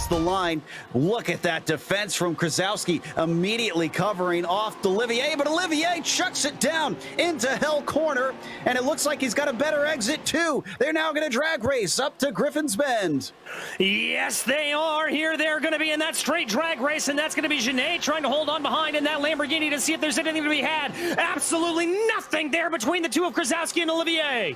across the line. Look at that defense from Krasowski, immediately covering off Olivier, but Olivier chucks it down into hell corner, and it looks like he's got a better exit too. They're now going to drag race up to Griffin's Bend. Yes, they are. Here they're going to be in that straight drag race, and that's going to be Genet trying to hold on behind in that Lamborghini to see if there's anything to be had. Absolutely nothing there between the two of Krasowski and Olivier.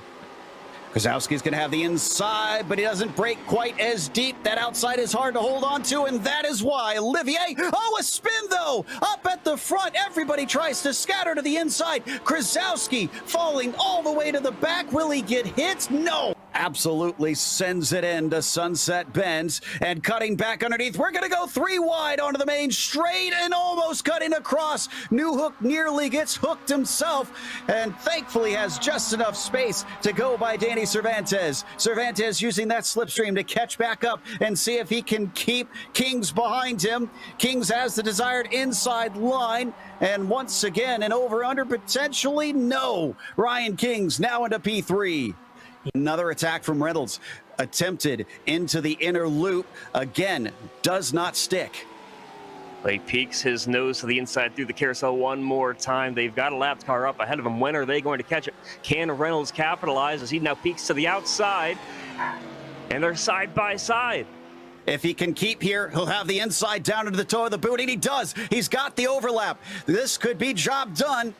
Krasowski's going to have the inside, but he doesn't break quite as deep. That outside is hard to hold on to, and that is why Olivier, a spin though, up at the front. Everybody tries to scatter to the inside. Krasowski falling all the way to the back. Will he get hit? No. Absolutely sends it into Sunset Bends, and cutting back underneath. We're going to go 3 wide onto the main straight and almost cutting across. New Hook nearly gets hooked himself, and thankfully has just enough space to go by Danny Cervantes. Cervantes using that slipstream to catch back up and see if he can keep Kings behind him. Kings has the desired inside line, and once again an over-under potentially no. Ryan Kings now into P3. Another attack from Reynolds, attempted into the inner loop, again, does not stick. He peeks his nose to the inside through the carousel one more time. They've got a lap car up ahead of him. When are they going to catch it? Can Reynolds capitalize as he now peeks to the outside? And they're side by side. If he can keep here, he'll have the inside down into the toe of the boot, and he does. He's got the overlap. This could be job done.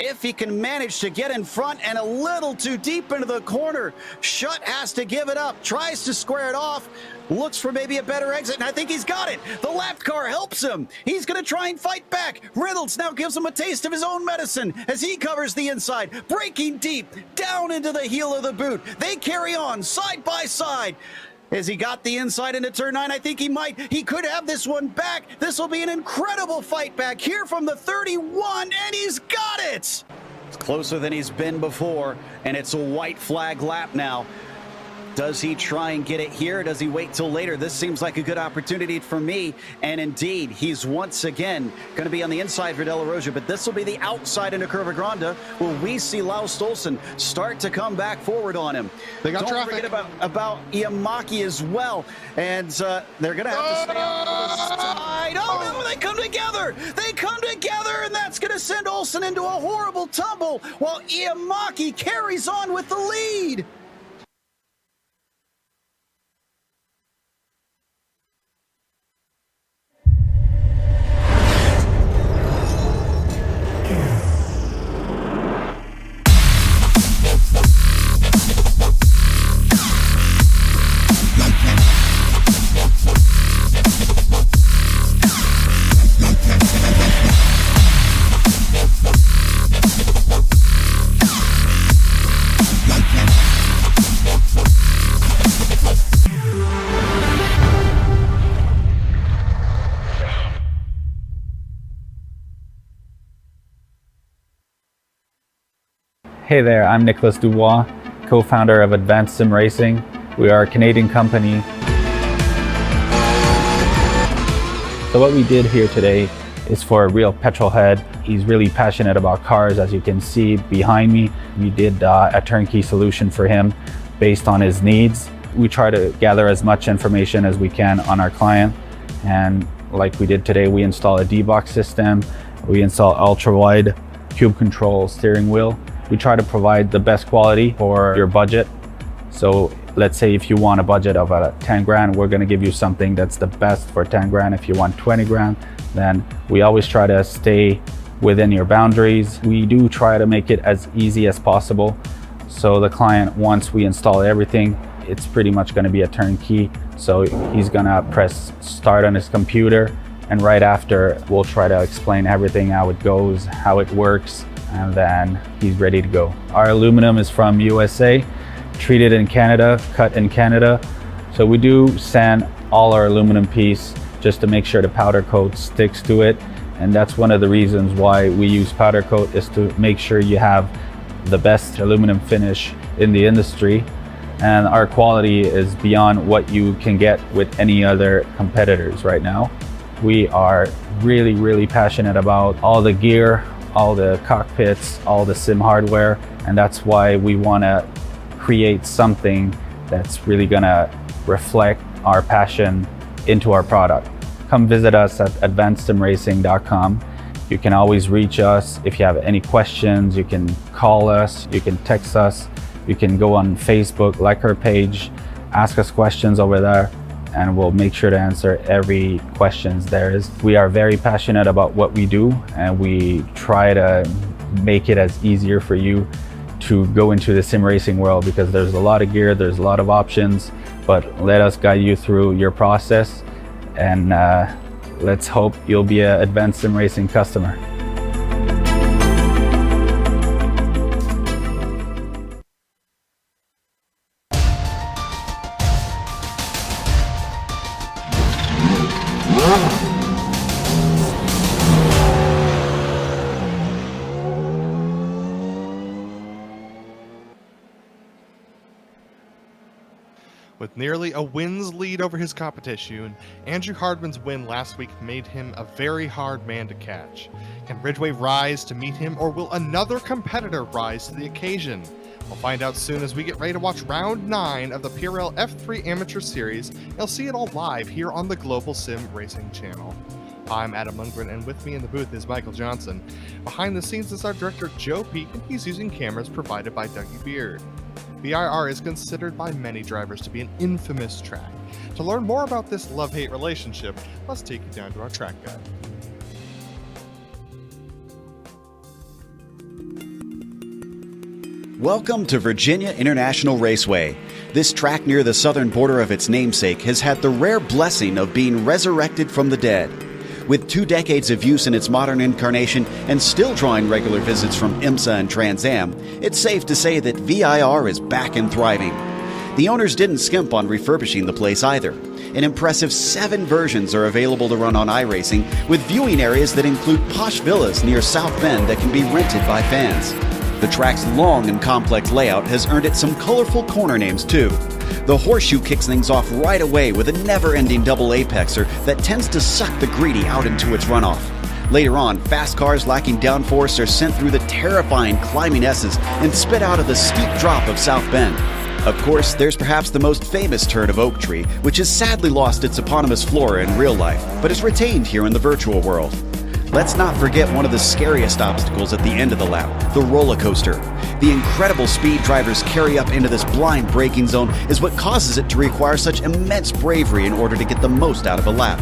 If he can manage to get in front and a little too deep into the corner. Schutt has to give it up, tries to square it off, looks for maybe a better exit, and I think he's got it. The lap car helps him. He's going to try and fight back. Reynolds now gives him a taste of his own medicine as he covers the inside, breaking deep, down into the heel of the boot. They carry on side by side. Has he got the inside into turn 9? I think he might. He could have this one back. This will be an incredible fight back here from the 31, and he's got it. It's closer than he's been before, and it's a white flag lap now. Does he try and get it here? Does he wait till later? This seems like a good opportunity for me. And indeed, he's once again going to be on the inside for De La Rosa, but this will be the outside into Curva Grande. Will we see Lars Stolsen start to come back forward on him? They got Don't traffic. forget about Iamaki as well. And they're going to have to stay on the side. Oh, no, they come together. They come together, and that's going to send Olsen into a horrible tumble while Iamaki carries on with the lead. Hey there, I'm Nicholas Dubois, co-founder of Advanced SimRacing. We are a Canadian company. So what we did here today is for a real petrol head. He's really passionate about cars, as you can see behind me. We did a turnkey solution for him based on his needs. We try to gather as much information as we can on our client. And like we did today, we install a D-box system. We install ultra-wide cube control steering wheel. We try to provide the best quality for your budget. So let's say if you want a budget of 10 grand, we're gonna give you something that's the best for 10 grand. If you want 20 grand, then we always try to stay within your boundaries. We do try to make it as easy as possible. So the client, once we install everything, it's pretty much gonna be a turnkey. So he's gonna press start on his computer, and right after, we'll try to explain everything, how it goes, how it works, and then he's ready to go. Our aluminum is from USA, treated in Canada, cut in Canada. So we do sand all our aluminum piece just to make sure the powder coat sticks to it. And that's one of the reasons why we use powder coat, is to make sure you have the best aluminum finish in the industry. And our quality is beyond what you can get with any other competitors right now. We are really, really passionate about all the gear, all the cockpits, all the sim hardware, and that's why we want to create something that's really going to reflect our passion into our product. Come visit us at advancedsimracing.com. You can always reach us if you have any questions. You can call us, you can text us, you can go on Facebook, like our page, ask us questions over there, and we'll make sure to answer every questions there is. We are very passionate about what we do, and we try to make it as easier for you to go into the sim racing world, because there's a lot of gear, there's a lot of options, but let us guide you through your process, and let's hope you'll be an Advanced Sim Racing customer. With nearly a wins lead over his competition, Andrew Hardman's win last week made him a very hard man to catch. Can Ridgway rise to meet him, or will another competitor rise to the occasion? We'll find out soon as we get ready to watch round 9 of the PRL F3 Amateur Series. You'll see it all live here on the Global Sim Racing channel. I'm Adam Lundgren, and with me in the booth is Michael Johnson. Behind the scenes is our director Joe Peak, and he's using cameras provided by Dougie Beard. VIR is considered by many drivers to be an infamous track. To learn more about this love-hate relationship, let's take you down to our track guide. Welcome to Virginia International Raceway. This track near the southern border of its namesake has had the rare blessing of being resurrected from the dead. With 2 decades of use in its modern incarnation and still drawing regular visits from IMSA and Trans Am, it's safe to say that VIR is back and thriving. The owners didn't skimp on refurbishing the place either. An impressive 7 versions are available to run on iRacing, with viewing areas that include posh villas near South Bend that can be rented by fans. The track's long and complex layout has earned it some colorful corner names too. The horseshoe kicks things off right away with a never-ending double apexer that tends to suck the greedy out into its runoff. Later on, fast cars lacking downforce are sent through the terrifying climbing S's and spit out of the steep drop of South Bend. Of course, there's perhaps the most famous turn of Oak Tree, which has sadly lost its eponymous flora in real life, but is retained here in the virtual world. Let's not forget one of the scariest obstacles at the end of the lap, the roller coaster. The incredible speed drivers carry up into this blind braking zone is what causes it to require such immense bravery in order to get the most out of a lap.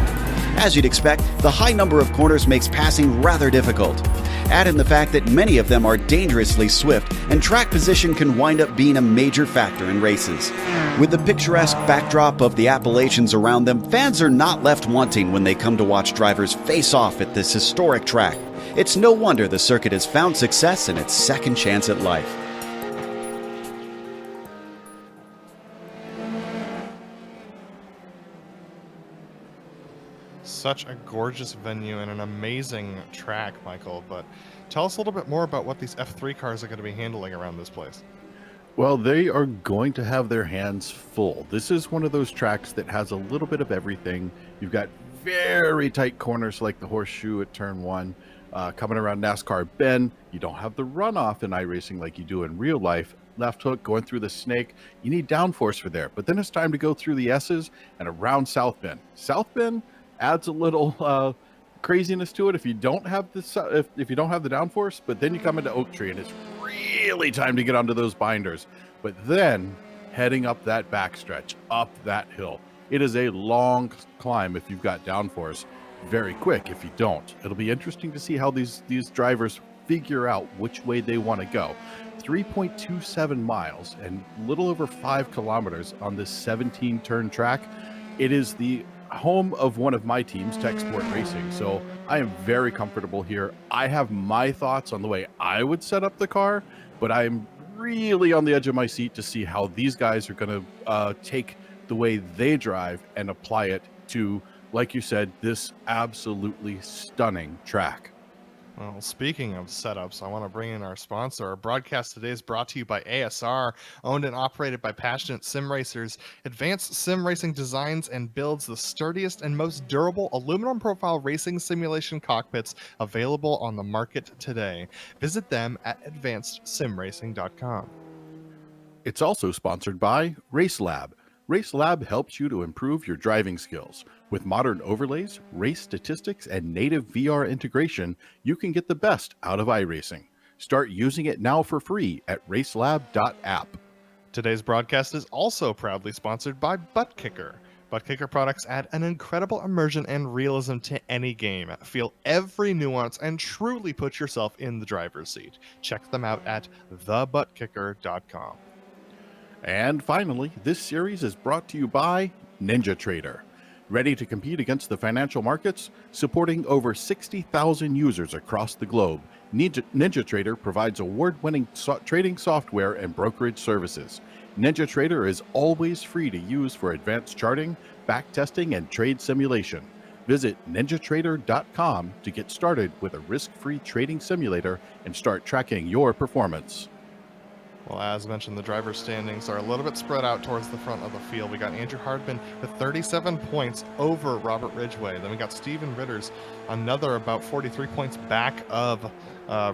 As you'd expect, the high number of corners makes passing rather difficult. Add in the fact that many of them are dangerously swift, and track position can wind up being a major factor in races. With the picturesque backdrop of the Appalachians around them, fans are not left wanting when they come to watch drivers face off at this historic track. It's no wonder the circuit has found success in its second chance at life. Such a gorgeous venue and an amazing track, Michael, but tell us a little bit more about what these F3 cars are going to be handling around this place. Well, they are going to have their hands full. This is one of those tracks that has a little bit of everything. You've got very tight corners like the horseshoe at turn 1. Coming around NASCAR Bend, you don't have the runoff in iRacing like you do in real life. Left hook, going through the snake, you need downforce for there. But then it's time to go through the S's and around South Bend. South Bend adds a little craziness to it if you don't have the if you don't have the downforce, but then you come into Oak Tree and it's really time to get onto those binders. But then heading up that backstretch, up that hill, it is a long climb if you've got downforce, very quick if you don't. It'll be interesting to see how these drivers figure out which way they want to go. 3.27 miles and little over 5 kilometers on this 17 turn track. It is the home of one of my teams, Tech Sport Racing, so I am very comfortable here. I have my thoughts on the way I would set up the car, but I'm really on the edge of my seat to see how these guys are going to take the way they drive and apply it to, like you said, this absolutely stunning track. Well, speaking of setups, I want to bring in our sponsor. Our broadcast today is brought to you by ASR, owned and operated by passionate sim racers. Advanced Sim Racing designs and builds the sturdiest and most durable aluminum profile racing simulation cockpits available on the market today. Visit them at advancedsimracing.com. It's also sponsored by RaceLab. RaceLab helps you to improve your driving skills. With modern overlays, race statistics, and native VR integration, you can get the best out of iRacing. Start using it now for free at racelab.app. Today's broadcast is also proudly sponsored by ButtKicker. ButtKicker products add an incredible immersion and realism to any game. Feel every nuance and truly put yourself in the driver's seat. Check them out at thebuttkicker.com. And finally, this series is brought to you by NinjaTrader. Ready to compete against the financial markets? Supporting over 60,000 users across the globe, NinjaTrader provides award-winning trading software and brokerage services. NinjaTrader is always free to use for advanced charting, backtesting, and trade simulation. Visit NinjaTrader.com to get started with a risk-free trading simulator and start tracking your performance. Well, as mentioned, the driver's standings are a little bit spread out towards the front of the field. We got Andrew Hardman with 37 points over Robert Ridgway. Then we got Steven Ritters, another about 43 points back of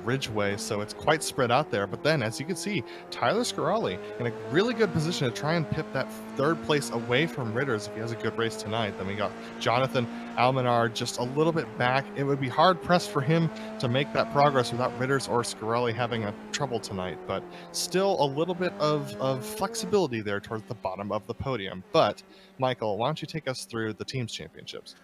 Ridgway, so it's quite spread out there. But then, as you can see, Tyler Scarali in a really good position to try and pip that third place away from Ritters if he has a good race tonight. Then we got Jonathan Almanar just a little bit back. It would be hard-pressed for him to make that progress without Ritters or Scarali having a trouble tonight, but still a little bit of flexibility there towards the bottom of the podium. But, Michael, why don't you take us through the teams championships?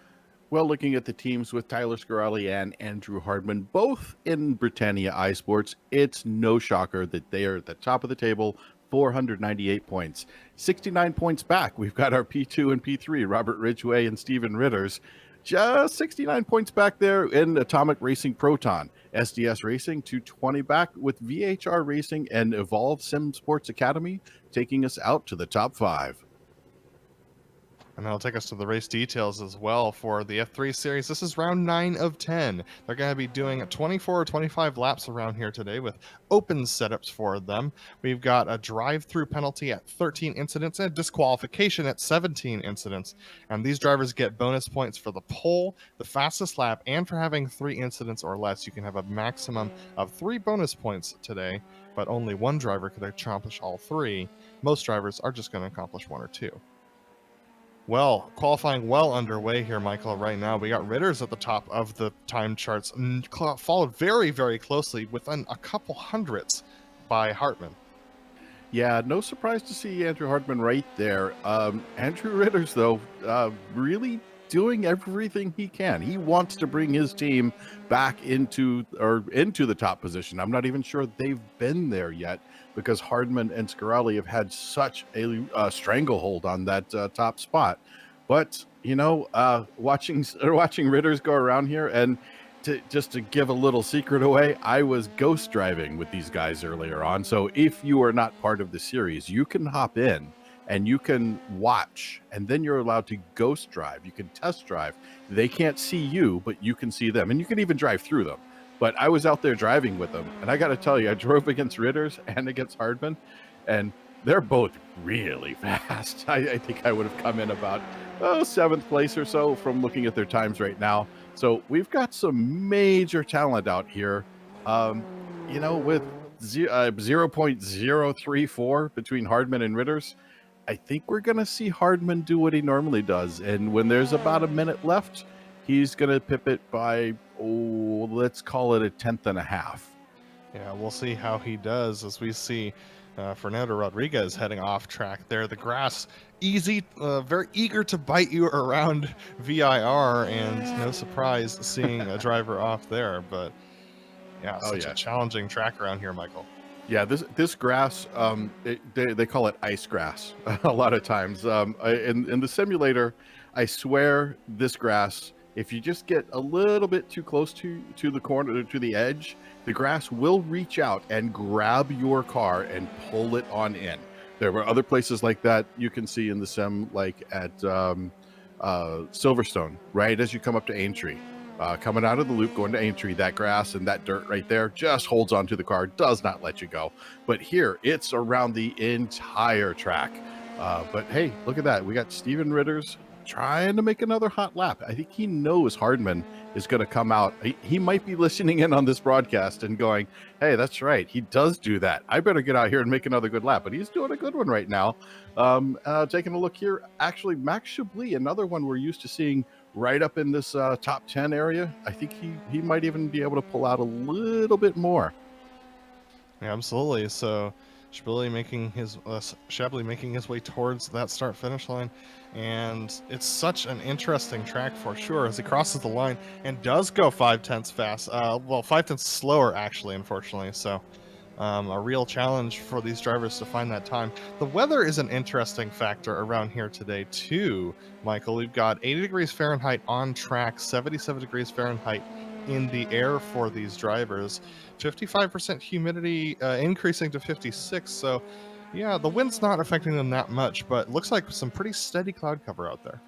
Well, looking at the teams with Tyler Scarali and Andrew Hardman, both in Britannia iSports, it's no shocker that they are at the top of the table, 498 points. 69 points back, we've got our P2 and P3, Robert Ridgway and Steven Ritters. Just 69 points back there in Atomic Racing Proton. SDS Racing 220 back with VHR Racing and Evolve Sim Sports Academy taking us out to the top 5. And that'll take us to the race details as well for the F3 series. This is round 9 of 10. They're going to be doing 24 or 25 laps around here today with open setups for them. We've got a drive-through penalty at 13 incidents and a disqualification at 17 incidents. And these drivers get bonus points for the pole, the fastest lap, and for having 3 incidents or less. You can have a maximum of 3 bonus points today, but only one driver could accomplish all 3. Most drivers are just going to accomplish 1 or 2. Well, qualifying well underway here, Michael, right now. We got Ritters at the top of the time charts, followed very, very closely within a couple hundredths by Hartman. Yeah, no surprise to see Andrew Hardman right there. Andrew Ritters, though, really doing everything he can. He wants to bring his team back into the top position. I'm not even sure they've been there yet because Hardman and Scarali have had such a stranglehold on that top spot. But, you know, watching Ritters go around here, and just to give a little secret away, I was ghost driving with these guys earlier on. So if you are not part of the series, you can hop in and you can watch, and then you're allowed to ghost drive. You can test drive. They can't see you, but you can see them, and you can even drive through them. But I was out there driving with them, and I got to tell you, I drove against Ritters and against Hardman, and they're both really fast. I think I would have come in about 7th place or so from looking at their times right now. So we've got some major talent out here, you know, with 0.034 between Hardman and Ritters. I think we're going to see Hardman do what he normally does. And when there's about a minute left, he's going to pip it by, let's call it a 1/10 and a half. Yeah, we'll see how he does as we see Fernando Rodriguez heading off track there. The grass easy, very eager to bite you around VIR, and no surprise seeing a driver off there. But yeah, such a challenging track around here, Michael. Yeah, this grass, they call it ice grass a lot of times. In the simulator, I swear this grass, if you just get a little bit too close to the corner, to the edge, the grass will reach out and grab your car and pull it on in. There were other places like that you can see in the sim, like at Silverstone, right as you come up to Aintree. Coming out of the loop, going to Aintree, that grass and that dirt right there just holds onto the car, does not let you go. But here, it's around the entire track. But hey, look at that. We got Steven Ritters trying to make another hot lap. I think he knows Hardman is going to come out. He might be listening in on this broadcast and going, hey, that's right. He does do that. I better get out here and make another good lap. But he's doing a good one right now. Taking a look here, actually, Max Chablis, another one we're used to seeing right up in this top 10 area. I think he might even be able to pull out a little bit more. Yeah, absolutely. So Chablis making his way towards that start finish line, and it's such an interesting track for sure as he crosses the line and does go 5/10 fast. Well, 5/10 slower actually, unfortunately. So a real challenge for these drivers to find that time. The weather is an interesting factor around here today too, Michael. We've got 80 degrees Fahrenheit on track, 77 degrees Fahrenheit in the air for these drivers. 55% humidity increasing to 56. So yeah, the wind's not affecting them that much, but looks like some pretty steady cloud cover out there.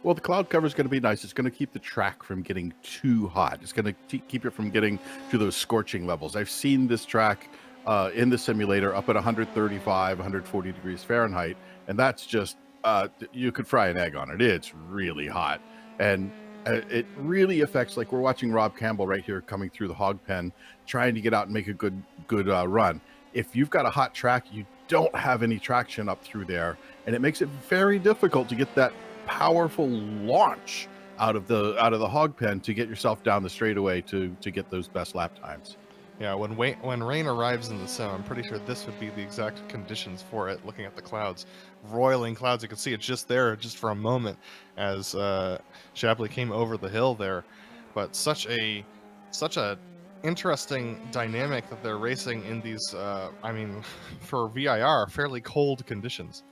Well, the cloud cover is going to be nice. It's going to keep the track from getting too hot. It's going to keep it from getting to those scorching levels. I've seen this track in the simulator up at 135, 140 degrees Fahrenheit, and that's just, you could fry an egg on it. It's really hot. And it really affects, like we're watching Rob Campbell right here coming through the hog pen, trying to get out and make a good run. If you've got a hot track, you don't have any traction up through there, and it makes it very difficult to get that powerful launch out of the hog pen to get yourself down the straightaway to get those best lap times. Yeah, when rain arrives in the sim, I'm pretty sure this would be the exact conditions for it. Looking at the clouds, roiling clouds, you can see it just there, just for a moment, as Chablis came over the hill there. But such a interesting dynamic that they're racing in these. I mean, for VIR, fairly cold conditions.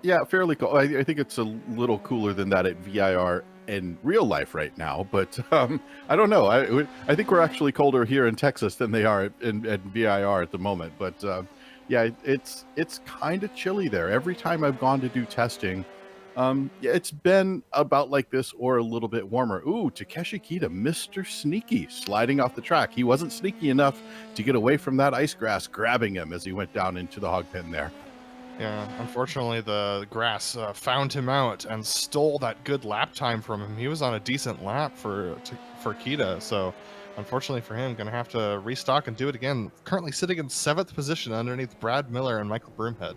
Yeah, fairly cold. I think it's a little cooler than that at VIR in real life right now, but I don't know. I think we're actually colder here in Texas than they are at VIR at the moment. But yeah, it's kind of chilly there. Every time I've gone to do testing, it's been about like this or a little bit warmer. Ooh, Takeshi Kita, Mr. Sneaky, sliding off the track. He wasn't sneaky enough to get away from that ice grass grabbing him as he went down into the hog pen there. Yeah, unfortunately the grass found him out and stole that good lap time from him. He was on a decent lap for Kita, so unfortunately for him, gonna have to restock and do it again. Currently sitting in 7th position underneath Brad Miller and Michael Broomhead.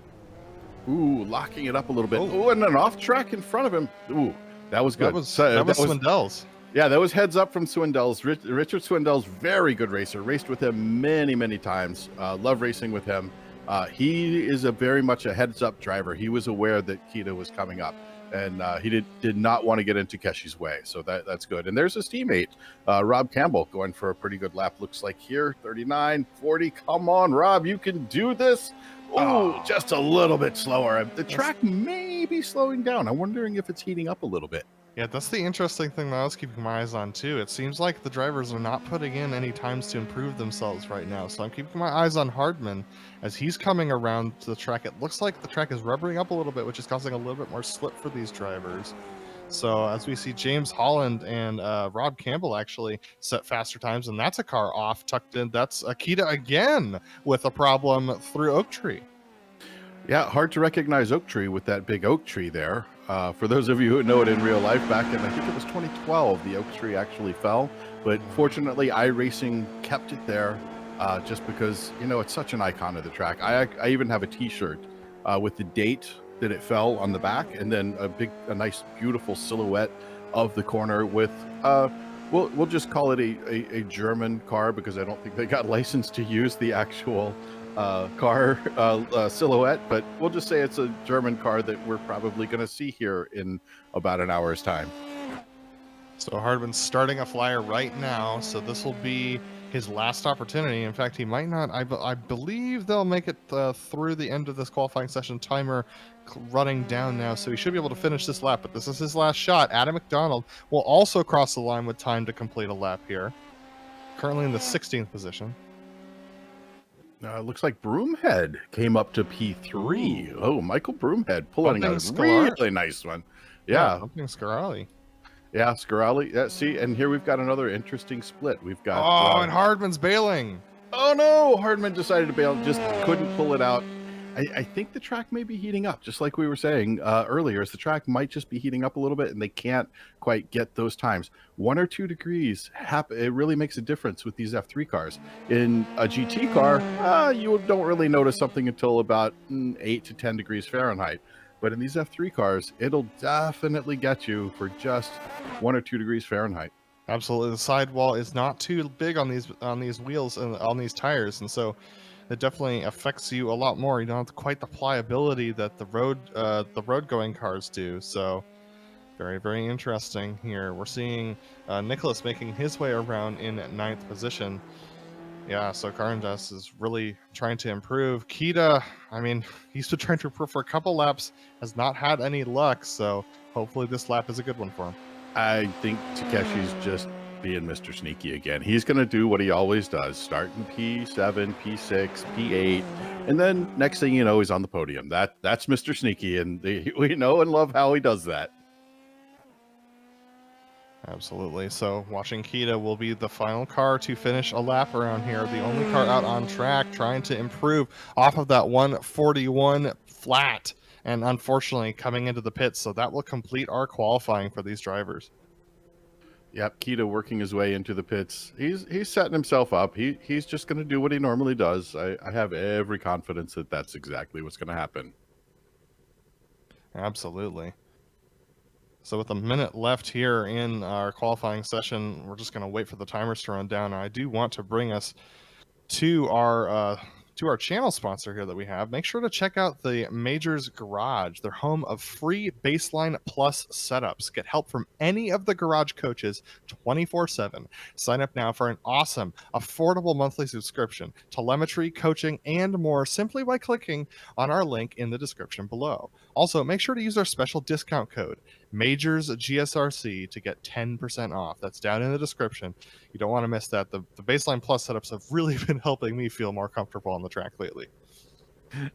Ooh, locking it up a little bit. Ooh, and an off track in front of him. Ooh, that was good. That was Swindells. Yeah, that was heads up from Swindells. Richard Swindells, very good racer. Raced with him many, many times. Love racing with him. He is very much a heads-up driver. He was aware that Kita was coming up, and he did not want to get into Keshi's way, so that's good. And there's his teammate, Rob Campbell, going for a pretty good lap. Looks like here, 39, 40. Come on, Rob, you can do this. Oh, just a little bit slower. The track may be slowing down. I'm wondering if it's heating up a little bit. Yeah, that's the interesting thing that I was keeping my eyes on too. It seems like the drivers are not putting in any times to improve themselves right now. So I'm keeping my eyes on Hardman as he's coming around to the track. It looks like the track is rubbering up a little bit, which is causing a little bit more slip for these drivers. So as we see James Holland and Rob Campbell actually set faster times, and that's a car off, tucked in. That's Akita again with a problem through Oak Tree. Yeah, hard to recognize Oak Tree with that big oak tree there. For those of you who know it in real life, back in, I think it was 2012, the oak tree actually fell. But fortunately, iRacing kept it there just because, you know, it's such an icon of the track. I even have a T-shirt with the date that it fell on the back, and then a nice, beautiful silhouette of the corner with, we'll just call it a German car because I don't think they got licensed to use the actual car silhouette, but we'll just say it's a German car that we're probably going to see here in about an hour's time. So Hardman's starting a flyer right now, so this will be his last opportunity. In fact, he might not. I believe they'll make it through the end of this qualifying session. Timer running down now, so he should be able to finish this lap, but this is his last shot. Adam McDonald will also cross the line with time to complete a lap here. Currently in the 16th position. Looks like Broomhead came up to P3. Oh, Michael Broomhead pulling a really nice one. Yeah. Scarali. Yeah, Scarali. Yeah, see, and here we've got another interesting split. We've got... and Hardman's bailing. Oh, no! Hardman decided to bail. Just couldn't pull it out. I think the track may be heating up, just like we were saying earlier. Is the track might just be heating up a little bit, and they can't quite get those times. 1 or 2 degrees, it really makes a difference with these F3 cars. In a GT car, you don't really notice something until about 8 to 10 degrees Fahrenheit. But in these F3 cars, it'll definitely get you for just 1 or 2 degrees Fahrenheit. Absolutely, the sidewall is not too big on these wheels and on these tires, and so it definitely affects you a lot more. You don't have quite the pliability that the road going cars do. So very, very interesting here. We're seeing Nicholas making his way around in 9th position. Yeah, so Karanjas is really trying to improve. Kita, I mean, he's been trying to improve for a couple laps, has not had any luck, so hopefully this lap is a good one for him. I think Takeshi's just being Mr. Sneaky again. He's going to do what he always does, start in P7, P6, P8, and then next thing you know, he's on the podium. That's Mr. Sneaky, and we know and love how he does that. Absolutely. So watching Kita will be the final car to finish a lap around here. The only car out on track trying to improve off of that 141 flat. And unfortunately coming into the pits, so that will complete our qualifying for these drivers. Yep, Kita working his way into the pits. He's setting himself up. He's just going to do what he normally does. I have every confidence that that's exactly what's going to happen. Absolutely. So with a minute left here in our qualifying session, we're just going to wait for the timers to run down. And I do want to bring us to our channel sponsor here that we have. Make sure to check out the Majors Garage. They're home of free Baseline Plus setups. Get help from any of the garage coaches 24/7. Sign up now for an awesome, affordable monthly subscription, telemetry, coaching, and more simply by clicking on our link in the description below. Also, make sure to use our special discount code, Majors GSRC, to get 10% off. That's down in the description. You don't want to miss that. The Baseline Plus setups have really been helping me feel more comfortable on the track lately.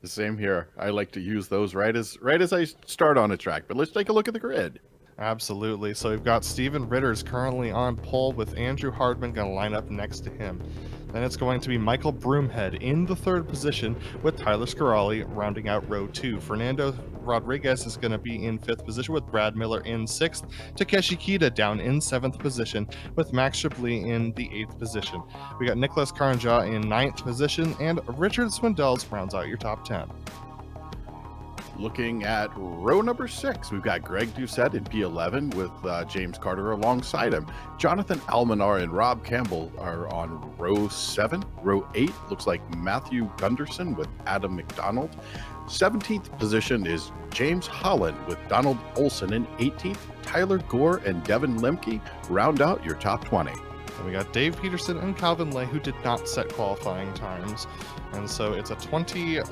Same here. I like to use those right as I start on a track. But let's take a look at the grid. Absolutely. So we've got Steven Ritter's currently on pole with Andrew Hardman going to line up next to him. Then it's going to be Michael Broomhead in the 3rd position with Tyler Scarali rounding out row 2. Fernando Rodriguez is going to be in 5th position with Brad Miller in 6th. Takeshi Kita down in 7th position with Max Chablis in the 8th position. We got Nicholas Karanja in 9th position, and Richard Swindells rounds out your top 10. Looking at row number 6, we've got Greg Doucette in P11 with James Carter alongside him. Jonathan Almanar and Rob Campbell are on row 7. Row 8 looks like Matthew Gunderson with Adam McDonald. 17th position is James Holland with Donald Olson in 18th. Tyler Gore and Devin Lemke round out your top 20. And we got Dave Peterson and Calvin Lay, who did not set qualifying times. And so it's a 22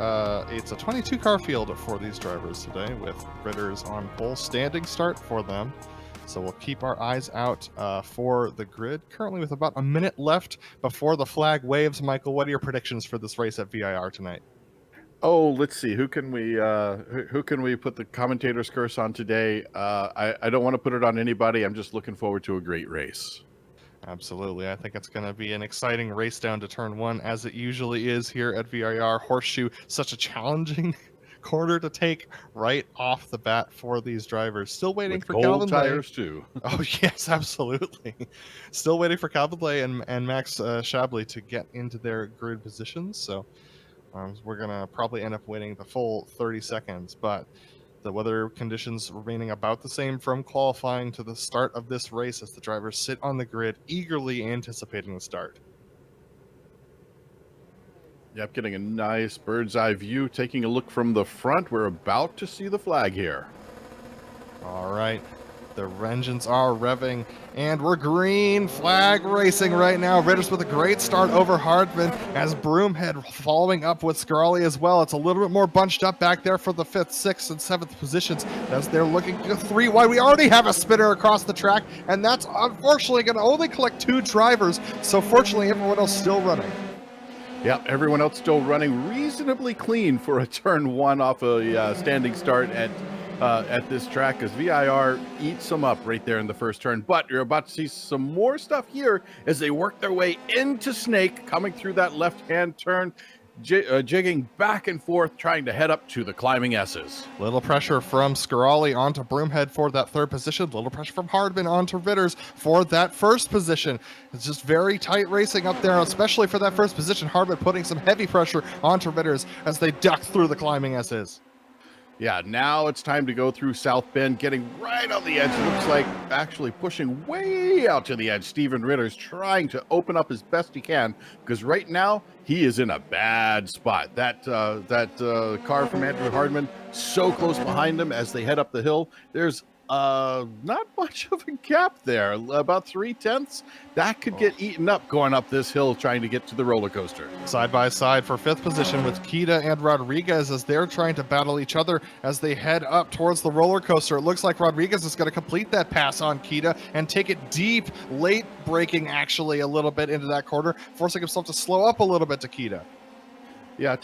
car field for these drivers today, with Ritters on pole, standing start for them. So we'll keep our eyes out for the grid. Currently with about a minute left before the flag waves. Michael, what are your predictions for this race at VIR tonight? Oh, let's see. Who can we put the commentator's curse on today? I don't want to put it on anybody. I'm just looking forward to a great race. Absolutely. I think it's going to be an exciting race down to turn 1, as it usually is here at VIR. Horseshoe, such a challenging corner to take right off the bat for these drivers. Still waiting for Calvin tires Lay. Too. Oh yes, absolutely. Still waiting for Calvin Lay and Max Chablis to get into their grid positions. So we're going to probably end up waiting the full 30 seconds, but the weather conditions remaining about the same from qualifying to the start of this race as the drivers sit on the grid eagerly anticipating the start. Yep, getting a nice bird's eye view. Taking a look from the front, we're about to see the flag here. All right, the engines are revving, and we're green flag racing right now. Ritters with a great start over Hardman, as Broomhead following up with Scarali as well. It's a little bit more bunched up back there for the 5th, 6th, and 7th positions as they're looking to 3 wide. We already have a spinner across the track, and that's unfortunately going to only collect 2 drivers. So fortunately, everyone else still running. Yep, everyone else still running reasonably clean for a turn 1 off a standing start at this track, because VIR eats them up right there in the first turn. But you're about to see some more stuff here as they work their way into Snake, coming through that left-hand turn. jigging back and forth, trying to head up to the climbing S's. Little pressure from Scarali onto Broomhead for that third position. Little pressure from Hardman onto Ritters for that first position. It's just very tight racing up there, especially for that first position. Hardman putting some heavy pressure onto Ritters as they duck through the climbing S's. Yeah, now it's time to go through South Bend, getting right on the edge. It looks like actually pushing way out to the edge. Steven Ritter's trying to open up as best he can, because right now he is in a bad spot. That car from Andrew Hardman so close behind him as they head up the hill. There's not much of a gap there, about 0.3. That could get eaten up going up this hill trying to get to the roller coaster. Side by side for fifth position with Kita and Rodriguez as they're trying to battle each other as they head up towards the roller coaster. It looks like Rodriguez is going to complete that pass on Kita and take it deep, late braking actually a little bit into that corner, forcing himself to slow up a little bit to Kita. Yeah,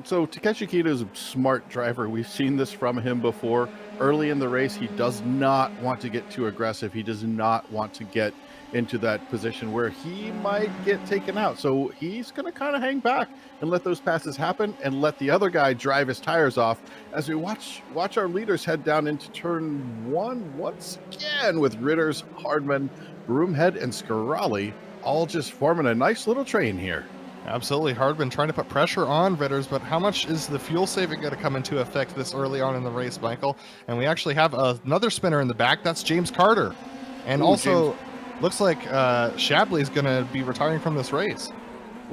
so Takeshi Kita is a smart driver. We've seen this from him before. Early in the race, he does not want to get too aggressive. He does not want to get into that position where he might get taken out. So he's going to kind of hang back and let those passes happen and let the other guy drive his tires off as we watch our leaders head down into turn 1 once again with Ritters, Hardman, Broomhead, and Scarali all just forming a nice little train here. Absolutely. Hardman trying to put pressure on Ritters, but how much is the fuel saving going to come into effect this early on in the race, Michael? And we actually have another spinner in the back. That's James Carter. And also, looks like Shabley is going to be retiring from this race.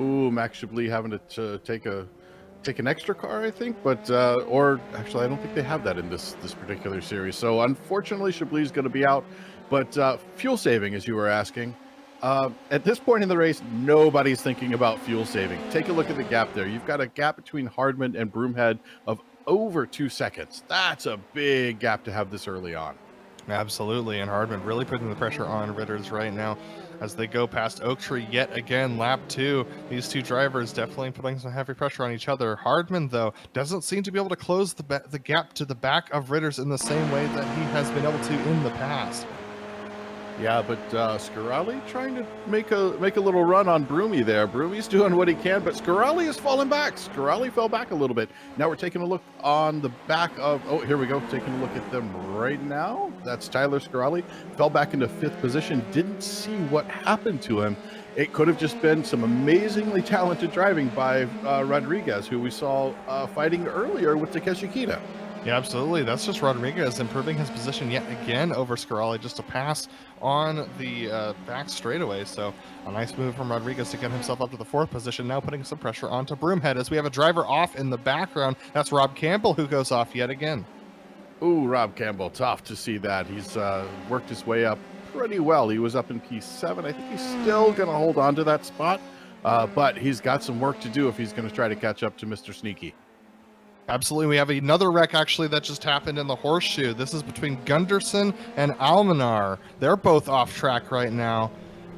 Ooh, Max Chablis having to take an extra car, I think, but or actually, I don't think they have that in this particular series. So unfortunately, Chablis is going to be out. But fuel saving, as you were asking. At this point in the race, nobody's thinking about fuel saving. Take a look at the gap there. You've got a gap between Hardman and Broomhead of over 2 seconds. That's a big gap to have this early on. Absolutely, and Hardman really putting the pressure on Ritters right now as they go past Oak Tree yet again, lap 2. These two drivers definitely putting some heavy pressure on each other. Hardman, though, doesn't seem to be able to close the gap to the back of Ritters in the same way that he has been able to in the past. Yeah, but Scarali trying to make a little run on Broomy there. Broomy's doing what he can, but Scarali is falling back. Scarali fell back a little bit. Now we're taking a look on the back of, oh, here we go, taking a look at them right now. That's Tyler Scarali. Fell back into 5th position. Didn't see what happened to him. It could have just been some amazingly talented driving by Rodriguez, who we saw fighting earlier with Takeshi Kita. Yeah, absolutely. That's just Rodriguez improving his position yet again over Scarali, just a pass on the back straightaway. So a nice move from Rodriguez to get himself up to the 4th position, now putting some pressure onto Broomhead as we have a driver off in the background. That's Rob Campbell who goes off yet again. Ooh, Rob Campbell, tough to see that. He's worked his way up pretty well. He was up in P7. I think he's still going to hold on to that spot, but he's got some work to do if he's going to try to catch up to Mr. Sneaky. Absolutely. We have another wreck actually that just happened in the Horseshoe. This is between Gunderson and Almanar. They're both off track right now.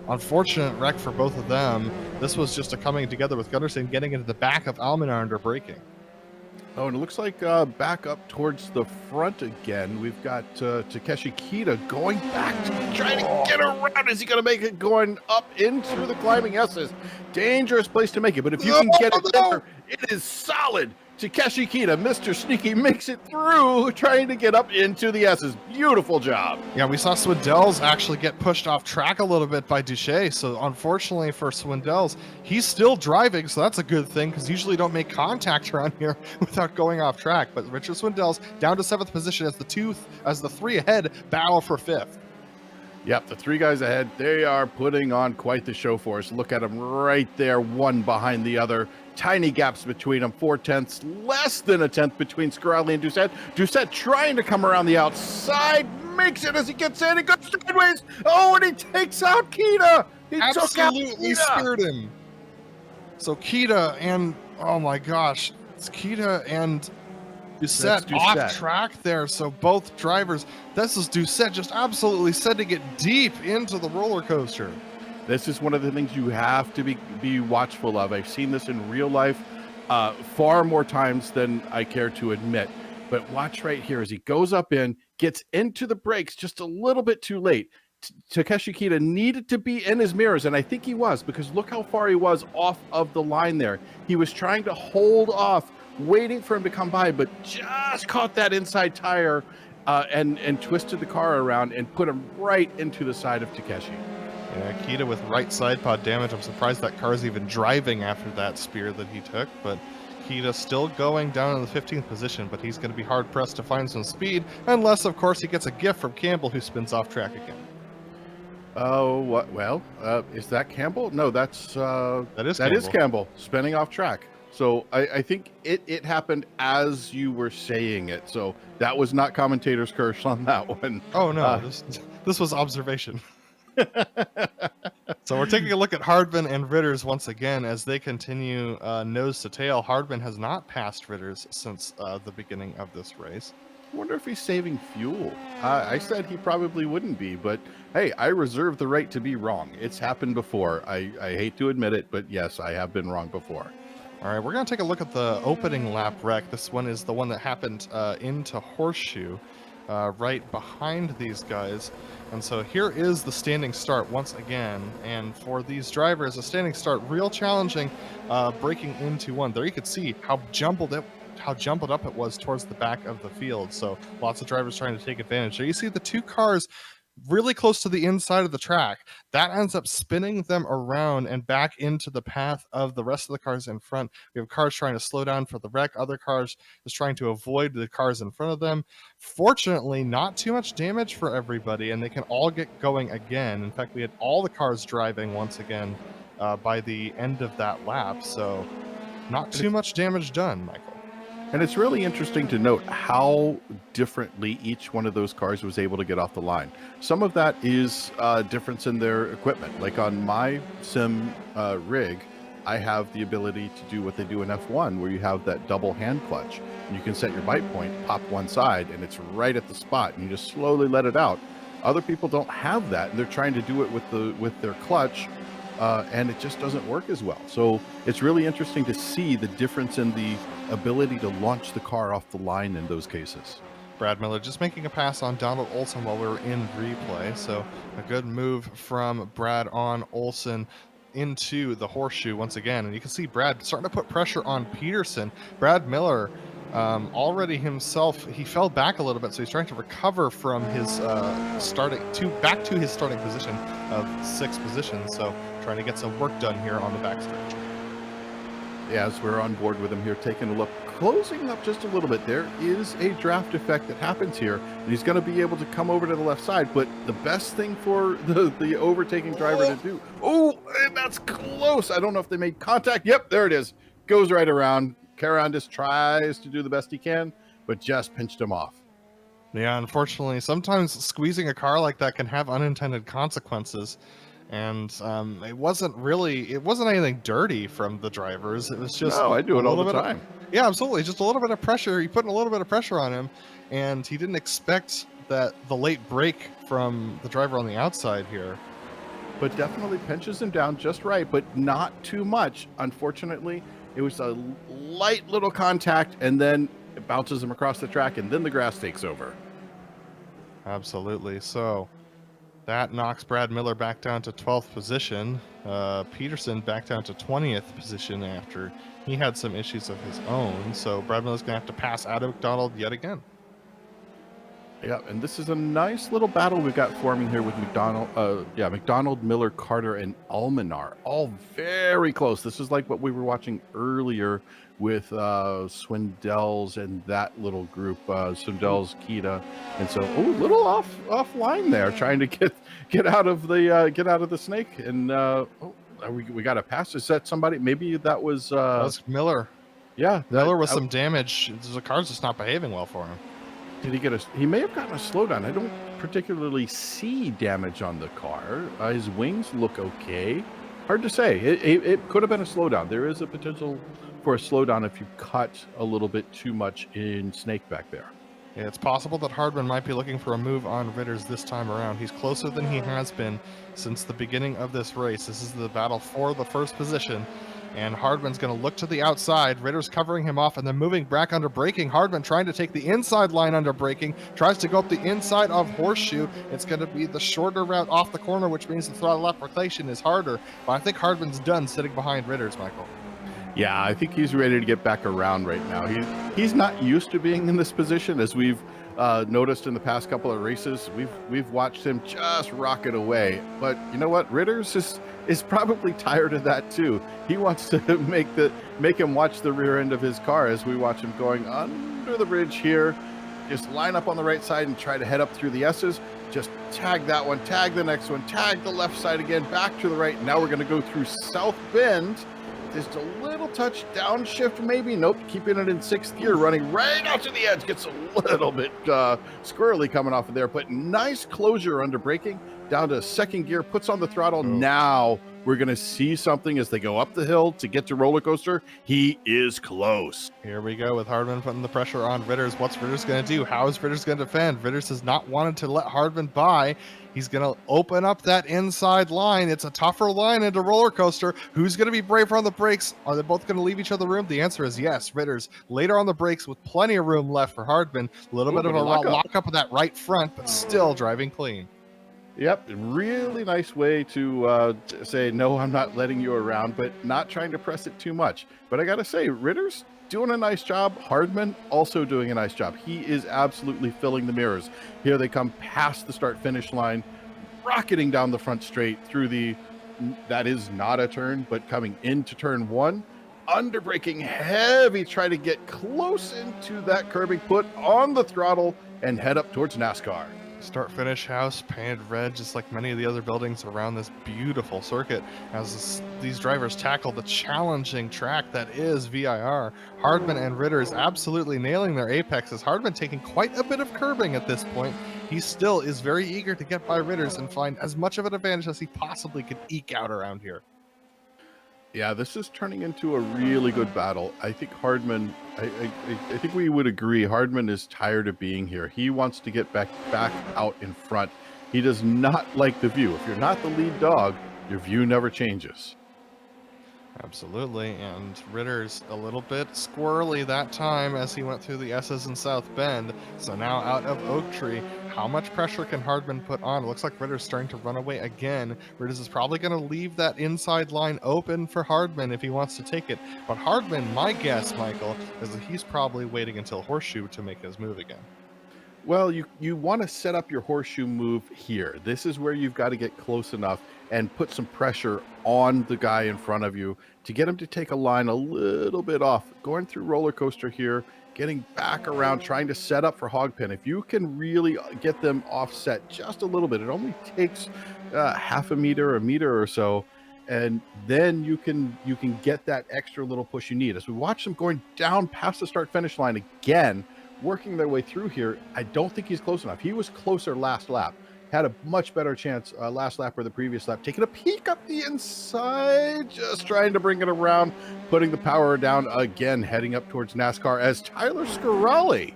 Unfortunate wreck for both of them. This was just a coming together with Gunderson getting into the back of Almanar under braking. Oh, and it looks like back up towards the front again. We've got Takeshi Kita going back to try to get around. Is he going to make it going up into the climbing S's? Dangerous place to make it, but if you can get it there, it is solid. Takeshi Kita, Mr. Sneaky, makes it through, trying to get up into the S's. Beautiful job. Yeah, we saw Swindells actually get pushed off track a little bit by Duche. So unfortunately for Swindells, he's still driving, so that's a good thing because usually don't make contact around here without going off track. But Richard Swindells down to 7th position as the 3 ahead battle for 5th. Yep, the 3 guys ahead, they are putting on quite the show for us. Look at them right there, one behind the other. Tiny gaps between them, 4/10, less than a 10th between Scarali and Doucette. Doucette trying to come around the outside, makes it as he gets in, he goes sideways. Oh, and he takes out Kita. He absolutely speared him. So Kita and, oh my gosh, it's Kita and Doucette off track there. So both drivers, this is Doucette just absolutely sending it deep into the roller coaster. This is one of the things you have to be watchful of. I've seen this in real life far more times than I care to admit. But watch right here as he goes up in, gets into the brakes just a little bit too late. Takeshi Kita needed to be in his mirrors, and I think he was, because look how far he was off of the line there. He was trying to hold off, waiting for him to come by, but just caught that inside tire and twisted the car around and put him right into the side of Takeshi. Yeah, Kita with right side pod damage. I'm surprised that car's even driving after that spear that he took, but Kita still going down in the 15th position, but he's going to be hard-pressed to find some speed, unless, of course, he gets a gift from Campbell, who spins off track again. Oh, what? Well, is that Campbell? No, that is Campbell spinning off track. So I think it happened as you were saying it. So that was not commentator's curse on that one. Oh no, this was observation. So we're taking a look at Hardman and Ritters once again as they continue nose to tail. Hardman has not passed Ritters since the beginning of this race. I wonder if he's saving fuel. I said he probably wouldn't be, but hey, I reserve the right to be wrong. It's happened before. I hate to admit it, but yes, I have been wrong before. All right, we're going to take a look at the opening lap wreck. This one is the one that happened into Horseshoe, right behind these guys. And so here is the standing start once again. And for these drivers, a standing start, real challenging, breaking into one. There you could see how jumbled up it was towards the back of the field. So lots of drivers trying to take advantage. So you see the two cars really close to the inside of the track. That ends up spinning them around and back into the path of the rest of the cars in front. We have cars trying to slow down for the wreck. Other cars just trying to avoid the cars in front of them. Fortunately, not too much damage for everybody, and they can all get going again. In fact, we had all the cars driving once again by the end of that lap. So not too much damage done, Michael. And it's really interesting to note how differently each one of those cars was able to get off the line. Some of that is difference in their equipment. Like on my sim rig, I have the ability to do what they do in F1, where you have that double hand clutch. And you can set your bite point, pop one side, and it's right at the spot, and you just slowly let it out. Other people don't have that, and they're trying to do it with their clutch, and it just doesn't work as well. So it's really interesting to see the difference in the ability to launch the car off the line in those cases. Brad Miller just making a pass on Donald Olson while we were in replay. So a good move from Brad on Olson into the Horseshoe once again. And you can see Brad starting to put pressure on Peterson. Brad Miller already himself, he fell back a little bit, so he's trying to recover from his back to his starting position of 6th position. So trying to get some work done here on the backstretch. Yeah, as we're on board with him here, taking a look, closing up just a little bit. There is a draft effect that happens here, and he's going to be able to come over to the left side. But the best thing for the overtaking driver to do, and that's close. I don't know if they made contact. Yep, there it is. Goes right around. Karandis tries to do the best he can, but just pinched him off. Yeah, unfortunately, sometimes squeezing a car like that can have unintended consequences. And it wasn't anything dirty from the drivers. It was just I do it all the time. Yeah, absolutely. Just a little bit of pressure. He put a little bit of pressure on him, and he didn't expect that the late break from the driver on the outside here. But definitely pinches him down just right, but not too much. Unfortunately, it was a light little contact, and then it bounces him across the track, and then the grass takes over. Absolutely. So that knocks Brad Miller back down to 12th position. Peterson back down to 20th position after he had some issues of his own. So Brad Miller's going to have to pass Adam McDonald yet again. Yeah, and this is a nice little battle we've got forming here with McDonald, Miller, Carter, and Almanar. All very close. This is like what we were watching earlier with Swindells and that little group, Swindells, Kita, and so little offline there, trying to get out of the snake. And we got to pass. Is that somebody? Maybe that was Miller. Yeah, Miller with some damage. The car's just not behaving well for him. Did he get he may have gotten a slowdown. I don't particularly see damage on the car. His wings look okay. Hard to say. It could have been a slowdown. There is a potential for a slowdown if you cut a little bit too much in snake back there. Yeah, it's possible that Hardman might be looking for a move on Ritters this time around. He's closer than he has been since the beginning of this race. This is the battle for the first position. And Hardman's going to look to the outside. Ritter's covering him off and then moving back under braking. Hardman trying to take the inside line under braking. Tries to go up the inside of Horseshoe. It's going to be the shorter route off the corner, which means the throttle application is harder. But I think Hardman's done sitting behind Ritter's, Michael. Yeah, I think he's ready to get back around right now. He's not used to being in this position, as we've noticed in the past couple of races. We've watched him just rocket away. But you know what? Ritter's is probably tired of that too. He wants to make him watch the rear end of his car as we watch him going under the bridge here. Just line up on the right side and try to head up through the S's. Just tag that one, tag the next one, tag the left side again, back to the right. Now we're going to go through South Bend. Just a little touch downshift, maybe. Nope, keeping it in 6th gear, running right out to the edge. Gets a little bit squirrely coming off of there, but nice closure under braking. Down to 2nd gear, puts on the throttle. Now we're going to see something as they go up the hill to get to roller coaster. He is close. Here we go with Hardman putting the pressure on Ritters. What's Ritters going to do? How is Ritters going to defend? Ritters has not wanted to let Hardman by. He's going to open up that inside line. It's a tougher line into roller coaster. Who's going to be braver on the brakes? Are they both going to leave each other room? The answer is yes. Ritters later on the brakes with plenty of room left for Hardman. A little bit of a lock up of that right front, but still driving clean. Yep, really nice way to say, no, I'm not letting you around, but not trying to press it too much. But I got to say, Ritter's doing a nice job. Hardman also doing a nice job. He is absolutely filling the mirrors. Here they come past the start-finish line, rocketing down the front straight through that is not a turn, but coming into turn 1. Under braking heavy, try to get close into that curbing, put on the throttle, and head up towards NASCAR. Start finish house painted red, just like many of the other buildings around this beautiful circuit, as these drivers tackle the challenging track that is VIR. Hardman and Ritters absolutely nailing their apexes. Hardman taking quite a bit of curbing at this point. He still is very eager to get by Ritters and find as much of an advantage as he possibly could eke out around here. Yeah, this is turning into a really good battle. I think Hardman, I think we would agree, Hardman is tired of being here. He wants to get back out in front. He does not like the view. If you're not the lead dog, your view never changes. Absolutely, and Ritter's a little bit squirrely that time as he went through the S's in South Bend. So now out of Oak Tree, how much pressure can Hardman put on? It looks like Ritter's starting to run away again. Ritters is probably going to leave that inside line open for Hardman if he wants to take it. But Hardman, my guess, Michael, is that he's probably waiting until Horseshoe to make his move again. Well, you want to set up your horseshoe move here. This is where you've got to get close enough and put some pressure on the guy in front of you to get him to take a line a little bit off. Going through roller coaster here, getting back around, trying to set up for hogpen. If you can really get them offset just a little bit, it only takes half a meter or so, and then you can get that extra little push you need. As we watch them going down past the start-finish line again, working their way through here, I don't think he's close enough. He was closer last lap. Had a much better chance last lap or the previous lap. Taking a peek up the inside, just trying to bring it around, putting the power down again, heading up towards NASCAR as Tyler Scarelli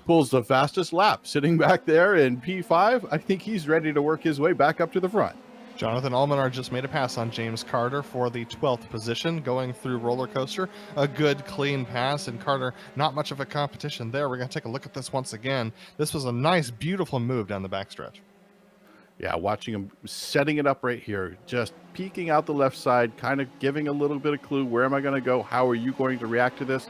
pulls the fastest lap. Sitting back there in P5, I think he's ready to work his way back up to the front. Jonathan Almanar just made a pass on James Carter for the 12th position, going through roller coaster. A good, clean pass, and Carter, not much of a competition there. We're going to take a look at this once again. This was a nice, beautiful move down the backstretch. Yeah, watching him setting it up right here, just peeking out the left side, kind of giving a little bit of clue. Where am I going to go? How are you going to react to this?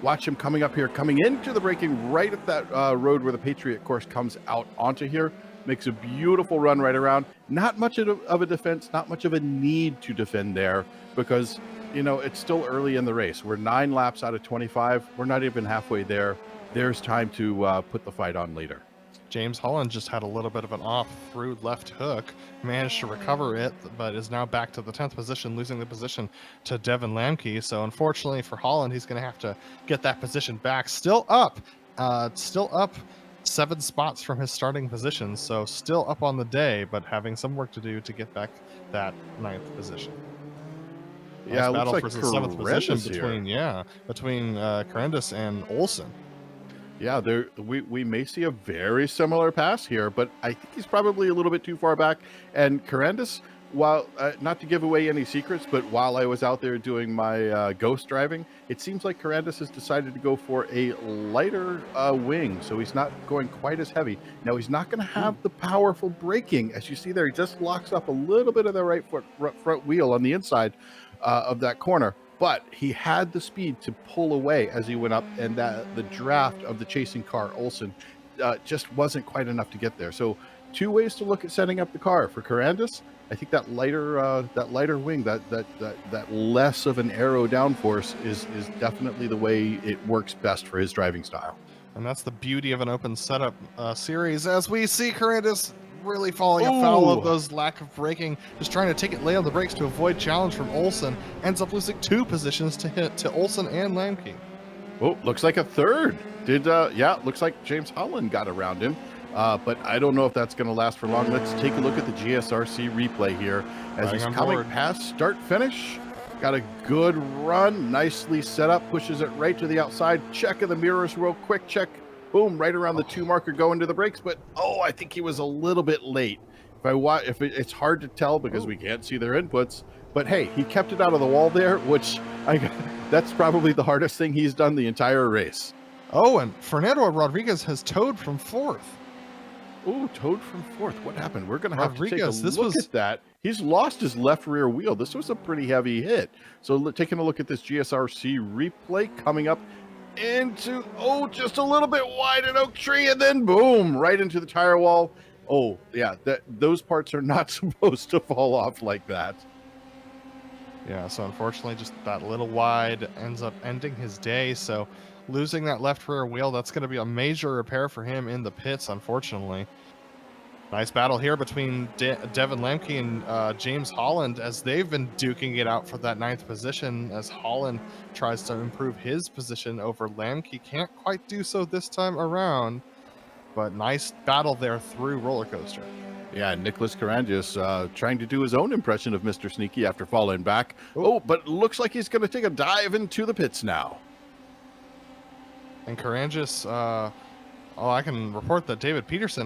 Watch him coming up here, coming into the braking right at that road where the Patriot course comes out onto here. Makes a beautiful run right around. Not much of a defense, not much of a need to defend there because, you know, it's still early in the race. We're 9 laps out of 25. We're not even halfway there. There's time to put the fight on later. James Holland just had a little bit of an off through left hook, managed to recover it, but is now back to the 10th position, losing the position to Devin Lamke. So unfortunately for Holland, he's going to have to get that position back. Still up 7 spots from his starting position, so still up on the day, but having some work to do to get back that 9th position. Yeah, nice battle looks for like the 7th position here. between Corendis and Olsen. Yeah, we may see a very similar pass here, but I think he's probably a little bit too far back. And Corendis, while not to give away any secrets, but while I was out there doing my ghost driving, it seems like Carandis has decided to go for a lighter wing, so he's not going quite as heavy. Now, he's not going to have the powerful braking. As you see there, he just locks up a little bit of the right front wheel on the inside of that corner, but he had the speed to pull away as he went up, and the draft of the chasing car, Olsen, just wasn't quite enough to get there. So 2 ways to look at setting up the car. For Carandis, I think that lighter wing, that less of an aero downforce is definitely the way it works best for his driving style. And that's the beauty of an open setup series, as we see Carandis really falling afoul of those lack of braking, just trying to take it lay on the brakes to avoid challenge from Olsen. Ends up losing 2 positions to Olsen and Lamke. Oh, looks like a third. Looks like James Holland got around him. But I don't know if that's going to last for long. Let's take a look at the GSRC replay here as he's coming past start finish. Got a good run, nicely set up, pushes it right to the outside. Check of the mirrors real quick, check. Boom, right around the 2 marker going to the brakes. But I think he was a little bit late. It's hard to tell because we can't see their inputs. But hey, he kept it out of the wall there, which that's probably the hardest thing he's done the entire race. Oh, and Fernando Rodriguez has towed from 4th. Oh, towed from 4th. What happened? We're going to have to take a Rodriguez, look at that. He's lost his left rear wheel. This was a pretty heavy hit. So taking a look at this GSRC replay coming up into, just a little bit wide an oak tree, and then boom, right into the tire wall. Oh, yeah, those parts are not supposed to fall off like that. Yeah, so unfortunately, just that little wide ends up ending his day. So losing that left rear wheel, that's going to be a major repair for him in the pits, unfortunately. Nice battle here between Devin Lamke and James Holland, as they've been duking it out for that 9th position, as Holland tries to improve his position over Lamke. Can't quite do so this time around, but nice battle there through roller coaster. Yeah, Nicholas Carandis trying to do his own impression of Mr. Sneaky after falling back. But looks like he's going to take a dive into the pits now. And Carandis, I can report that Dave Peterson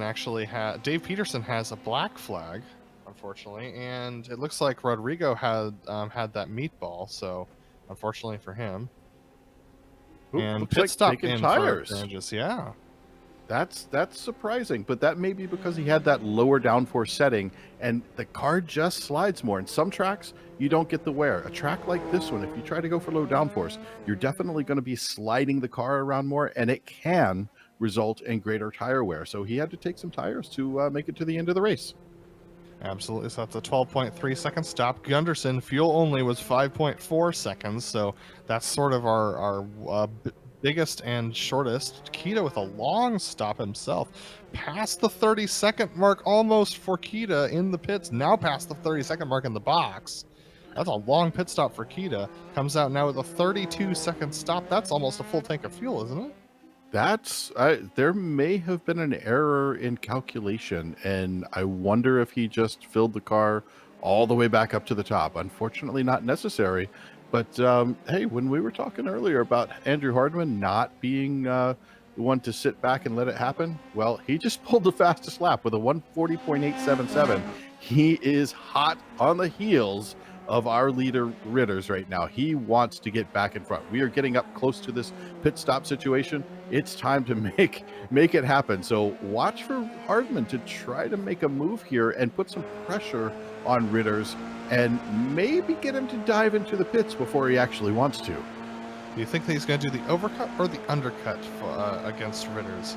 has a black flag, unfortunately, and it looks like Rodrigo had that meatball, so unfortunately for him. And pit stop in tires. For Carandis, yeah. That's surprising, but that may be because he had that lower downforce setting and the car just slides more. In some tracks, you don't get the wear. A track like this one, if you try to go for low downforce, you're definitely going to be sliding the car around more, and it can result in greater tire wear. So he had to take some tires to make it to the end of the race. Absolutely. So that's a 12.3 second stop. Gunderson, fuel only, was 5.4 seconds. So that's sort of our biggest and shortest. Kita with a long stop himself, past the 30-second mark almost for Kita in the pits, now past the 30-second mark in the box. That's a long pit stop for Kita. Comes out now with a 32-second stop. That's almost a full tank of fuel, isn't it? There may have been an error in calculation, and I wonder if he just filled the car all the way back up to the top. Unfortunately, not necessary. But hey, when we were talking earlier about Andrew Hardman not being the one to sit back and let it happen, well, he just pulled the fastest lap with a 140.877. He is hot on the heels of our leader Ritters right now. He wants to get back in front. We are getting up close to this pit stop situation. It's time to make it happen. So watch for Hardman to try to make a move here and put some pressure on Ritters and maybe get him to dive into the pits before he actually wants to. Do you think that he's going to do the overcut or the undercut against Ritters?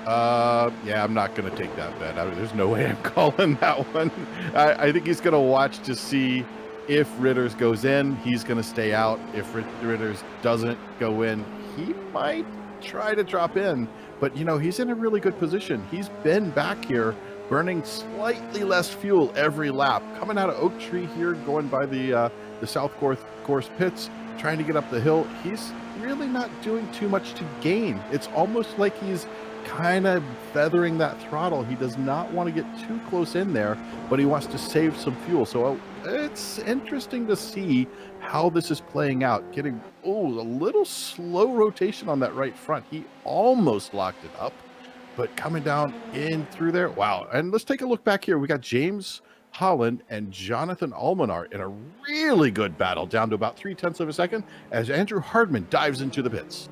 Yeah, I'm not going to take that bet. There's no way I'm calling that one. I think he's going to watch to see if Ritters goes in, he's going to stay out. If Ritters doesn't go in, he might try to drop in. But, he's in a really good position. He's been back here burning slightly less fuel every lap. Coming out of Oak Tree here, going by the South Course pits, trying to get up the hill. He's really not doing too much to gain. It's almost like he's kind of feathering that throttle. He does not want to get too close in there, but he wants to save some fuel. So it's interesting to see how this is playing out. Getting a little slow rotation on that right front. He almost locked it up, but coming down in through there. Wow. And let's take a look back here. We got James Holland and Jonathan Almanar in a really good battle down to about 0.3 of a second as Andrew Hardman dives into the pits.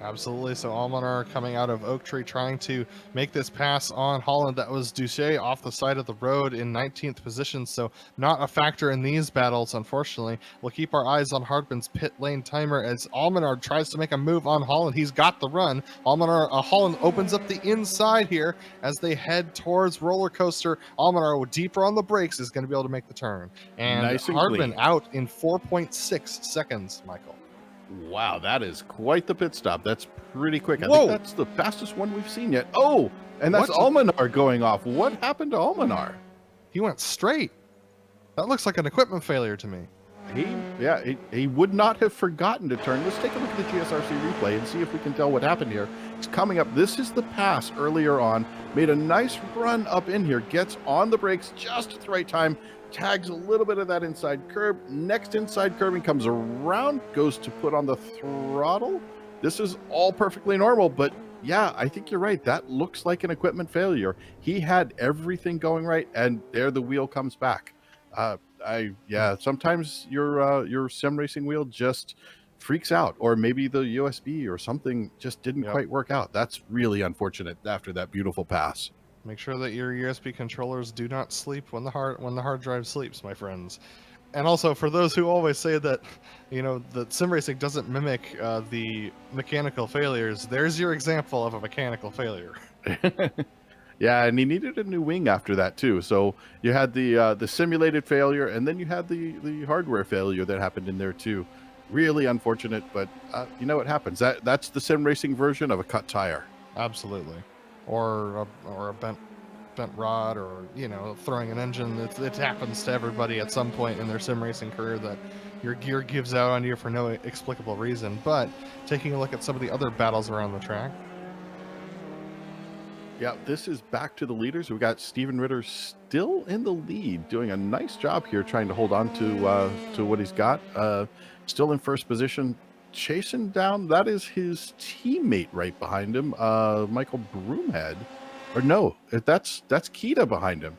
Absolutely. So Almanar coming out of Oak Tree trying to make this pass on Holland. That was Duche off the side of the road in 19th position. So not a factor in these battles, unfortunately. We'll keep our eyes on Hardman's pit lane timer as Almanar tries to make a move on Holland. He's got the run. Holland opens up the inside here as they head towards roller coaster. Almanar, deeper on the brakes, is going to be able to make the turn. And Nice and Hardman clean. out in 4.6 seconds, Michael. Wow, that is quite the pit stop. That's pretty quick. I Whoa. think that's the fastest one we've seen yet. Oh, and that's What? Almanar going off. What happened to Almanar? He went straight. That looks like an equipment failure to me. He would not have forgotten to turn. Let's take a look at the GSRC replay and see if we can tell what happened here. He's coming up. This is the pass earlier on. Made a nice run up in here. Gets on the brakes just at the right time. Tags a little bit of that inside curb. Next inside curbing comes around. Goes to put on the throttle. This is all perfectly normal, but yeah, I think you're right. That looks like an equipment failure. He had everything going right, and there the wheel comes back. Sometimes your sim racing wheel just freaks out, or maybe the USB or something just didn't quite work out. That's really unfortunate after that beautiful pass. Make sure that your USB controllers do not sleep when the hard drive sleeps, my friends. And also, for those who always say that, that sim racing doesn't mimic the mechanical failures, there's your example of a mechanical failure. Yeah, and he needed a new wing after that too. So you had the simulated failure, and then you had the hardware failure that happened in there too. Really unfortunate, but you know what happens. That's the sim racing version of a cut tire. Absolutely, or a bent rod, or throwing an engine. It happens to everybody at some point in their sim racing career that your gear gives out on you for no explicable reason. But taking a look at some of the other battles around the track. Yeah, this is back to the leaders. We've got Steven Ritter still in the lead, doing a nice job here, trying to hold on to what he's got. Still in first position, chasing down. That is his teammate right behind him, Michael Broomhead. Or no, that's Kita behind him.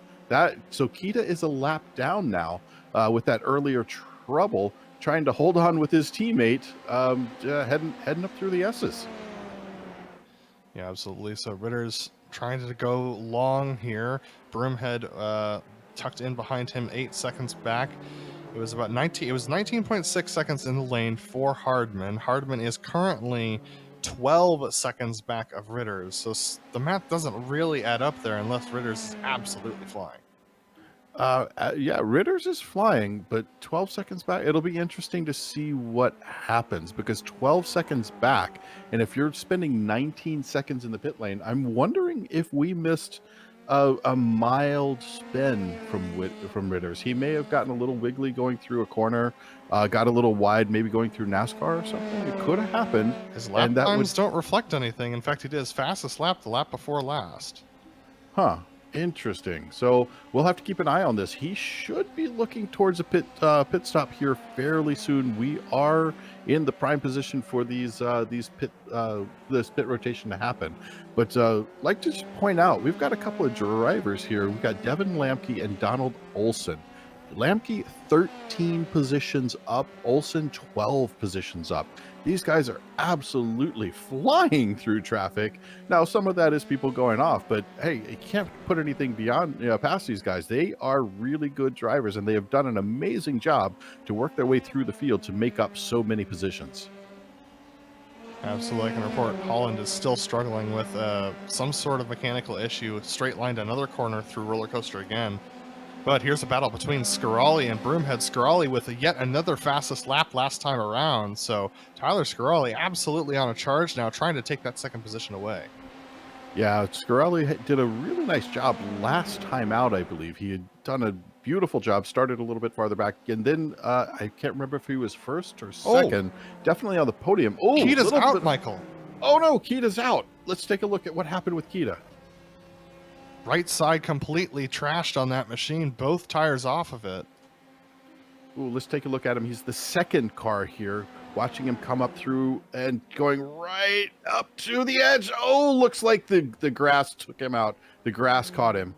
So Kita is a lap down now with that earlier trouble, trying to hold on with his teammate, heading up through the S's. Yeah, absolutely. So Ritter's trying to go long here. Broomhead tucked in behind him, 8 seconds back. It was about 19. It was 19.6 seconds in the lane for Hardman. Hardman is currently 12 seconds back of Ritter's. So the math doesn't really add up there unless Ritter's is absolutely flying. Yeah, Ritter's is flying, but 12 seconds back. It'll be interesting to see what happens, because 12 seconds back, and if you're spending 19 seconds in the pit lane, I'm wondering if we missed a mild spin from Ritter's. He may have gotten a little wiggly going through a corner, got a little wide, maybe going through NASCAR or something. It could have happened. His lap times don't reflect anything. In fact, he did his fastest lap the lap before last. Huh. Interesting. So we'll have to keep an eye on this. He should be looking towards a pit stop here fairly soon. We are in the prime position for this pit rotation to happen. But like to just point out, we've got a couple of drivers here. We've got Devin Lamke and Donald Olson. Lamke 13 positions up, Olson 12 positions up. These guys are absolutely flying through traffic. Now, some of that is people going off, but hey, you can't put anything past these guys. They are really good drivers, and they have done an amazing job to work their way through the field to make up so many positions. Absolutely. I can report Holland is still struggling with some sort of mechanical issue. Straight lined another corner through roller coaster again. But here's a battle between Scarali and Broomhead. Scarali with yet another fastest lap last time around. So Tyler Scarali absolutely on a charge now, trying to take that second position away. Yeah, Scarali did a really nice job last time out, I believe. He had done a beautiful job, started a little bit farther back, and then I can't remember if he was first or second. Definitely on the podium. Oh, Kita's out, Michael. Oh no, Kita's out. Let's take a look at what happened with Kita. Right side completely trashed on that machine, both tires off of it. Ooh, let's take a look at him. He's the second car here. Watching him come up through and going right up to the edge. Oh, looks like the grass took him out. The grass caught him.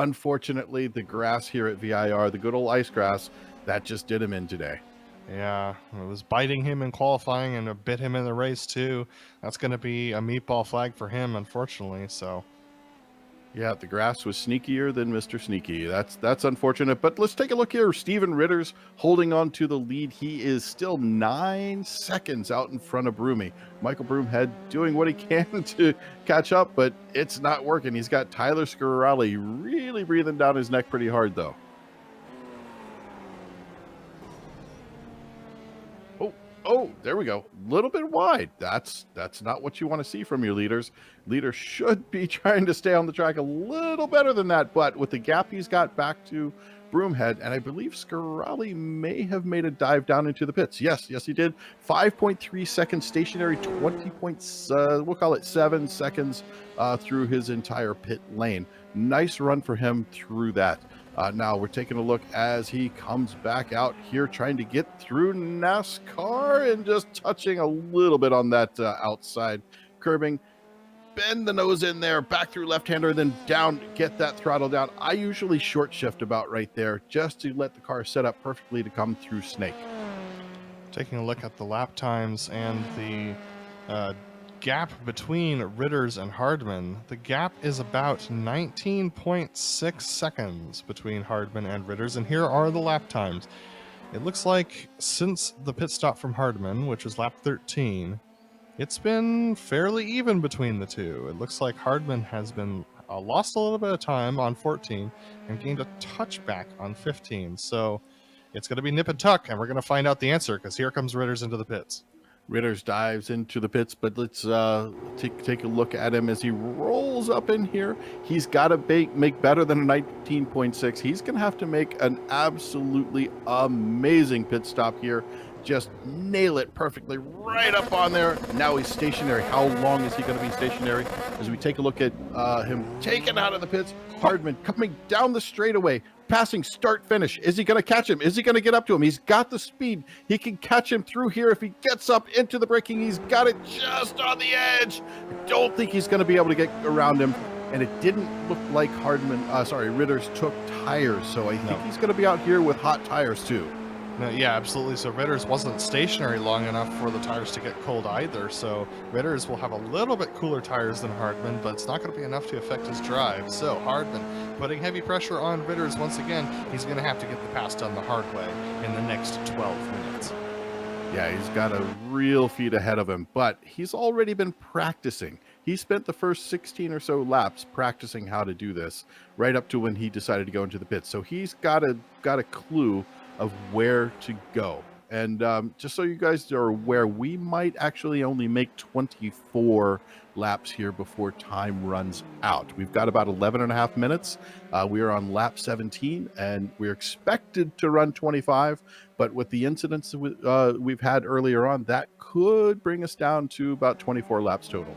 unfortunately, the grass here at VIR, the good old ice grass, that just did him in today. Yeah, it was biting him in qualifying and it bit him in the race too. That's going to be a meatball flag for him, unfortunately. So, yeah, the grass was sneakier than Mr. Sneaky. That's unfortunate. But let's take a look here. Steven Ritter's holding on to the lead. He is still 9 seconds out in front of Broomy. Michael Broomhead doing what he can to catch up, but it's not working. He's got Tyler Scarrelli really breathing down his neck pretty hard, though. Oh, there we go. A little bit wide. That's not what you want to see from your leaders. Leaders should be trying to stay on the track a little better than that, but with the gap he's got back to Broomhead, and I believe Scarrelli may have made a dive down into the pits. Yes, he did. 5.3 seconds stationary, 20 points, we'll call it 7 seconds through his entire pit lane. Nice run for him through that. Now we're taking a look as he comes back out here trying to get through NASCAR and just touching a little bit on that outside curbing. Bend the nose in there, back through left-hander, then down, get that throttle down. I usually short shift about right there just to let the car set up perfectly to come through Snake. taking a look at the lap times and the gap between Ritters and Hardman, the gap is about 19.6 seconds between Hardman and Ritters, and here are the lap times. It looks like since the pit stop from Hardman, which was lap 13, it's been fairly even between the two. It looks like Hardman has been lost a little bit of time on 14 and gained a touchback on 15. So it's going to be nip and tuck, and we're going to find out the answer because here comes Ritters into the pits. Ritters dives into the pits, but let's take a look at him as he rolls up in here. He's got to make better than a 19.6. He's going to have to make an absolutely amazing pit stop here. Just nail it perfectly right up on there. Now he's stationary. How long is he going to be stationary? As we take a look at him taken out of the pits, Hardman coming down the straightaway, passing start finish. Is he going to catch him? Is he going to get up to him? He's got the speed. He can catch him through here. If he gets up into the braking, he's got it just on the edge. I don't think he's going to be able to get around him. And it didn't look like Ritters took tires. So I think he's going to be out here with hot tires too. No, yeah, absolutely. So Ritters wasn't stationary long enough for the tires to get cold either. So Ritters will have a little bit cooler tires than Hardman, but it's not going to be enough to affect his drive. So Hardman putting heavy pressure on Ritters once again. He's going to have to get the pass done the hard way in the next 12 minutes. Yeah, he's got a real feat ahead of him, but he's already been practicing. He spent the first 16 or so laps practicing how to do this right up to when he decided to go into the pits. So he's got a clue of where to go. And just so you guys are aware, we might actually only make 24 laps here before time runs out. We've got about 11 and a half minutes. We are on lap 17 and we're expected to run 25, but with the incidents we've had earlier on, that could bring us down to about 24 laps total.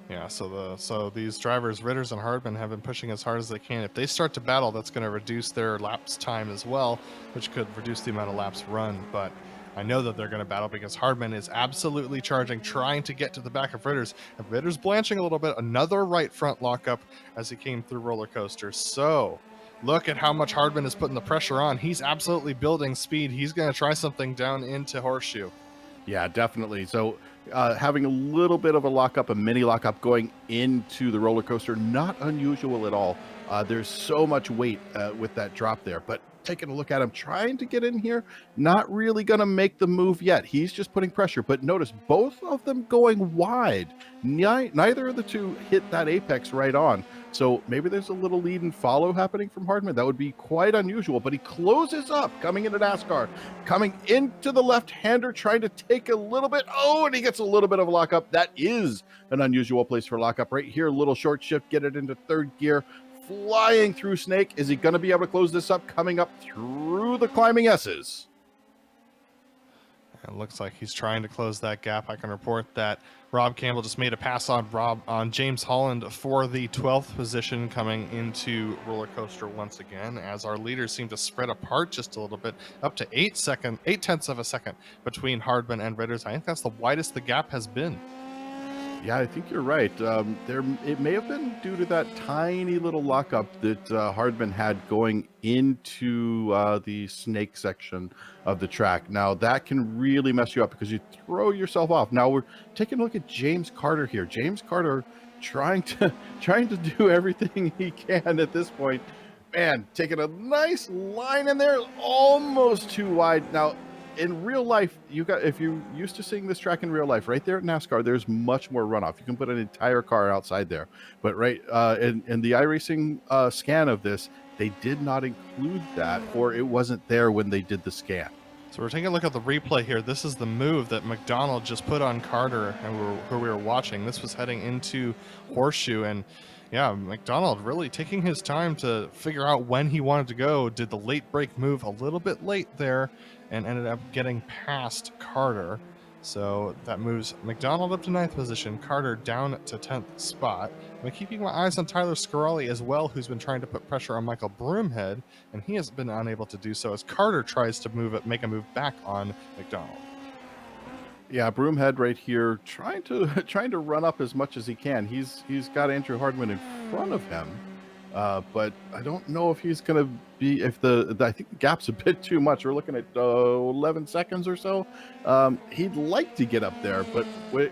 Yeah, so these drivers, Ritters and Hardman, have been pushing as hard as they can. If they start to battle, that's going to reduce their laps time as well, which could reduce the amount of laps run. But I know that they're going to battle because Hardman is absolutely charging, trying to get to the back of Ritters. And Ritters blanching a little bit. Another right front lockup as he came through roller coaster. So look at how much Hardman is putting the pressure on. He's absolutely building speed. He's going to try something down into Horseshoe. Yeah, definitely. So having a little bit of a lockup, a mini lockup going into the roller coaster, not unusual at all. There's so much weight with that drop there, but taking a look at him trying to get in here, not really going to make the move yet. He's just putting pressure, but notice both of them going wide. Neither of the two hit that apex right on. So maybe there's a little lead and follow happening from Hardman. That would be quite unusual, but he closes up coming into NASCAR, coming into the left-hander, trying to take a little bit. Oh, and he gets a little bit of a lockup. That is an unusual place for lockup right here. Little short shift, get it into third gear, flying through Snake. Is he going to be able to close this up, coming up through the climbing S's? It looks like he's trying to close that gap. I can report that Rob Campbell just made a pass on James Holland for the 12th position coming into roller coaster once again, as our leaders seem to spread apart just a little bit, up to 8 tenths of a second between Hardman and Ritters. I think that's the widest the gap has been. Yeah, I think you're right. It may have been due to that tiny little lockup that Hardman had going into the snake section of the track. Now that can really mess you up because you throw yourself off. Now we're taking a look at James Carter here. James Carter trying to do everything he can at this point. Man, taking a nice line in there, almost too wide. Now, in real life, if you're used to seeing this track in real life, right there at NASCAR, there's much more runoff. You can put an entire car outside there. But in the iRacing scan of this, they did not include that, or it wasn't there when they did the scan. So we're taking a look at the replay here. This is the move that McDonald just put on Carter, and who we were watching. This was heading into Horseshoe, and yeah, McDonald really taking his time to figure out when he wanted to go. Did the late break move a little bit late there, and ended up getting past Carter. So that moves McDonald up to 9th position, Carter down to 10th spot. I'm keeping my eyes on Tyler Scarelli as well, who's been trying to put pressure on Michael Broomhead, and he has been unable to do so as Carter tries to make a move back on McDonald. Yeah, Broomhead right here trying to run up as much as he can. He's got Andrew Hardman in front of him. But I don't know if he's going to be, I think the gap's a bit too much. We're looking at 11 seconds or so. He'd like to get up there, but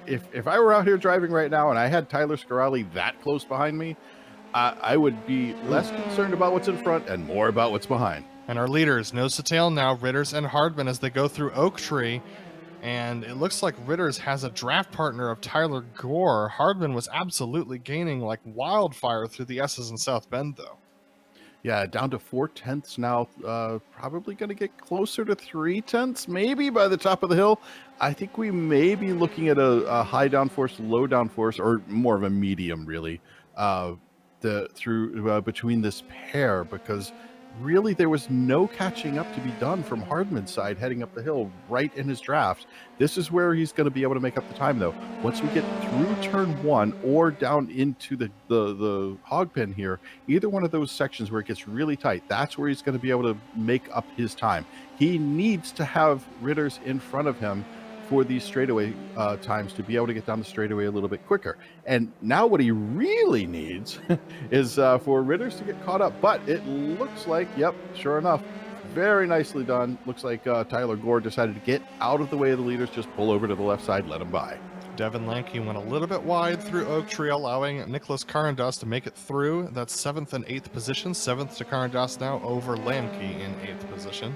if I were out here driving right now and I had Tyler Scarelli that close behind me, I would be less concerned about what's in front and more about what's behind. And our leaders, nose to tail now, Ritters and Hardman as they go through Oak Tree. And it looks like Ritters has a draft partner of Tyler Gore. Hardman was absolutely gaining like wildfire through the S's in South Bend, though. Yeah, down to 4/10 now. Probably going to get closer to 3/10 maybe by the top of the hill. I think we may be looking at a high downforce, low downforce, or more of a medium, really, between this pair, because really there was no catching up to be done from Hardman's side heading up the hill right in his draft. This is where he's going to be able to make up the time, though. Once we get through turn 1 or down into the hog pen here, either one of those sections where it gets really tight, that's where he's going to be able to make up his time. He needs to have Ritters in front of him for these straightaway times to be able to get down the straightaway a little bit quicker. And now what he really needs is for Ritters to get caught up. But it looks like, yep, sure enough, very nicely done. Looks like Tyler Gore decided to get out of the way of the leaders, just pull over to the left side, let him by. Devin Lanke went a little bit wide through Oak Tree, allowing Nicholas Carandas to make it through. That's 7th and 8th position. 7th to Carandas now over Lanke in 8th position.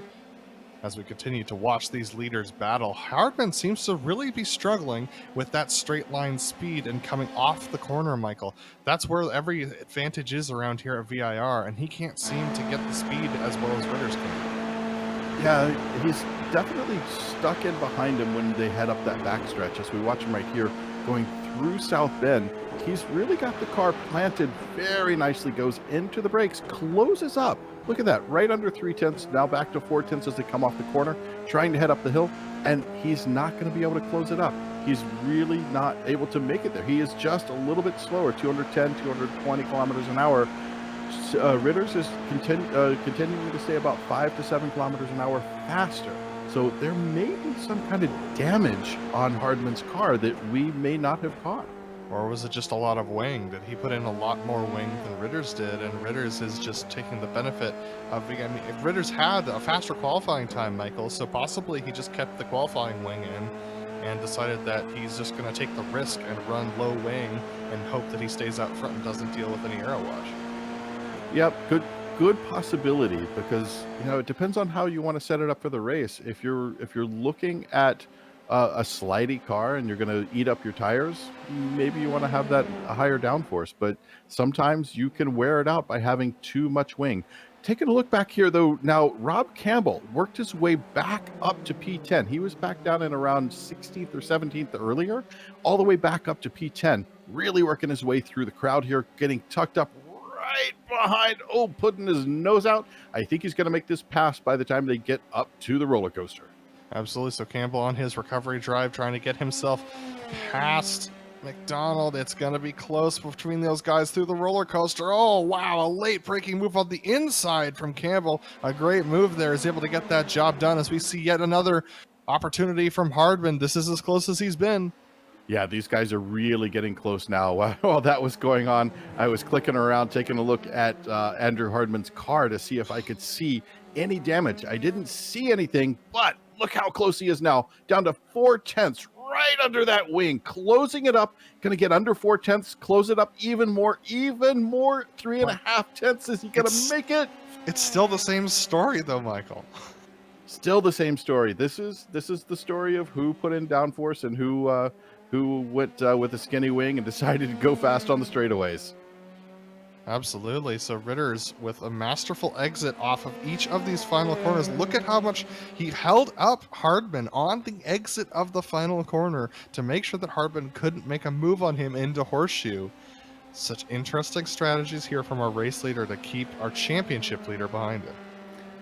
As we continue to watch these leaders battle, Hardman seems to really be struggling with that straight line speed and coming off the corner, Michael. That's where every advantage is around here at VIR, and he can't seem to get the speed as well as Ritters can. Yeah, he's definitely stuck in behind him when they head up that backstretch. As we watch him right here going through South Bend, he's really got the car planted very nicely, goes into the brakes, closes up. Look at that, right under 3/10, now back to 4/10 as they come off the corner, trying to head up the hill, and he's not going to be able to close it up. He's really not able to make it there. He is just a little bit slower, 210, 220 kilometers an hour. Ritters is continuing to stay about 5 to 7 kilometers an hour faster. So there may be some kind of damage on Hardman's car that we may not have caught. Or was it just a lot of wing? Did he put in a lot more wing than Ritters did? And Ritters is just taking the benefit of, I mean, if Ritters had a faster qualifying time, Michael, so possibly he just kept the qualifying wing in and decided that he's just going to take the risk and run low wing and hope that he stays out front and doesn't deal with any aero wash. Yep, good possibility, because it depends on how you want to set it up for the race. If you're looking at a slidey car and you're going to eat up your tires, maybe you want to have a higher downforce, but sometimes you can wear it out by having too much wing. Taking a look back here, though, now Rob Campbell worked his way back up to P10. He was back down in around 16th or 17th earlier, all the way back up to P10, really working his way through the crowd here, getting tucked up right behind, putting his nose out. I think he's going to make this pass by the time they get up to the roller coaster. Absolutely. So Campbell on his recovery drive, trying to get himself past McDonald. It's going to be close between those guys through the roller coaster. Oh, wow. A late braking move on the inside from Campbell. A great move there. Is able to get that job done as we see yet another opportunity from Hardman. This is as close as he's been. Yeah, these guys are really getting close now. While that was going on, I was clicking around, taking a look at Andrew Hardman's car to see if I could see any damage. I didn't see anything, but look how close he is now, down to 4/10, right under that wing, closing it up. Going to get under 4/10, close it up even more, 3.5/10. Is he going to make it? It's still the same story, though, Michael. Still the same story. This is the story of who put in downforce and who went with a skinny wing and decided to go fast on the straightaways. Absolutely. So Ritter's with a masterful exit off of each of these final corners. Look at how much he held up Hardman on the exit of the final corner to make sure that Hardman couldn't make a move on him into Horseshoe. Such interesting strategies here from our race leader to keep our championship leader behind him.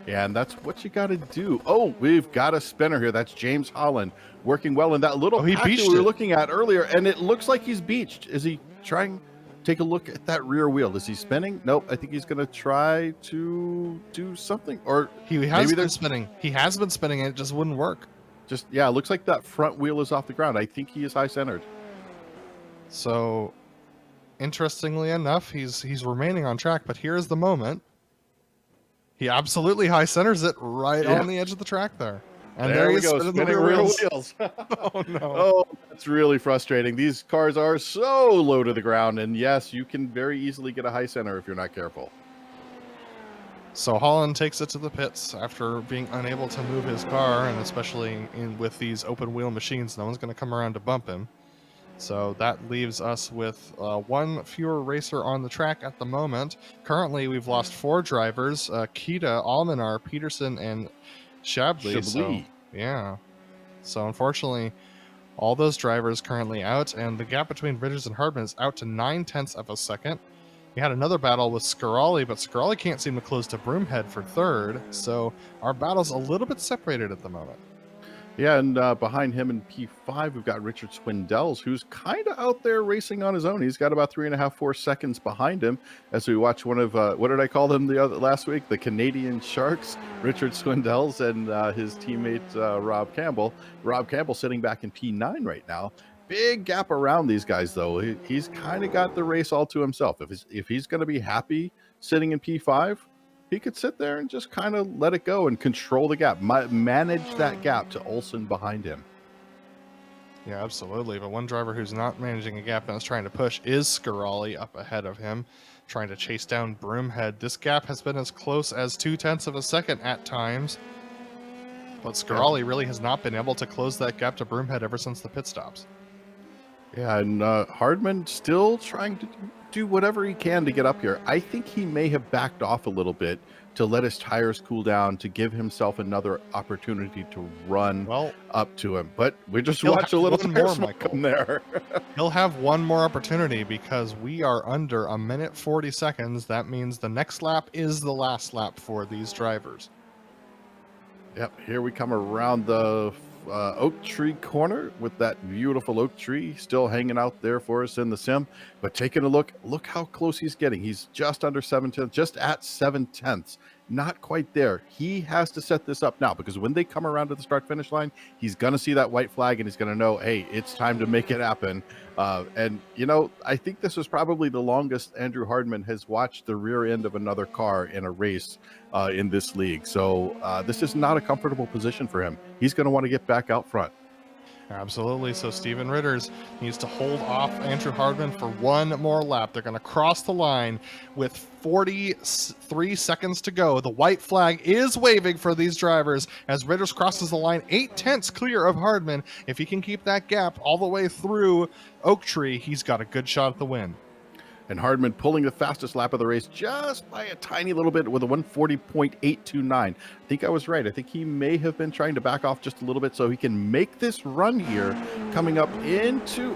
Yeah, and that's what you got to do. Oh, we've got a spinner here. That's James Holland working well in that little he pack that beached we were it. looking at earlier, and it looks like he's beached. Is he trying? Take a look at that rear wheel. Is he spinning? Nope. I think he's going to try to do something. Or He has been spinning. He has been spinning, and it just wouldn't work. Just, yeah, it looks like that front wheel is off the ground. I think he is high-centered. So, interestingly enough, he's remaining on track, but here's the moment. He absolutely high centers it right on the edge of the track there. And there we he is go, spinning the spinning rear rear wheels. wheels. Oh, no. Oh, that's really frustrating. These cars are so low to the ground, and yes, you can very easily get a high center if you're not careful. So Holland takes it to the pits after being unable to move his car, and especially with these open wheel machines, no one's going to come around to bump him. So that leaves us with one fewer racer on the track at the moment. Currently, we've lost 4 drivers, Kita, Almanar, Peterson, and Shabley. So, yeah. So unfortunately, all those drivers currently out, and the gap between Ritters and Hardman is out to 9/10 of a second. We had another battle with Scarali, but Scarali can't seem to close to Broomhead for 3rd, so our battle's a little bit separated at the moment. Yeah, and behind him in P5, we've got Richard Swindells, who's kind of out there racing on his own. He's got about 3.5-4 seconds behind him as we watch one of, what did I call them last week? The Canadian Sharks, Richard Swindells and his teammate Rob Campbell. Rob Campbell sitting back in P9 right now. Big gap around these guys, though. He's kind of got the race all to himself. If he's going to be happy sitting in P5, he could sit there and just kind of let it go and control the gap, manage that gap to Olsen behind him. Yeah, absolutely. But one driver who's not managing a gap and is trying to push is Scarali up ahead of him, trying to chase down Broomhead. This gap has been as close as 0.2 of a second at times, but Scarali really has not been able to close that gap to Broomhead ever since the pit stops. Yeah, and Hardman still trying to do whatever he can to get up here. I think he may have backed off a little bit to let his tires cool down to give himself another opportunity to run up to him. But we just watch a little more smoke come there. He'll have one more opportunity because we are under 1:40 seconds. That means the next lap is the last lap for these drivers. Yep, here we come around the oak tree corner with that beautiful oak tree still hanging out there for us in the sim. But taking a look how close he's getting. He's just under 7/10, just at 7/10. Not quite there. He has to set this up now because when they come around to the start finish line, he's going to see that white flag and he's going to know, hey, it's time to make it happen. And you know, I think this is probably the longest Andrew Hardman has watched the rear end of another car in a race in this league. So this is not a comfortable position for him. He's going to want to get back out front. Absolutely. So Steven Ritters needs to hold off Andrew Hardman for one more lap. They're going to cross the line with 43 seconds to go. The white flag is waving for these drivers as Ritters crosses the line 0.8 clear of Hardman. If he can keep that gap all the way through Oak Tree, he's got a good shot at the win. And Hardman pulling the fastest lap of the race just by a tiny little bit with a 1:40.829. I think I was right. I think he may have been trying to back off just a little bit so he can make this run here coming up into,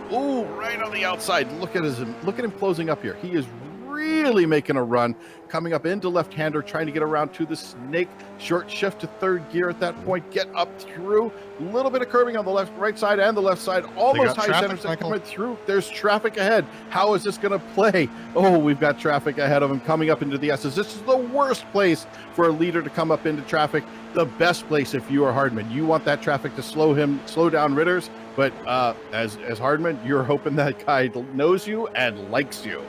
right on the outside. Look at him closing up here. He is really making a run coming up into left-hander, trying to get around to the snake. Short shift to third gear at that point, get up through, a little bit of curbing on the right side and the left side, almost high centers coming through. There's traffic ahead. How is this going to play? Oh, we've got traffic ahead of him coming up into the S's. This is the worst place for a leader to come up into traffic. The best place if you are Hardman. You want that traffic to slow down Ritters. But as Hardman, you're hoping that guy knows you and likes you.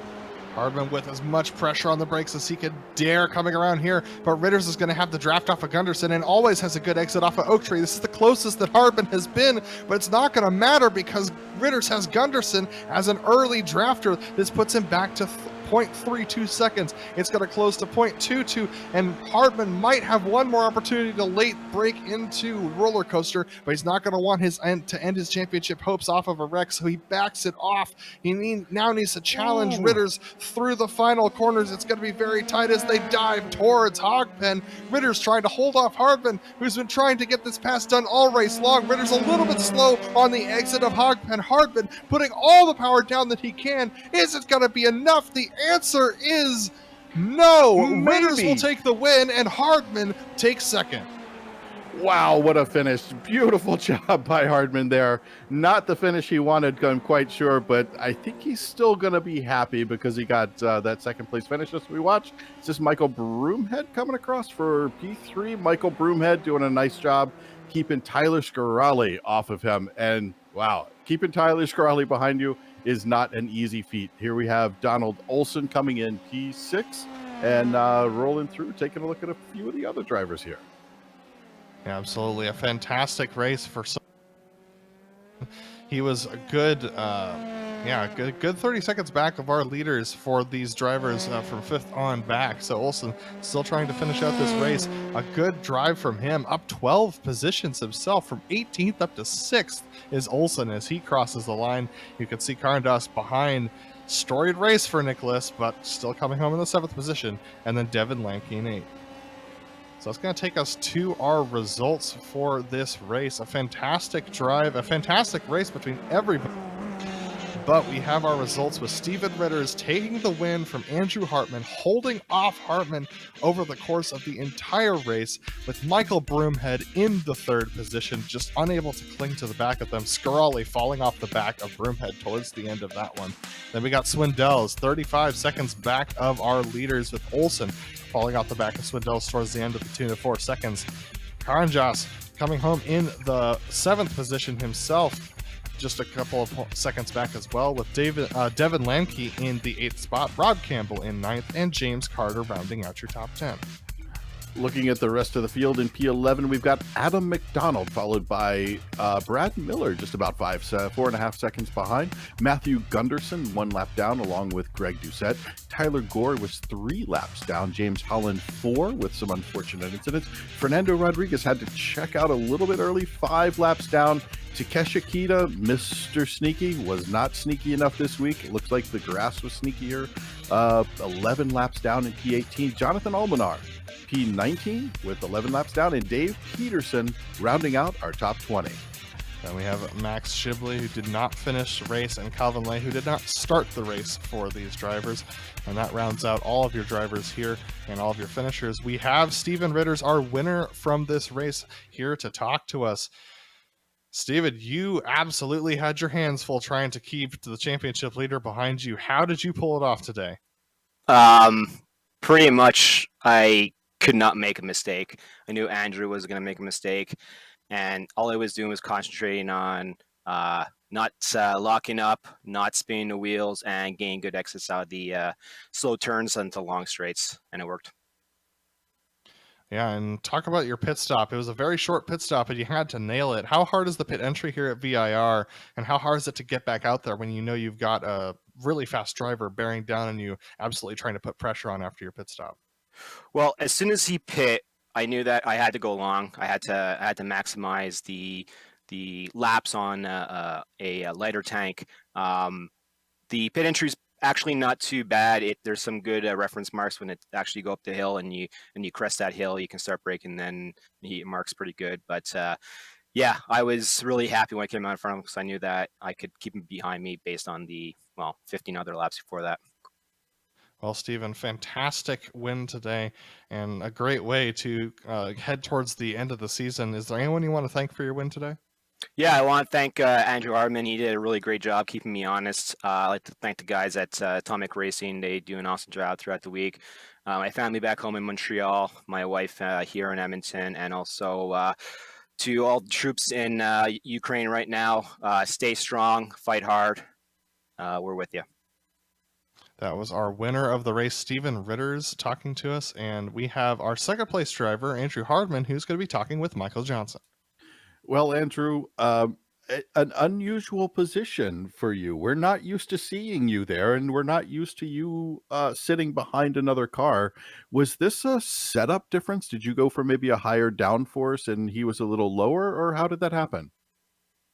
Hardman with as much pressure on the brakes as he could dare coming around here, but Ritters is going to have the draft off of Gunderson and always has a good exit off of Oak Tree. This is the closest that Hardman has been, but it's not going to matter because Ritters has Gunderson as an early drafter. This puts him back to 0.32 seconds. It's going to close to 0.22, and Hardman might have one more opportunity to late break into Roller Coaster, but he's not going to want to end his championship hopes off of a wreck, so he backs it off. He now needs to challenge Ritters through the final corners. It's going to be very tight as they dive towards Hogpen. Ritters trying to hold off Hardman, who's been trying to get this pass done all race long. Ritters a little bit slow on the exit of Hogpen. Hardman putting all the power down that he can. Is it going to be enough? The answer is no. Maybe. Ritters will take the win and Hardman takes second. Wow, what a finish. Beautiful job by Hardman there. Not the finish he wanted, I'm quite sure, but I think he's still going to be happy because he got that second place finish as we watch. It's just Michael Broomhead coming across for P3. Michael Broomhead doing a nice job keeping Tyler Scarali off of him. And wow, keeping Tyler Scarali behind you is not an easy feat. Here we have Donald Olson coming in P6 and rolling through, taking a look at a few of the other drivers here. Yeah, absolutely. A fantastic race for some. He was a good, good 30 seconds back of our leaders for these drivers from 5th on back. So Olsen still trying to finish out this race. A good drive from him, up 12 positions himself. From 18th up to 6th is Olsen as he crosses the line. You can see Karndas behind. Storied race for Nicholas, but still coming home in the 7th position. And then Devin Lamke in 8th. So it's going to take us to our results for this race. A fantastic drive, a fantastic race between everybody. But we have our results with Steven Ritters taking the win from Andrew Hartman, holding off Hartman over the course of the entire race, with Michael Broomhead in the 3rd position, just unable to cling to the back of them. Scarali falling off the back of Broomhead towards the end of that one. Then we got Swindells 35 seconds back of our leaders, with Olsen falling off the back of Swindells towards the end of the tune of 4 seconds. Karanjas coming home in the 7th position himself, just a couple of seconds back as well, with Devin Lamke in the 8th spot, Rob Campbell in 9th, and James Carter rounding out your top 10. Looking at the rest of the field in P11, we've got Adam McDonald, followed by Brad Miller, just about 4.5 seconds behind. Matthew Gunderson, 1 lap down, along with Greg Doucette. Tyler Gore was 3 laps down. James Holland, 4, with some unfortunate incidents. Fernando Rodriguez had to check out a little bit early, 5 laps down. Takesha Kita, Mr. Sneaky, was not sneaky enough this week. It looks like the grass was sneakier. 11 laps down in P18. Jonathan Almanar, P19 with 11 laps down, and Dave Peterson rounding out our top 20. Then we have Max Shibley, who did not finish the race, and Calvin Lay, who did not start the race for these drivers. And that rounds out all of your drivers here and all of your finishers. We have Steven Ritters, our winner from this race, here to talk to us. Steven, you absolutely had your hands full trying to keep the championship leader behind you. How did you pull it off today? Pretty much, I could not make a mistake. I knew Andrew was going to make a mistake, and all I was doing was concentrating on not locking up, not spinning the wheels, and getting good exits out of the slow turns into long straights, and it worked. Yeah, and talk about your pit stop. It was a very short pit stop, and you had to nail it. How hard is the pit entry here at VIR, and how hard is it to get back out there when you know you've got a really fast driver bearing down on you, absolutely trying to put pressure on after your pit stop? Well, as soon as he pit, I knew that I had to go long. I had to maximize the laps on a lighter tank. The pit entry's actually not too bad. There's some good reference marks when it actually go up the hill and you crest that hill. You can start braking, then he marks pretty good. But yeah, I was really happy when I came out in front of him because I knew that I could keep him behind me based on the 15 other laps before that. Well, Steven, fantastic win today and a great way to head towards the end of the season. Is there anyone you want to thank for your win today? Yeah, I want to thank Andrew Hardman. He did a really great job keeping me honest. I'd like to thank the guys at Atomic Racing. They do an awesome job throughout the week. My family back home in Montreal, my wife here in Edmonton, and also To all the troops in Ukraine right now, stay strong, fight hard. We're with you. That was our winner of the race, Steven Ritters, talking to us. And we have our second place driver, Andrew Hardman, who's going to be talking with Michael Johnson. Well, Andrew, an unusual position for you. We're not used to seeing you there, and we're not used to you sitting behind another car. Was this a setup difference? Did you go for maybe a higher downforce and he was a little lower, or how did that happen?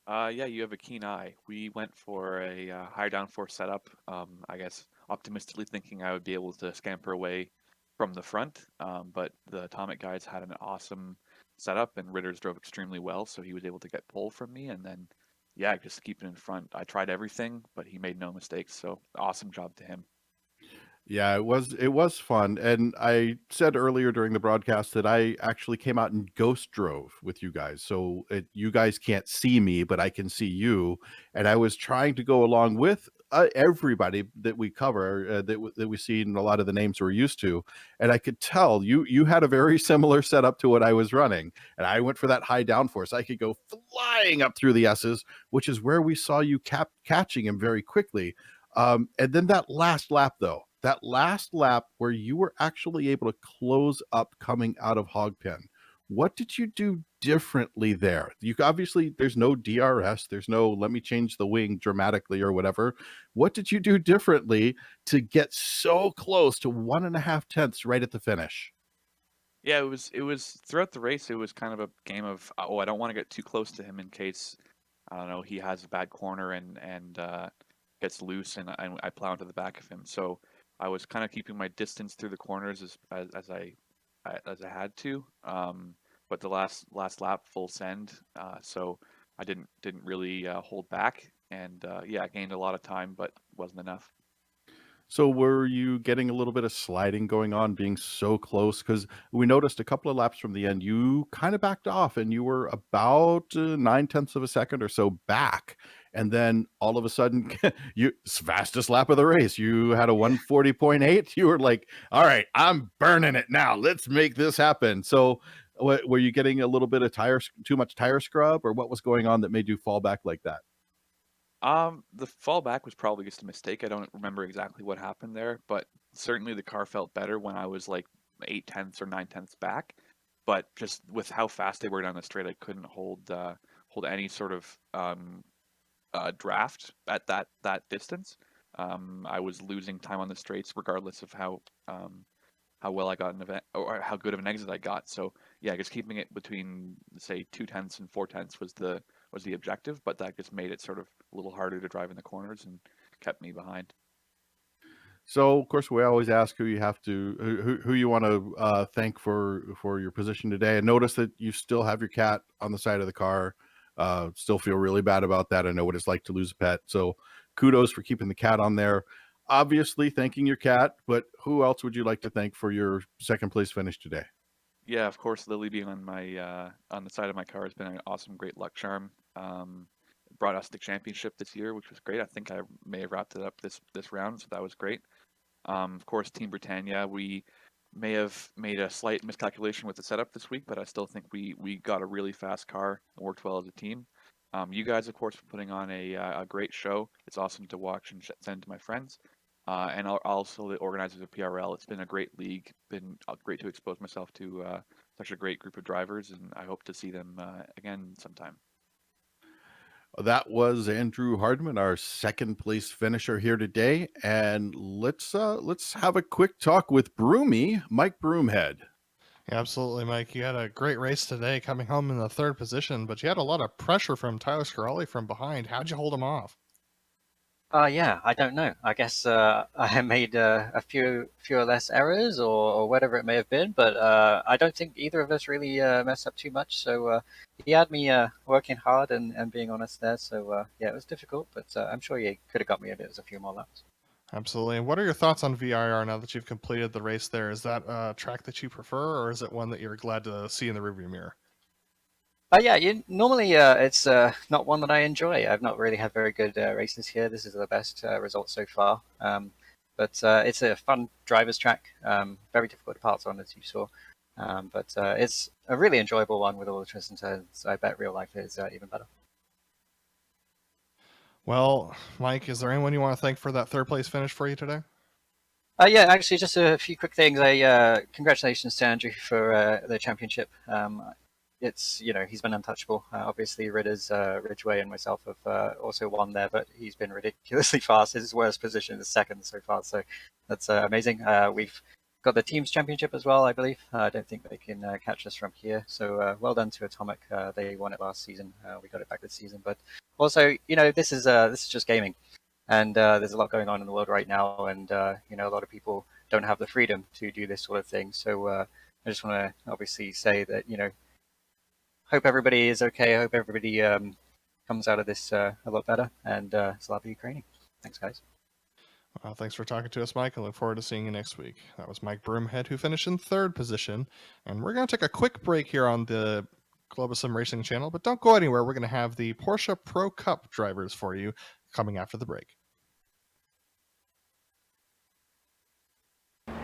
Yeah, you have a keen eye. We went for a higher downforce setup. I guess optimistically thinking I would be able to scamper away from the front, but the Atomic guys had an awesome setup, and Ritters drove extremely well, so he was able to get pole from me, and then yeah, just keep it in front. I tried everything, but he made no mistakes, so awesome job to him. Yeah, it was fun. And I said earlier during the broadcast that I actually came out and ghost drove with you guys. So you guys can't see me, but I can see you. And I was trying to go along with everybody that we cover, that we see in a lot of the names we're used to. And I could tell you had a very similar setup to what I was running. And I went for that high downforce. I could go flying up through the S's, which is where we saw you catching him very quickly. And then that last lap, though. That last lap where you were actually able to close up coming out of Hogpen. What did you do differently there? You obviously, there's no DRS, there's no let me change the wing dramatically or whatever. What did you do differently to get so close to 1.5 tenths right at the finish? Yeah, it was throughout the race. It was kind of a game of I don't want to get too close to him in case I don't know he has a bad corner and gets loose and I plow into the back of him. So I was kind of keeping my distance through the corners as I had to, but the last lap full send, so I didn't really hold back, and yeah, I gained a lot of time, but wasn't enough. So were you getting a little bit of sliding going on, being so close? Because we noticed a couple of laps from the end, you kind of backed off and you were about 9 tenths of a second or so back. And then all of a sudden, fastest lap of the race, you had a 140.8. You were like, all right, I'm burning it now. Let's make this happen. So were you getting a little bit of too much tire scrub, or what was going on that made you fall back like that? The fallback was probably just a mistake. I don't remember exactly what happened there, but certainly the car felt better when I was like 8 tenths or 9 tenths back. But just with how fast they were down the straight, I couldn't hold any sort of draft at that distance. I was losing time on the straights regardless of how well I got an event or how good of an exit I got. So yeah, just keeping it between say 2 tenths and 4 tenths was the objective, but that just made it sort of a little harder to drive in the corners and kept me behind. So of course we always ask who you want to thank for your position today. And notice that you still have your cat on the side of the car. Still feel really bad about that. I know what it's like to lose a pet. So kudos for keeping the cat on there. Obviously thanking your cat, but who else would you like to thank for your second place finish today? Yeah, of course, Lily being on my on the side of my car has been an awesome, great luck charm. Brought us the championship this year, which was great. I think I may have wrapped it up this round, so that was great. Of course, Team Britannia, we may have made a slight miscalculation with the setup this week, but I still think we got a really fast car and worked well as a team. You guys, of course, for putting on a great show. It's awesome to watch and send to my friends. And also the organizers of PRL. It's been a great league. Been great to expose myself to such a great group of drivers, and I hope to see them again sometime. That was Andrew Hardman, our second place finisher here today. And let's have a quick talk with Broomy, Mike Broomhead. Yeah, absolutely, Mike. You had a great race today, coming home in the third position, but you had a lot of pressure from Tyler Scarelli from behind. How'd you hold him off? Yeah, I don't know. I guess I made a few or less errors or whatever it may have been, but I don't think either of us really messed up too much. So he had me working hard and being honest there. So yeah, it was difficult, but I'm sure you could have got me if it was a few more laps. Absolutely. And what are your thoughts on VIR now that you've completed the race there? Is that a track that you prefer, or is it one that you're glad to see in the rearview mirror? Yeah, normally it's not one that I enjoy. I've not really had very good races here. This is the best result so far. But it's a fun driver's track, very difficult parts on, as you saw. But it's a really enjoyable one with all the twists and turns. I bet real life is even better. Well, Mike, is there anyone you want to thank for that third place finish for you today? Yeah, actually, just a few quick things. Congratulations to Andrew for the championship. It's, he's been untouchable. Obviously, Ridgway and myself have also won there, but he's been ridiculously fast. His worst position is second so far, so that's amazing. We've got the team's championship as well, I believe. I don't think they can catch us from here. So well done to Atomic. They won it last season. We got it back this season, but also, this is just gaming. And there's a lot going on in the world right now, and a lot of people don't have the freedom to do this sort of thing. So I just want to obviously say that hope everybody is okay. I hope everybody comes out of this a lot better, and Slava Ukraini. Thanks, guys. Thanks for talking to us, Mike. I look forward to seeing you next week. That was Mike Broomhead, who finished in third position. And we're going to take a quick break here on the Global Sim Racing channel, but don't go anywhere. We're going to have the Porsche Pro Cup drivers for you coming after the break.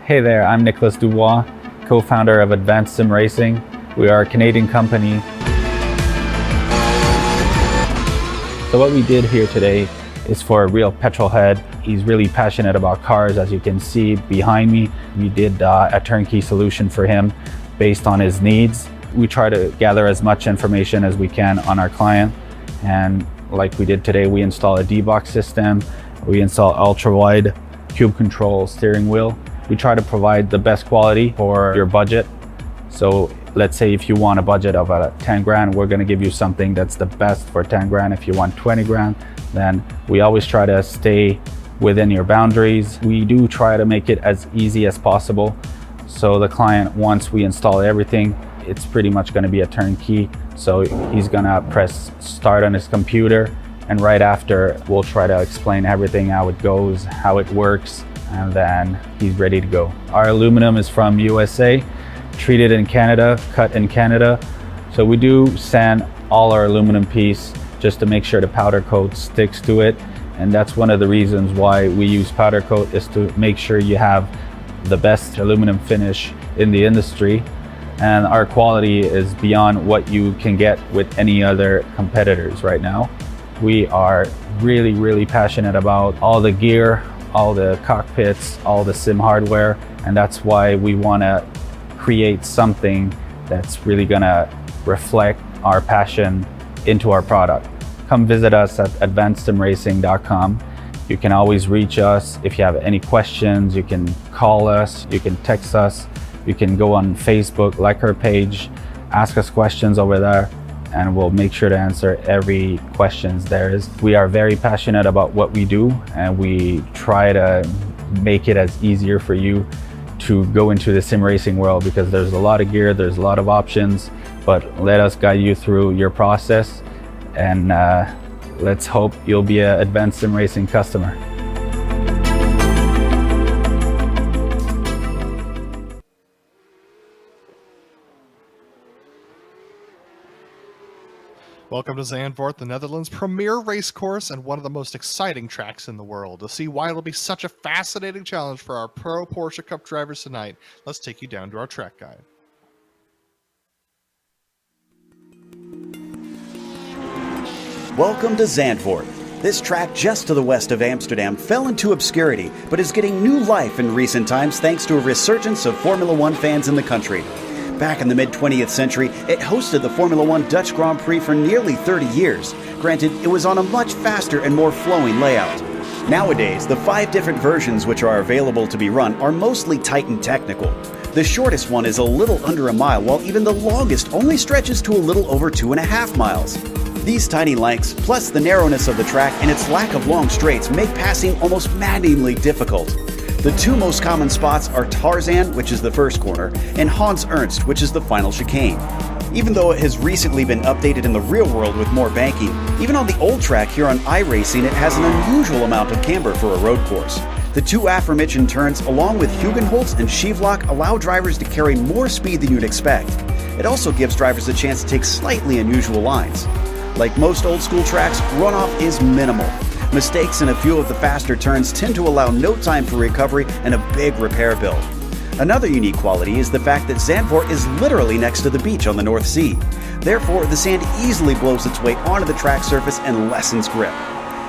Hey there, I'm Nicholas Dubois, co-founder of Advanced Sim Racing. We are a Canadian company. So what we did here today is for a real petrol head. He's really passionate about cars, as you can see behind me. We did a turnkey solution for him based on his needs. We try to gather as much information as we can on our client, and like we did today, we install a D-Box system, we install ultra-wide cube control steering wheel. We try to provide the best quality for your budget. So let's say if you want a budget of 10 grand, we're gonna give you something that's the best for 10 grand. If you want 20 grand, then we always try to stay within your boundaries. We do try to make it as easy as possible. So the client, once we install everything, it's pretty much gonna be a turnkey. So he's gonna press start on his computer, and right after we'll try to explain everything, how it goes, how it works, and then he's ready to go. Our aluminum is from USA, treated in Canada, cut in Canada. So we do sand all our aluminum piece just to make sure the powder coat sticks to it. And that's one of the reasons why we use powder coat, is to make sure you have the best aluminum finish in the industry. And our quality is beyond what you can get with any other competitors right now. We are really, really passionate about all the gear, all the cockpits, all the sim hardware, and that's why we want to create something that's really going to reflect our passion into our product. Come visit us at advancedsimracing.com. You can always reach us if you have any questions. You can call us, you can text us, you can go on Facebook, like our page, ask us questions over there, and we'll make sure to answer every questions there is. We are very passionate about what we do, and we try to make it as easier for you to go into the sim racing world, because there's a lot of gear, there's a lot of options, but let us guide you through your process, and let's hope you'll be an Advanced Sim Racing customer. Welcome to Zandvoort, the Netherlands' premier race course and one of the most exciting tracks in the world. To see why it'll be such a fascinating challenge for our Pro Porsche Cup drivers tonight, let's take you down to our track guide. Welcome to Zandvoort. This track just to the west of Amsterdam fell into obscurity, but is getting new life in recent times thanks to a resurgence of Formula One fans in the country. Back in the mid-20th century, it hosted the Formula One Dutch Grand Prix for nearly 30 years. Granted, it was on a much faster and more flowing layout. Nowadays, the 5 different versions which are available to be run are mostly tight and technical. The shortest one is a little under a mile, while even the longest only stretches to a little over 2.5 miles. These tiny lengths, plus the narrowness of the track and its lack of long straights, make passing almost maddeningly difficult. The 2 most common spots are Tarzan, which is the first corner, and Hans Ernst, which is the final chicane. Even though it has recently been updated in the real world with more banking, even on the old track here on iRacing, it has an unusual amount of camber for a road course. The 2 aforementioned turns, along with Hugenholtz and Schieflock, allow drivers to carry more speed than you'd expect. It also gives drivers a chance to take slightly unusual lines. Like most old school tracks, runoff is minimal. Mistakes in a few of the faster turns tend to allow no time for recovery and a big repair bill. Another unique quality is the fact that Zandvoort is literally next to the beach on the North Sea. Therefore, the sand easily blows its way onto the track surface and lessens grip.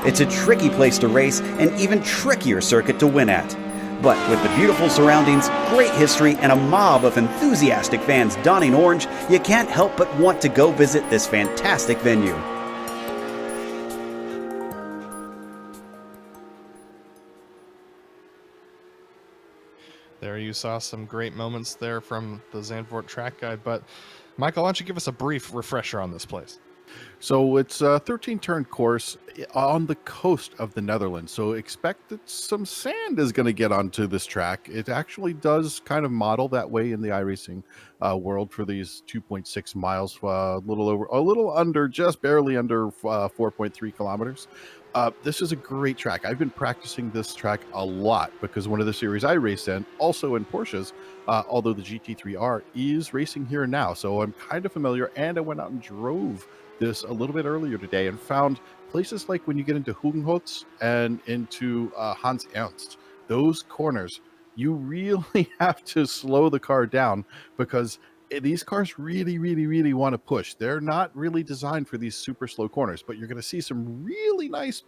It's a tricky place to race, and even trickier circuit to win at. But with the beautiful surroundings, great history, and a mob of enthusiastic fans donning orange, you can't help but want to go visit this fantastic venue. There you saw some great moments there from the Zandvoort track guide, but Michael, why don't you give us a brief refresher on this place? So it's a 13-turn course on the coast of the Netherlands. So expect that some sand is going to get onto this track. It actually does kind of model that way in the iRacing world for these 2.6 miles, a little under, just barely under 4.3 kilometers. This is a great track. I've been practicing this track a lot because one of the series I race in, also in Porsches, although the GT3R is racing here now. So I'm kind of familiar, and I went out and drove this a little bit earlier today and found places like when you get into Hugenholz and into Hans Ernst, those corners, you really have to slow the car down because these cars really want to push. They're not really designed for these super slow corners, but you're going to see some really nice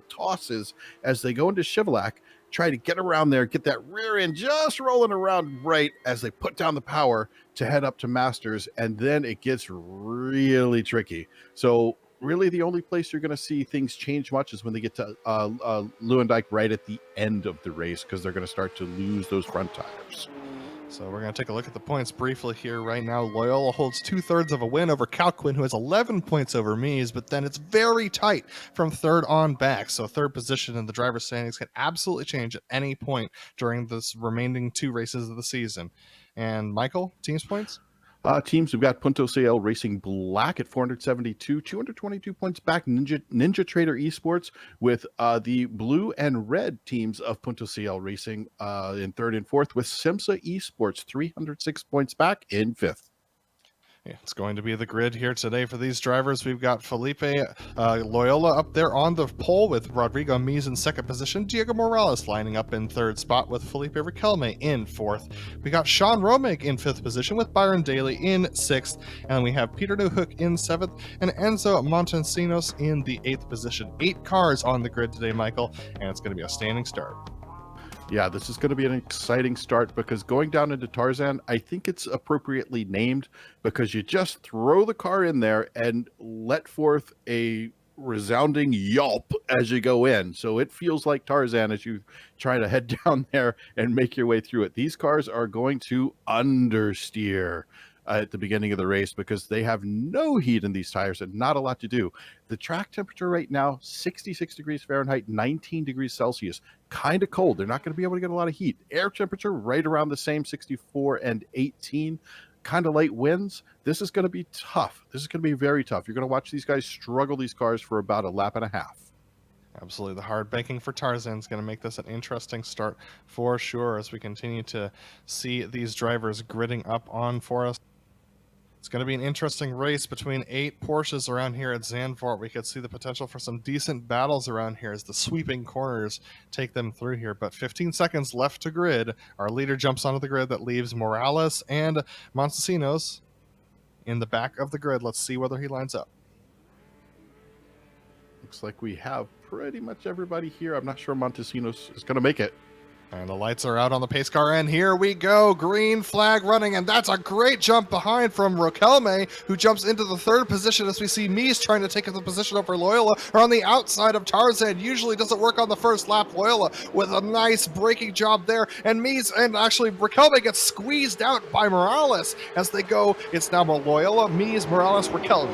tosses as they go into Chevrolet, try to get around there, get that rear end just rolling around right as they put down the power to head up to Masters, and then it gets really tricky. So really the only place you're going to see things change much is when they get to Lewandijk right at the end of the race, because they're going to start to lose those front tires. So we're going to take a look at the points briefly here right now. Loyola holds 2/3 of a win over Calquin, who has 11 points over Mies, but then it's very tight from third on back. So third position in the driver's standings can absolutely change at any point during this remaining 2 races of the season. And Michael, team's points? Teams, we've got Punto CL Racing Black at 472, 222 points back. NinjaTrader Esports with the blue and red teams of Punto CL Racing in third and fourth, with Simsa Esports 306 points back in fifth. Yeah, it's going to be the grid here today for these drivers. We've got Felipe Loyola up there on the pole with Rodrigo Mies in second position. Diego Morales lining up in third spot with Felipe Riquelme in fourth. We got Sean Romig in fifth position with Byron Daly in sixth. And we have Peter Newhook in seventh and Enzo Montesinos in the eighth position. 8 cars on the grid today, Michael, and it's going to be a standing start. Yeah, this is going to be an exciting start because going down into Tarzan, I think it's appropriately named because you just throw the car in there and let forth a resounding yelp as you go in. So it feels like Tarzan as you try to head down there and make your way through it. These cars are going to understeer at the beginning of the race because they have no heat in these tires and not a lot to do. The track temperature right now, 66 degrees Fahrenheit, 19 degrees Celsius. Kind of cold. They're not going to be able to get a lot of heat. Air temperature right around the same, 64 and 18. Kind of light winds. This is going to be tough. This is going to be very tough. You're going to watch these guys struggle these cars for about a lap and a half. Absolutely. The hard banking for Tarzan is going to make this an interesting start for sure as we continue to see these drivers gridding up on for us. It's going to be an interesting race between 8 Porsches around here at Zandvoort. We could see the potential for some decent battles around here as the sweeping corners take them through here. But 15 seconds left to grid. Our leader jumps onto the grid. That leaves Morales and Montesinos in the back of the grid. Let's see whether he lines up. Looks like we have pretty much everybody here. I'm not sure Montesinos is going to make it. And the lights are out on the pace car, and here we go. Green flag running, and that's a great jump behind from Riquelme, who jumps into the third position as we see Mies trying to take the position over Loyola, or on the outside of Tarzan. Usually doesn't work on the first lap. Loyola with a nice braking job there, and Mies, and actually Riquelme gets squeezed out by Morales as they go. It's now Loyola, Mies, Morales, Riquelme.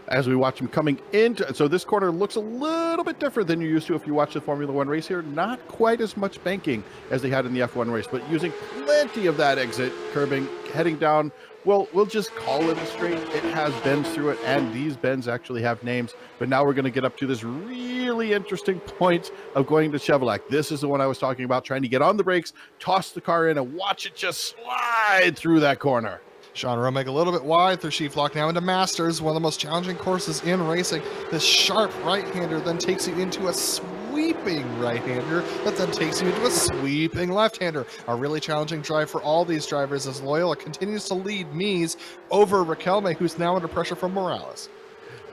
As we watch them coming into, so this corner looks a little bit different than you're used to if you watch the Formula One race here. Not quite as much banking as they had in the F1 race, but using plenty of that exit curbing, heading down. Well, we'll just call it a straight. It has bends through it, and these bends actually have names. But now we're going to get up to this really interesting point of going to Chevrolet. This is the one I was talking about, trying to get on the brakes, toss the car in, and watch it just slide through that corner. Sean Romig a little bit wide through Sheaflock now into Masters, one of the most challenging courses in racing. This sharp right-hander then takes you into a sweeping sweeping right-hander that then takes you into a sweeping left-hander. A really challenging drive for all these drivers as Loyola continues to lead Mies over Raquelme, who's now under pressure from Morales.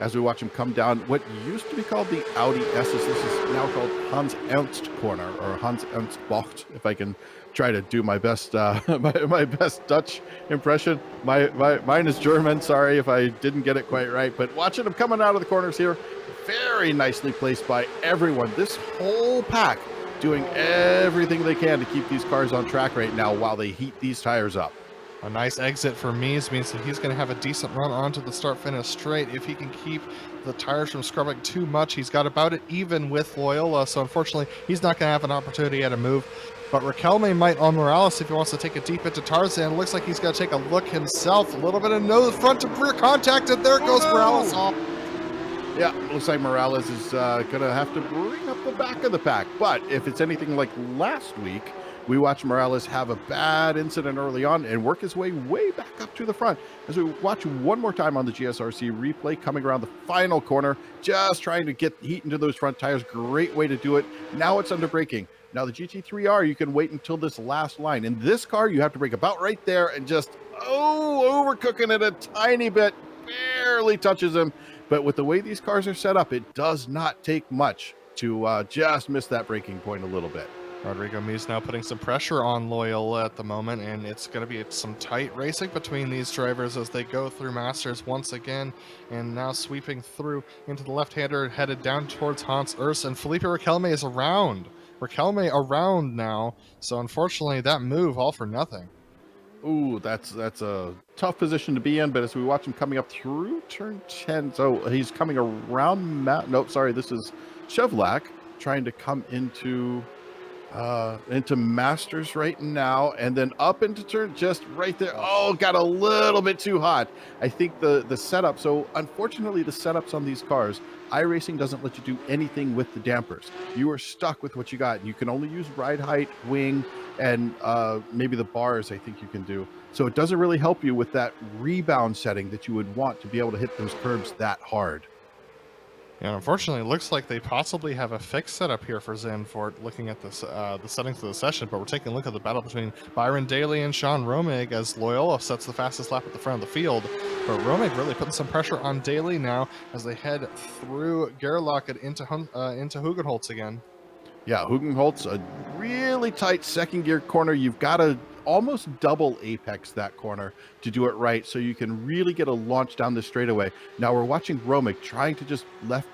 As we watch him come down what used to be called the Audi S's, this is now called Hans Ernst Corner, or Hans Ernst Bocht, if I can try to do my best my best Dutch impression. Mine is German, sorry if I didn't get it quite right, but watching him coming out of the corners here, very nicely placed by everyone. This whole pack doing everything they can to keep these cars on track right now while they heat these tires up. A nice exit for Mies means that he's going to have a decent run onto the start-finish straight. If he can keep the tires from scrubbing too much, he's got about it even with Loyola, so unfortunately he's not going to have an opportunity at a move. But Raquelme might on Morales if he wants to take a deep into Tarzan. Looks like he's got to take a look himself. A little bit of nose front to rear contact, and there goes Morales off. Yeah, looks like Morales is going to have to bring up the back of the pack. But if it's anything like last week, we watched Morales have a bad incident early on and work his way back up to the front. As we watch one more time on the GSRC replay, coming around the final corner, just trying to get heat into those front tires. Great way to do it. Now it's under braking. Now the GT3R, you can wait until this last line. In this car, you have to brake about right there and just, overcooking it a tiny bit. Barely touches him. But with the way these cars are set up, it does not take much to just miss that braking point a little bit. Rodrigo Mies now putting some pressure on Loyola at the moment, and it's going to be some tight racing between these drivers as they go through Masters once again, and now sweeping through into the left-hander, headed down towards Hans Urs, and Felipe Raquelme is around. Raquelme around now, so unfortunately that move all for nothing. Ooh, that's a tough position to be in, but as we watch him coming up through turn 10, so he's coming around, this is Chevlac trying to come into Masters right now, and then up into turn just right there. Oh, got a little bit too hot. I think the setup, so unfortunately the setups on these cars, iRacing doesn't let you do anything with the dampers. You are stuck with what you got. You can only use ride height, wing, and maybe the bars I think you can do. So it doesn't really help you with that rebound setting that you would want to be able to hit those curbs that hard. And unfortunately, it looks like they possibly have a fixed setup here for Zandvoort, looking at this, the settings of the session, but we're taking a look at the battle between Byron Daly and Sean Romig as Loyola sets the fastest lap at the front of the field. But Romig really putting some pressure on Daly now as they head through Gerlach into Hugenholtz again. Yeah, Hugenholtz, a really tight second gear corner. You've got to almost double apex that corner to do it right, so you can really get a launch down the straightaway. Now we're watching Romig trying to just left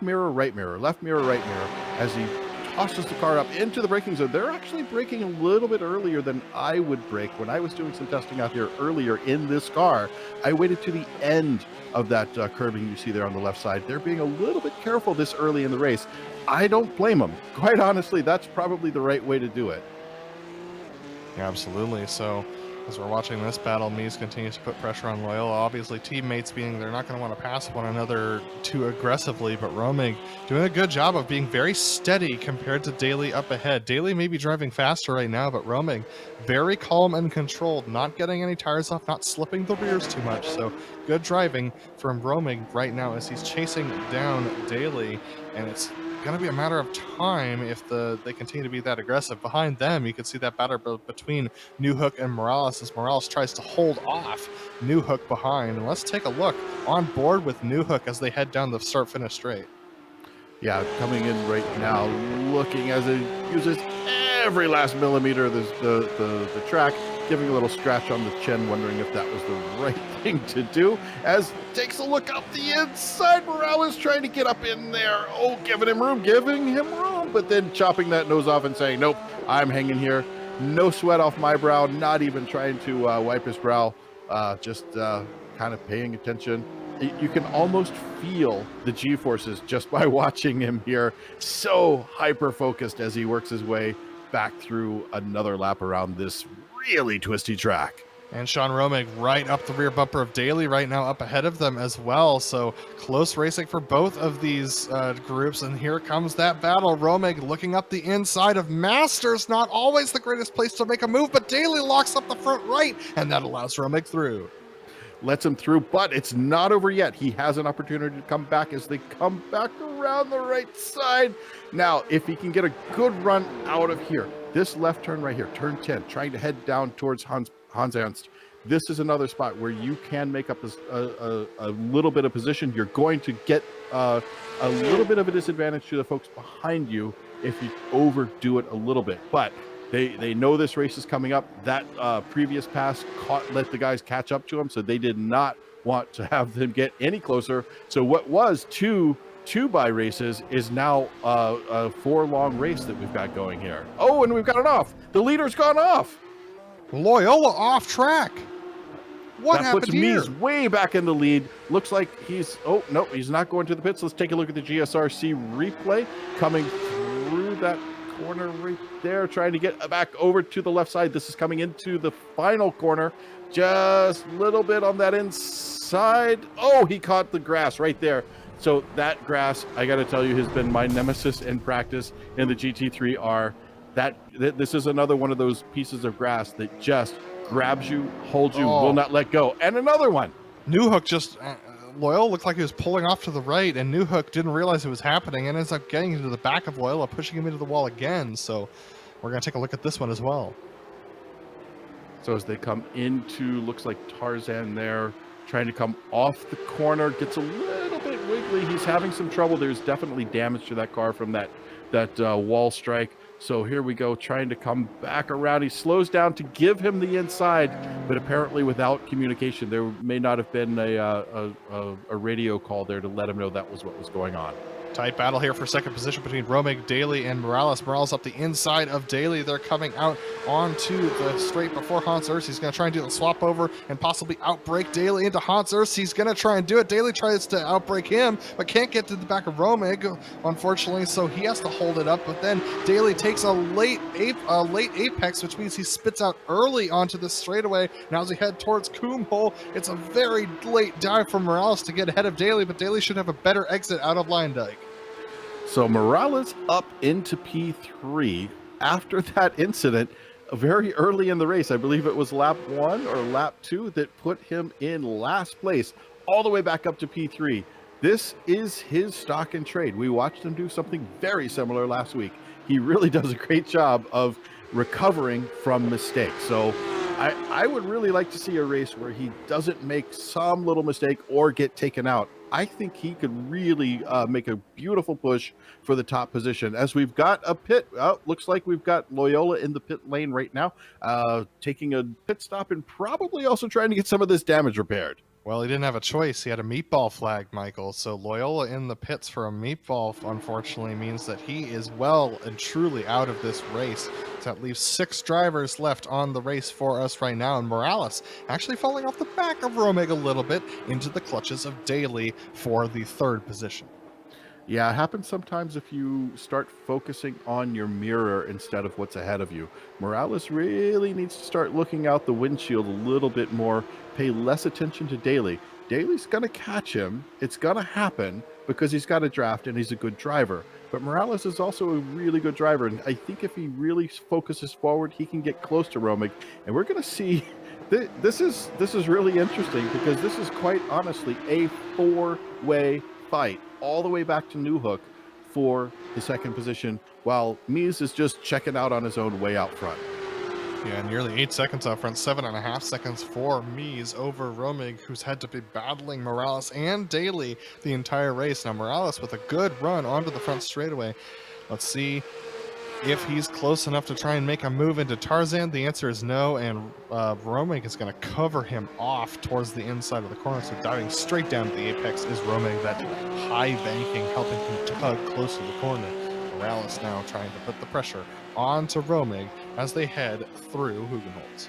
mirror, right mirror, left mirror, right mirror as he tosses the car up into the braking zone. They're actually braking a little bit earlier than I would brake. When I was doing some testing out here earlier in this car, I waited to the end of that curbing you see there on the left side. They're being a little bit careful this early in the race. I don't blame them. Quite honestly, that's probably the right way to do it. Yeah, absolutely. So as we're watching this battle, Mies continues to put pressure on Loyola. Obviously, teammates being they're not going to want to pass one another too aggressively, but Romig doing a good job of being very steady compared to Daly up ahead. Daly may be driving faster right now, but Romig very calm and controlled, not getting any tires off, not slipping the rears too much. So good driving from Romig right now as he's chasing down Daly, and it's going to be a matter of time if they continue to be that aggressive. Behind them, you can see that battle between Newhook and Morales as Morales tries to hold off Newhook behind. And let's take a look on board with Newhook as they head down the start-finish straight. Yeah, coming in right now, looking as it uses every last millimeter of the track, giving a little scratch on the chin, wondering if that was the right thing to do, as takes a look up the inside. Morales trying to get up in there. Oh, giving him room, but then chopping that nose off and saying, nope, I'm hanging here. No sweat off my brow, not even trying to wipe his brow, just kind of paying attention. You can almost feel the G-forces just by watching him here. So hyper-focused as he works his way back through another lap around this really twisty track. And Sean Romig right up the rear bumper of Daly right now, up ahead of them as well. So close racing for both of these groups. And here comes that battle. Romig looking up the inside of Masters. Not always the greatest place to make a move, but Daly locks up the front right, and that allows Romig through. lets him through, but it's not over yet. He has an opportunity to come back as they come back around the right side. Now, if he can get a good run out of here, this left turn right here, turn 10, trying to head down towards Hans Ernst. This is another spot where you can make up a little bit of position. You're going to get a little bit of a disadvantage to the folks behind you if you overdo it a little bit. But they know this race is coming up. That previous pass let the guys catch up to him, so they did not want to have them get any closer. So what was two by races is now a 4-long race that we've got going here. Oh, and we've got it off. The leader's gone off. Loyola off track. What happened puts here? Mies way back in the lead. Looks like he's, oh, no, he's not going to the pits. Let's take a look at the GSRC replay. Coming through that corner right there, trying to get back over to the left side. This is coming into the final corner. Just a little bit on that inside. Oh, he caught the grass right there. So that grass, I got to tell you, has been my nemesis in practice in the GT3R. This is another one of those pieces of grass that just grabs you, holds you, will not let go. And another one. Newhook just, Loyola looked like he was pulling off to the right, and Newhook didn't realize it was happening and ends up getting into the back of Loyola, pushing him into the wall again. So we're going to take a look at this one as well. So as they come into, looks like Tarzan there, trying to come off the corner, gets a little bit wiggly. He's having some trouble. There's definitely damage to that car from that wall strike. So here we go, trying to come back around. He slows down to give him the inside, but apparently without communication, there may not have been a radio call there to let him know that was what was going on. Tight battle here for second position between Romig, Daly, and Morales. Morales up the inside of Daly. They're coming out onto the straight before Hans Ernst. He's going to try and do the swap over and possibly outbrake Daly into Hans Ernst. He's going to try and do it. Daly tries to outbrake him, but can't get to the back of Romig, unfortunately, so he has to hold it up. But then Daly takes a late apex, which means he spits out early onto the straightaway. Now as he head towards Kumho, it's a very late dive from Morales to get ahead of Daly, but Daly should have a better exit out of Lyndike. So Morales up into P3 after that incident very early in the race. I believe it was lap 1 or lap 2 that put him in last place, all the way back up to P3. This is his stock and trade. We watched him do something very similar last week. He really does a great job of recovering from mistakes. So I would really like to see a race where he doesn't make some little mistake or get taken out. I think he could really make a beautiful push for the top position. As we've got a pit, looks like we've got Loyola in the pit lane right now, taking a pit stop and probably also trying to get some of this damage repaired. Well, he didn't have a choice. He had a meatball flag, Michael. So Loyola in the pits for a meatball, unfortunately, means that he is well and truly out of this race. So that leaves 6 drivers left on the race for us right now. And Morales actually falling off the back of Romig a little bit into the clutches of Daly for the 3rd position. Yeah, it happens sometimes if you start focusing on your mirror instead of what's ahead of you. Morales really needs to start looking out the windshield a little bit more, pay less attention to Daly. Daly's going to catch him. It's going to happen because he's got a draft and he's a good driver. But Morales is also a really good driver, and I think if he really focuses forward, he can get close to Romig. And we're going to see, this is really interesting because this is quite honestly a 4-way fight all the way back to Newhook for the 2nd position, while Mies is just checking out on his own way out front. Yeah, nearly 8 seconds out front, 7.5 seconds for Mies over Romig, who's had to be battling Morales and Daly the entire race. Now Morales with a good run onto the front straightaway. Let's see if he's close enough to try and make a move into Tarzan. The answer is no, and Romig is going to cover him off towards the inside of the corner. So diving straight down to the apex is Romig, that high banking helping him tug close to the corner. Morales now trying to put the pressure onto Romig as they head through Hugenholtz.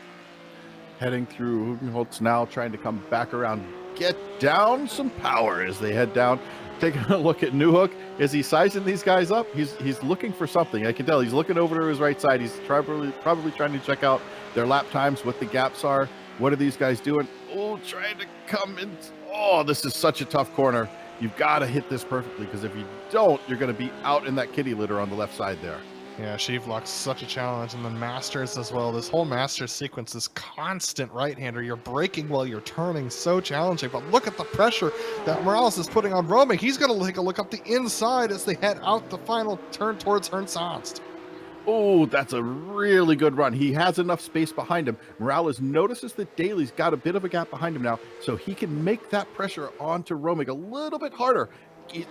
Heading through Hugenholtz now, trying to come back around, get down some power as they head down. Taking a look at Newhook. Is he sizing these guys up? He's looking for something. I can tell he's looking over to his right side. He's probably trying to check out their lap times, what the gaps are. What are these guys doing? Oh, trying to come in. Oh, this is such a tough corner. You've got to hit this perfectly because if you don't, you're going to be out in that kitty litter on the left side there. Yeah, Sheevlock's such a challenge, and then Masters as well. This whole Masters sequence, this constant right-hander. You're braking while you're turning, so challenging. But look at the pressure that Morales is putting on Romick. He's going to take a look up the inside as they head out the final turn towards Ernst. Oh, that's a really good run. He has enough space behind him. Morales notices that Daly's got a bit of a gap behind him now, so he can make that pressure onto Romick a little bit harder.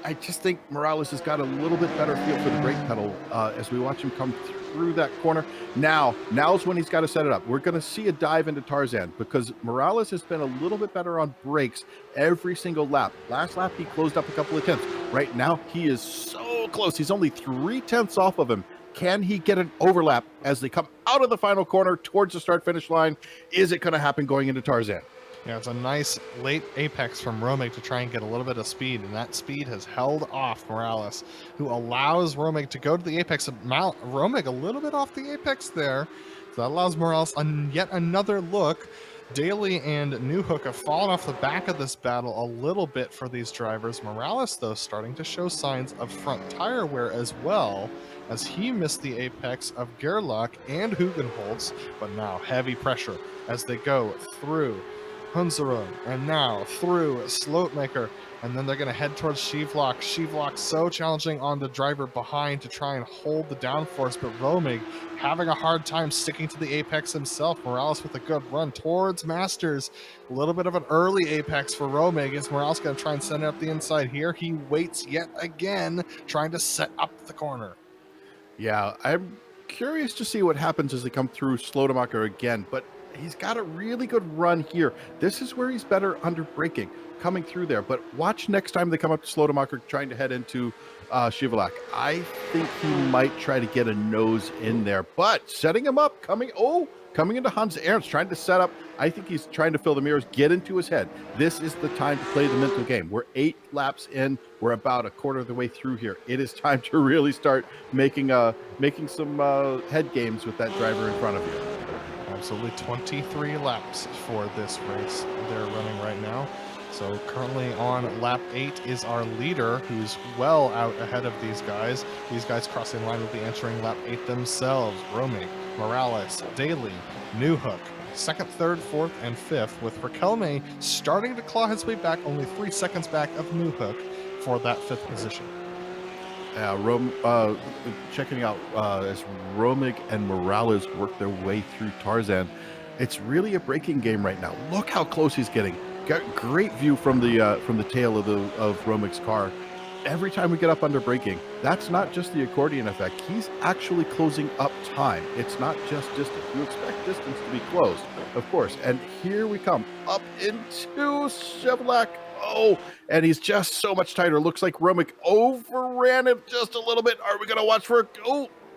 I just think Morales has got a little bit better feel for the brake pedal as we watch him come through that corner. Now's when he's got to set it up. We're going to see a dive into Tarzan because Morales has been a little bit better on brakes every single lap. Last lap, he closed up a couple of tenths. Right now, he is so close. He's only 3/10 off of him. Can he get an overlap as they come out of the final corner towards the start-finish line? Is it going to happen going into Tarzan? Yeah, it's a nice late apex from Romick to try and get a little bit of speed, and that speed has held off Morales, who allows Romick to go to the apex. Romick a little bit off the apex there, so that allows Morales yet another look. Daly and Newhook have fallen off the back of this battle a little bit for these drivers. Morales, though, starting to show signs of front tire wear as well, as he missed the apex of Gerlach and Hugenholtz, but now heavy pressure as they go through Hunzerum, and now through Slotemaker, and then they're going to head towards Sheevlock. Sheevlock so challenging on the driver behind to try and hold the downforce, but Romig having a hard time sticking to the apex himself. Morales with a good run towards Masters. A little bit of an early apex for Romig. Is Morales going to try and send it up the inside here? He waits yet again, trying to set up the corner. Yeah, I'm curious to see what happens as they come through Slotemacher again, but he's got a really good run here. This is where he's better under braking, coming through there. But watch next time they come up to Slotemacher trying to head into Sheevlock. I think he might try to get a nose in there, but setting him up, coming into Hans Ernst, trying to set up. I think he's trying to fill the mirrors, get into his head. This is the time to play the mental game. We're 8 laps in. We're about a quarter of the way through here. It is time to really start making some head games with that driver in front of you. Absolutely 23 laps for this race they're running right now. So currently on lap 8 is our leader, who's well out ahead of these guys. These guys crossing line will be entering lap 8 themselves. Romig, Morales, Daly, Newhook, second, third, fourth, and fifth, with Raquelme starting to claw his way back, only 3 seconds back of Newhook for that 5th position. Checking out as Romig and Morales work their way through Tarzan. It's really a braking game right now. Look how close he's getting. Got great view from the tail of Romig's car. Every time we get up under braking, that's not just the accordion effect. He's actually closing up time. It's not just distance. You expect distance to be closed, of course. And here we come up into Chevrolet. Oh, and he's just so much tighter. Looks like Romick overran him just a little bit. Are we going to watch for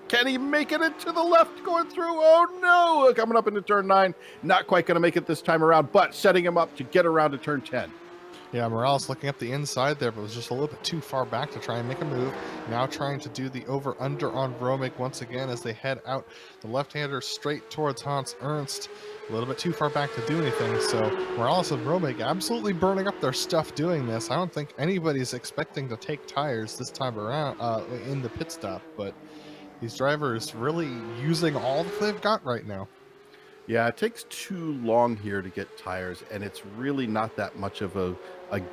can he make it into the left going through? Oh, no. Coming up into turn 9. Not quite going to make it this time around, but setting him up to get around to turn 10. Yeah, Morales looking up the inside there, but was just a little bit too far back to try and make a move. Now trying to do the over-under on Romick once again as they head out. The left-hander straight towards Hans Ernst. A little bit too far back to do anything, so Morales and Romick absolutely burning up their stuff doing this. I don't think anybody's expecting to take tires this time around in the pit stop, but these drivers really using all that they've got right now. Yeah, it takes too long here to get tires, and it's really not that much of a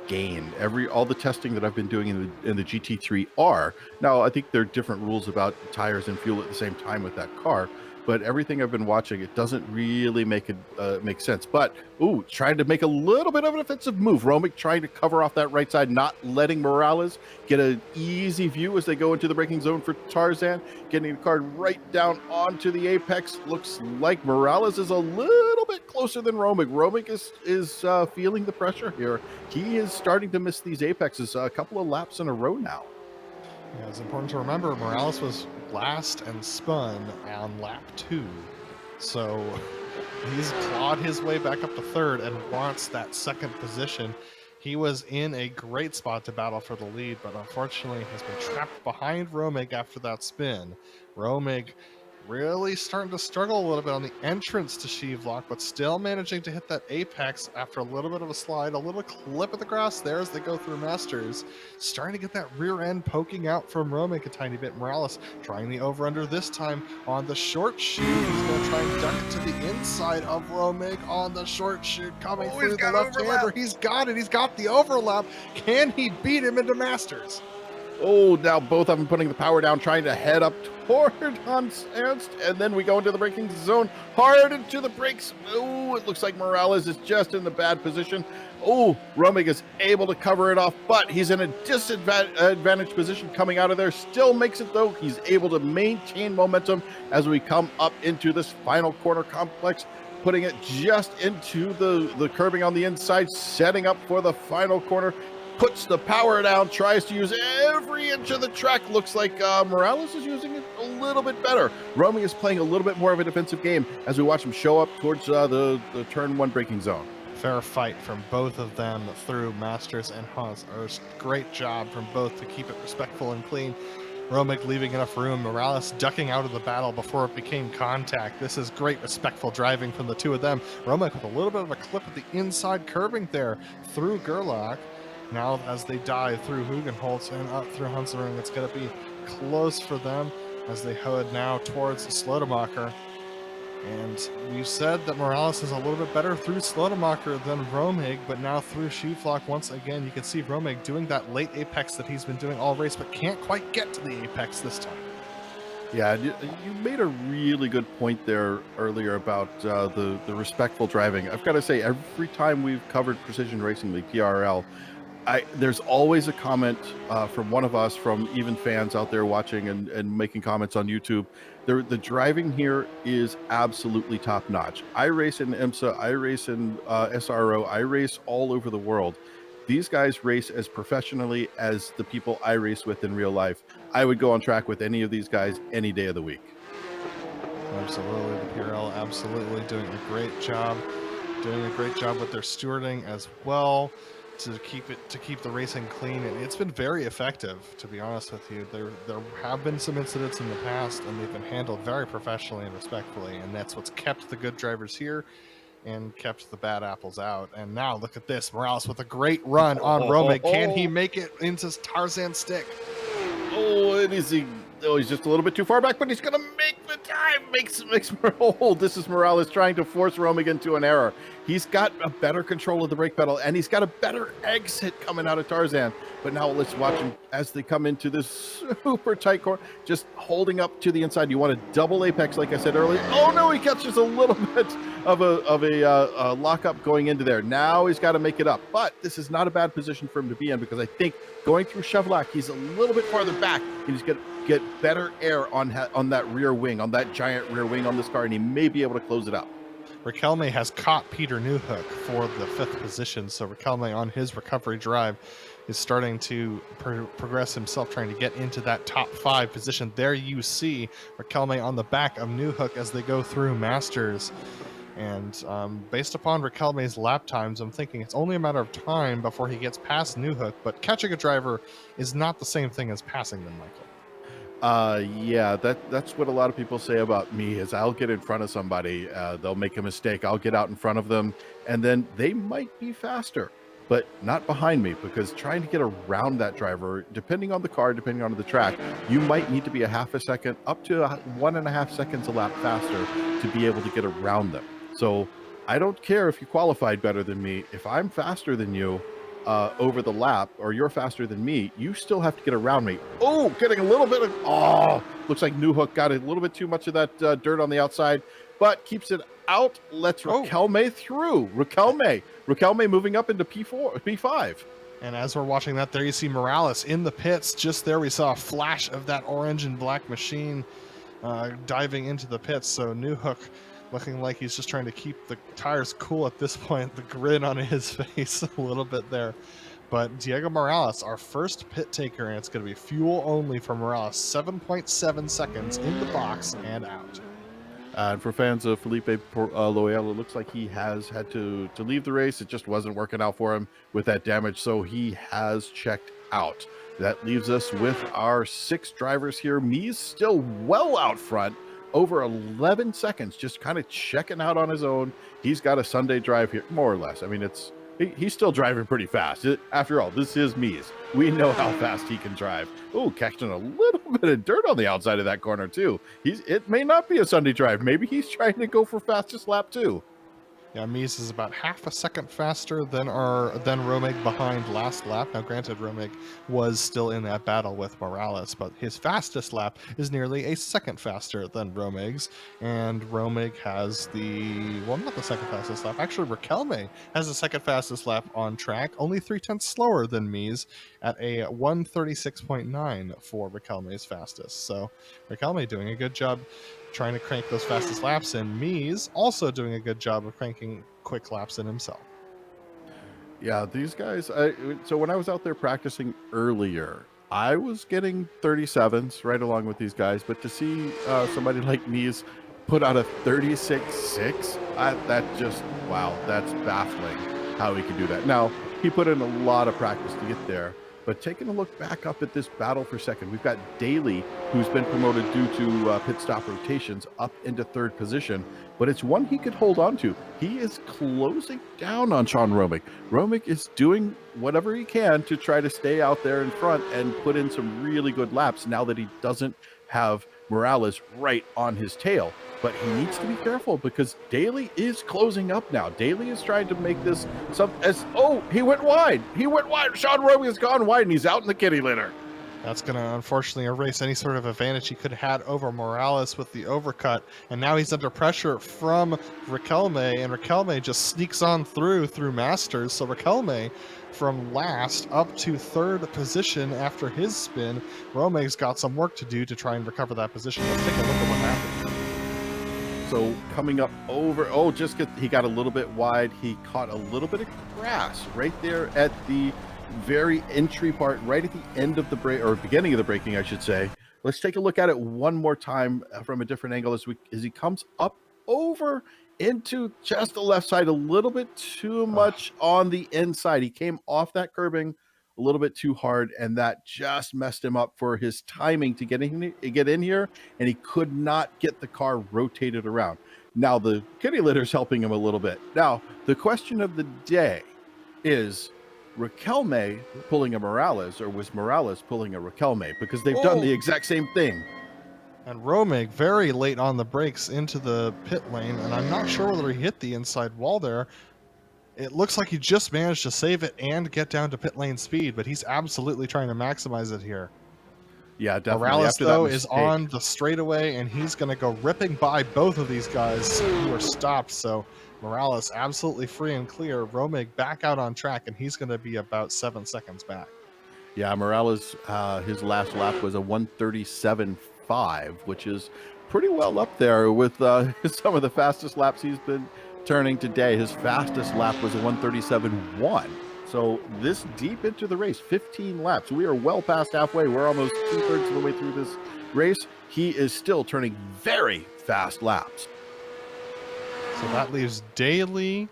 gain. All the testing that I've been doing in the GT3R, now I think there are different rules about tires and fuel at the same time with that car, but everything I've been watching, it doesn't really make sense. But trying to make a little bit of an offensive move. Romick trying to cover off that right side, not letting Morales get an easy view as they go into the braking zone for Tarzan, getting the car right down onto the apex. Looks like Morales is a little bit closer than Romick. Romick is feeling the pressure here. He is starting to miss these apexes a couple of laps in a row now. Yeah, it's important to remember Morales was last and spun on lap 2. So he's clawed his way back up to 3rd and wants that 2nd position. He was in a great spot to battle for the lead, but unfortunately has been trapped behind Romig after that spin. Romig really starting to struggle a little bit on the entrance to Sheevlock, but still managing to hit that apex after a little bit of a slide, a little clip of the grass there as they go through Masters. Starting to get that rear end poking out from Romig a tiny bit. Morales trying the over-under this time on the short shoot. He's going to try and duck it to the inside of Romig on the short shoot, coming through the left-hander. He's got it. He's got the overlap. Can he beat him into Masters? Oh, now both of them putting the power down, trying to head up toward Hans Ernst, and then we go into the braking zone, hard into the brakes. Oh, it looks like Morales is just in the bad position. Oh, Romig is able to cover it off, but he's in a disadvantaged position coming out of there. Still makes it, though. He's able to maintain momentum as we come up into this final corner complex, putting it just into the curbing on the inside, setting up for the final corner. Puts the power down, tries to use every inch of the track. Looks like Morales is using it a little bit better. Romig is playing a little bit more of a defensive game as we watch him show up towards the turn 1 braking zone. Fair fight from both of them through Masters and Hans Ernst. Great job from both to keep it respectful and clean. Romig leaving enough room. Morales ducking out of the battle before it became contact. This is great respectful driving from the two of them. Romig with a little bit of a clip at the inside curbing there through Gerlach. Now as they dive through Hugenholtz and up through Huntsering, it's going to be close for them as they head now towards Slotemacher. And we've said that Morales is a little bit better through Slotemacher than Romig, but now through Sheevlock once again, you can see Romig doing that late apex that he's been doing all race, but can't quite get to the apex this time. Yeah, you made a really good point there earlier about the respectful driving. I've got to say, every time we've covered Precision Racing League, PRL, there's always a comment from one of us, from even fans out there watching and making comments on YouTube. The driving here is absolutely top notch. I race in IMSA, I race in SRO, I race all over the world. These guys race as professionally as the people I race with in real life. I would go on track with any of these guys any day of the week. Absolutely, the PRL absolutely doing a great job. Doing a great job with their stewarding as well, to keep the racing clean, and it's been very effective, to be honest with you. There have been some incidents in the past, and they've been handled very professionally and respectfully, and that's what's kept the good drivers here and kept the bad apples out. And now look at this, Morales with a great run on Romig. Can he make it into Tarzan's stick? He's just a little bit too far back, but he's gonna make the time. This is Morales trying to force Romig into an error. He's got a better control of the brake pedal, and he's got a better exit coming out of Tarzan. But now let's watch him as they come into this super tight corner, just holding up to the inside. You want a double apex, like I said earlier. Oh no, he catches a little bit of a lockup going into there. Now he's got to make it up, but this is not a bad position for him to be in, because I think going through Chevlac, he's a little bit farther back, and he's going to get better air on that rear wing, on that giant rear wing on this car, and he may be able to close it up. Riquelme has caught Peter Newhook for the 5th position, so Riquelme on his recovery drive is starting to progress himself, trying to get into that top 5 position. There you see Riquelme on the back of Newhook as they go through Masters. And based upon Riquelme's lap times, I'm thinking it's only a matter of time before he gets past Newhook, but catching a driver is not the same thing as passing them, Michael. Yeah, that's what a lot of people say about me, is I'll get in front of somebody, they'll make a mistake, I'll get out in front of them, and then they might be faster, but not behind me, because trying to get around that driver, depending on the car, depending on the track, you might need to be a half a second, up to 1.5 seconds a lap faster to be able to get around them. So I don't care if you qualified better than me. If I'm faster than you over the lap, or you're faster than me, you still have to get around me. Oh, getting a little bit of, looks like Newhook got a little bit too much of that dirt on the outside, but keeps it out, lets Riquelme through. Riquelme moving up into P5. And as we're watching that, there you see Morales in the pits. Just there we saw a flash of that orange and black machine diving into the pits. So Newhook looking like he's just trying to keep the tires cool at this point. The grin on his face a little bit there. But Diego Morales, our first pit taker, and it's going to be fuel only for Morales. 7.7 seconds in the box and out. And for fans of Felipe Loyola, it looks like he has had to leave the race. It just wasn't working out for him with that damage, so he has checked out. That leaves us with our 6 drivers here. Me's still well out front, over 11 seconds, just kind of checking out on his own. He's got a Sunday drive here, more or less. I mean, he's still driving pretty fast. After all, this is Mies. We know how fast he can drive. Oh, catching a little bit of dirt on the outside of that corner too. It may not be a Sunday drive. Maybe he's trying to go for fastest lap too. Yeah, Mies is about half a second faster than Romig behind last lap. Now, granted, Romig was still in that battle with Morales, but his fastest lap is nearly a second faster than Romig's. And Romig has not the second fastest lap. Actually, Riquelme has the second fastest lap on track, only 0.3 slower than Mies at a 1:36.9 for Riquelme's fastest. So Riquelme doing a good job trying to crank those fastest laps in. Mies also doing a good job of cranking quick laps in himself. Yeah, these guys, so when I was out there practicing earlier, I was getting 37s right along with these guys, but to see somebody like Mies put out a 36.6, wow, that's baffling how he can do that. Now, he put in a lot of practice to get there, but taking a look back up at this battle for second, we've got Daly, who's been promoted due to pit stop rotations, up into third position, but it's one he could hold on to. He is closing down on Sean Romig. Romig is doing whatever he can to try to stay out there in front and put in some really good laps now that he doesn't have Morales right on his tail. But he needs to be careful because Daly is closing up now. Daly is trying to make this he went wide. Sean Romig has gone wide and he's out in the kitty litter. That's going to unfortunately erase any sort of advantage he could have had over Morales with the overcut. And now he's under pressure from Riquelme, and Riquelme just sneaks on through Masters. So Riquelme from last up to third position after his spin. Romig's got some work to do to try and recover that position. Let's take a look at what happened. So coming up over, he got a little bit wide. He caught a little bit of grass right there at the very entry part, right at the end of the break, or beginning of the braking, I should say. Let's take a look at it one more time from a different angle as he comes up over into just the left side, a little bit too much on the inside. He came off that curbing a little bit too hard, and that just messed him up for his timing to get in here, and he could not get the car rotated around. Now the kitty litter's helping him a little bit. Now the question of the day is, Riquelme pulling a Morales, or was Morales pulling a Riquelme? Because they've done the exact same thing. And Romig very late on the brakes into the pit lane, and I'm not sure whether he hit the inside wall there. It looks like he just managed to save it and get down to pit lane speed, but he's absolutely trying to maximize it here. Yeah, definitely. Morales, though, is on the straightaway, and he's going to go ripping by both of these guys who are stopped. So Morales absolutely free and clear. Romig back out on track, and he's going to be about 7 seconds back. Yeah, Morales, his last lap was a 1:37.5, which is pretty well up there with some of the fastest laps he's been turning today. His fastest lap was a 1:37.1. So this deep into the race, 15 laps. We are well past halfway. We're almost 2/3 of the way through this race. He is still turning very fast laps. So that leaves Daly,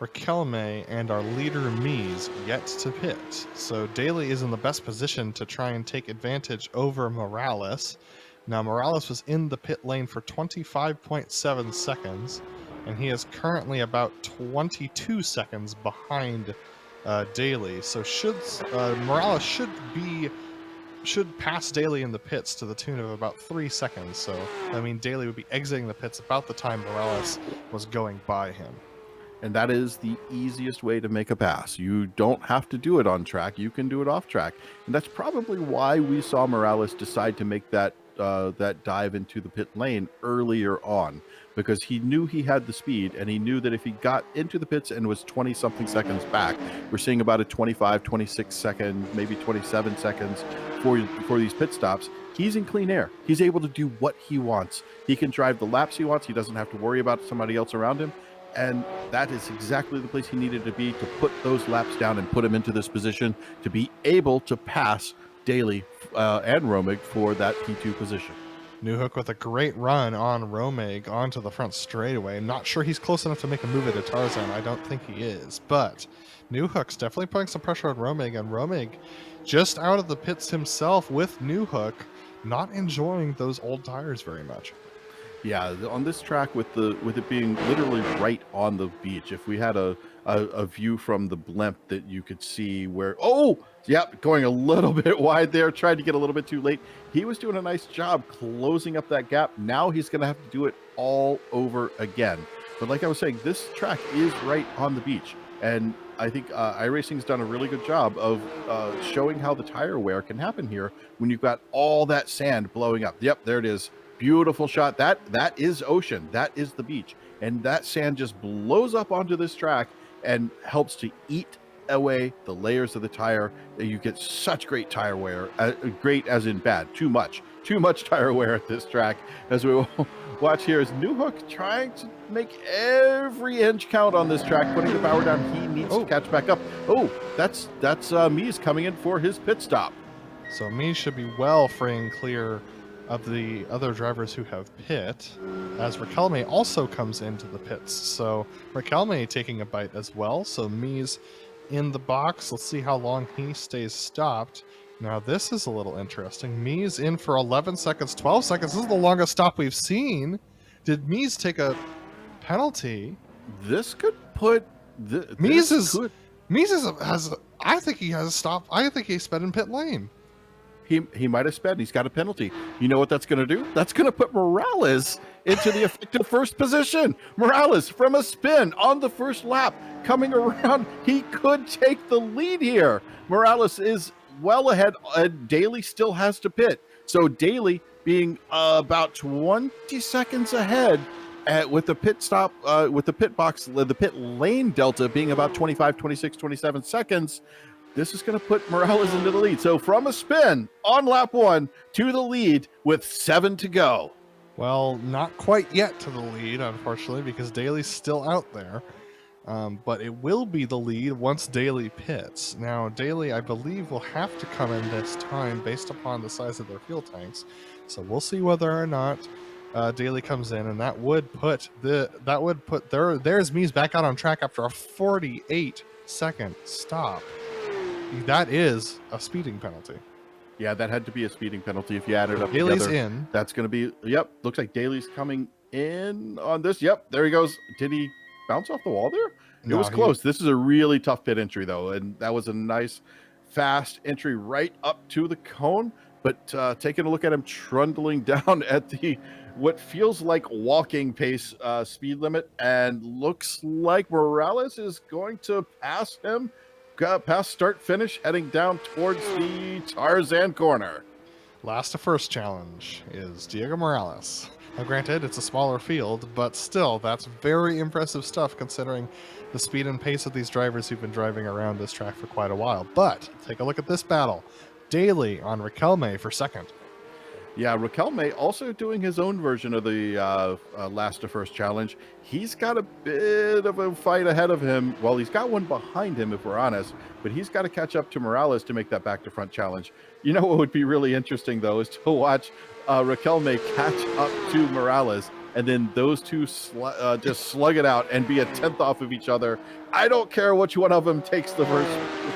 Riquelme, and our leader Mies yet to pit. So Daly is in the best position to try and take advantage over Morales. Now Morales was in the pit lane for 25.7 seconds, and he is currently about 22 seconds behind Daly. So Morales should pass Daly in the pits to the tune of about 3 seconds. So I mean, Daly would be exiting the pits about the time Morales was going by him. And that is the easiest way to make a pass. You don't have to do it on track. You can do it off track. And that's probably why we saw Morales decide to make that dive into the pit lane earlier on, because he knew he had the speed, and he knew that if he got into the pits and was 20 something seconds back, we're seeing about a 25, 26 second, maybe 27 seconds for these pit stops. He's in clean air. He's able to do what he wants. He can drive the laps he wants. He doesn't have to worry about somebody else around him. And that is exactly the place he needed to be to put those laps down and put him into this position to be able to pass Daly and Romig for that P2 position. Newhook with a great run on Romig onto the front straightaway. I'm not sure he's close enough to make a move at Tarzan. I don't think he is, but Newhook's definitely putting some pressure on Romig, and Romig just out of the pits himself with Newhook, not enjoying those old tires very much. Yeah, on this track with it being literally right on the beach, if we had a view from the blimp that you could see where, oh, yep, going a little bit wide there, tried to get a little bit too late. He was doing a nice job closing up that gap. Now he's going to have to do it all over again. But like I was saying, this track is right on the beach. And I think iRacing's done a really good job of showing how the tire wear can happen here when you've got all that sand blowing up. Yep, there it is. Beautiful shot. That is ocean. That is the beach. And that sand just blows up onto this track and helps to eat away the layers of the tire. You get such great tire wear. Great as in bad. Too much tire wear at this track. As we watch here is Newhook trying to make every inch count on this track, putting the power down. He needs to catch back up. Oh, that's Mies coming in for his pit stop. So Mies should be well free and clear of the other drivers who have pit, as Riquelme also comes into the pits. So Riquelme taking a bite as well. So Mies in the box. Let's see how long he stays stopped. Now this is a little interesting. Mies in for 11 seconds, 12 seconds. This is the longest stop we've seen. Did Mies take a penalty? This could put... Mies has... I think he has a stop. I think he sped in pit lane. He might have sped. He's got a penalty. You know what that's going to do? That's going to put Morales into the effective first position. Morales from a spin on the first lap coming around. He could take the lead here. Morales is well ahead. Daly still has to pit. So Daly being about 20 seconds ahead with the pit stop, with the pit box, the pit lane delta being about 25, 26, 27 seconds. This is going to put Morales into the lead. So from a spin on lap 1 to the lead with 7 to go. Well, not quite yet to the lead, unfortunately, because Daly's still out there. But it will be the lead once Daly pits. Now, Daly, I believe, will have to come in this time based upon the size of their fuel tanks. So we'll see whether or not Daly comes in, and that would put there's Mies back out on track after a 48-second stop. That is a speeding penalty. Yeah, that had to be a speeding penalty if you add it up Daly's together. in. That's going to be, yep, looks like Daly's coming in on this. Yep, there he goes. Did he bounce off the wall there? It was close. This is a really tough pit entry, though, and that was a nice, fast entry right up to the cone. But taking a look at him trundling down at the what feels like walking pace speed limit, and looks like Morales is going to pass him. Past start finish, heading down towards the Tarzan corner. Last to first challenge is Diego Morales. Now granted, it's a smaller field, but still, that's very impressive stuff considering the speed and pace of these drivers who've been driving around this track for quite a while. But take a look at this battle. Daly on Riquelme for second. Yeah, Riquelme also doing his own version of the last to first challenge. He's got a bit of a fight ahead of him. Well, he's got one behind him, if we're honest, but he's got to catch up to Morales to make that back to front challenge. You know what would be really interesting, though, is to watch Riquelme catch up to Morales, and then those two just slug it out and be a 10th off of each other. I don't care which one of them takes the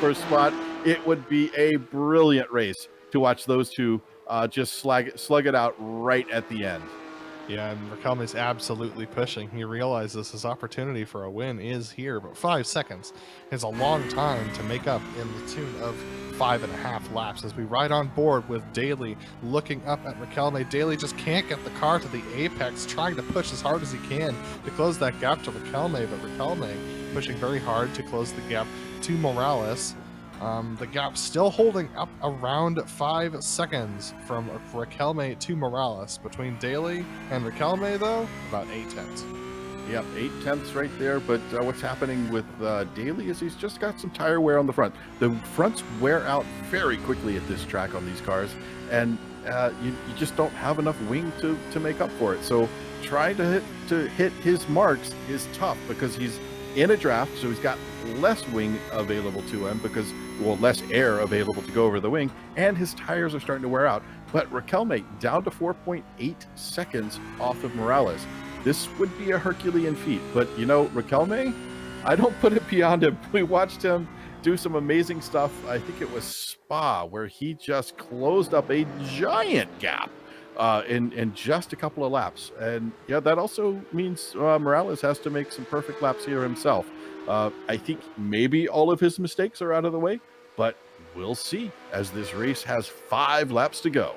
first spot. It would be a brilliant race to watch those two just slug it out right at the end. Yeah, and Riquelme's absolutely pushing. He realizes his opportunity for a win is here, but 5 seconds is a long time to make up in the tune of 5.5 laps as we ride on board with Daly looking up at Riquelme. Daly just can't get the car to the apex, trying to push as hard as he can to close that gap to Riquelme, but Riquelme pushing very hard to close the gap to Morales. The gap still holding up around 5 seconds from Riquelme to Morales. Between Daly and Riquelme, though, about 8/10. Yep, 8/10 right there. But what's happening with Daly is he's just got some tire wear on the front. The fronts wear out very quickly at this track on these cars, and you just don't have enough wing to make up for it. So trying to hit his marks is tough because he's in a draft, so he's got less wing available to him because, well, less air available to go over the wing, and his tires are starting to wear out. But Riquelme down to 4.8 seconds off of Morales. This would be a Herculean feat, but you know, Riquelme, I don't put it beyond him. We watched him do some amazing stuff. I think it was Spa, where he just closed up a giant gap in just a couple of laps. And yeah, that also means Morales has to make some perfect laps here himself. I think maybe all of his mistakes are out of the way, but we'll see as this race has 5 laps to go.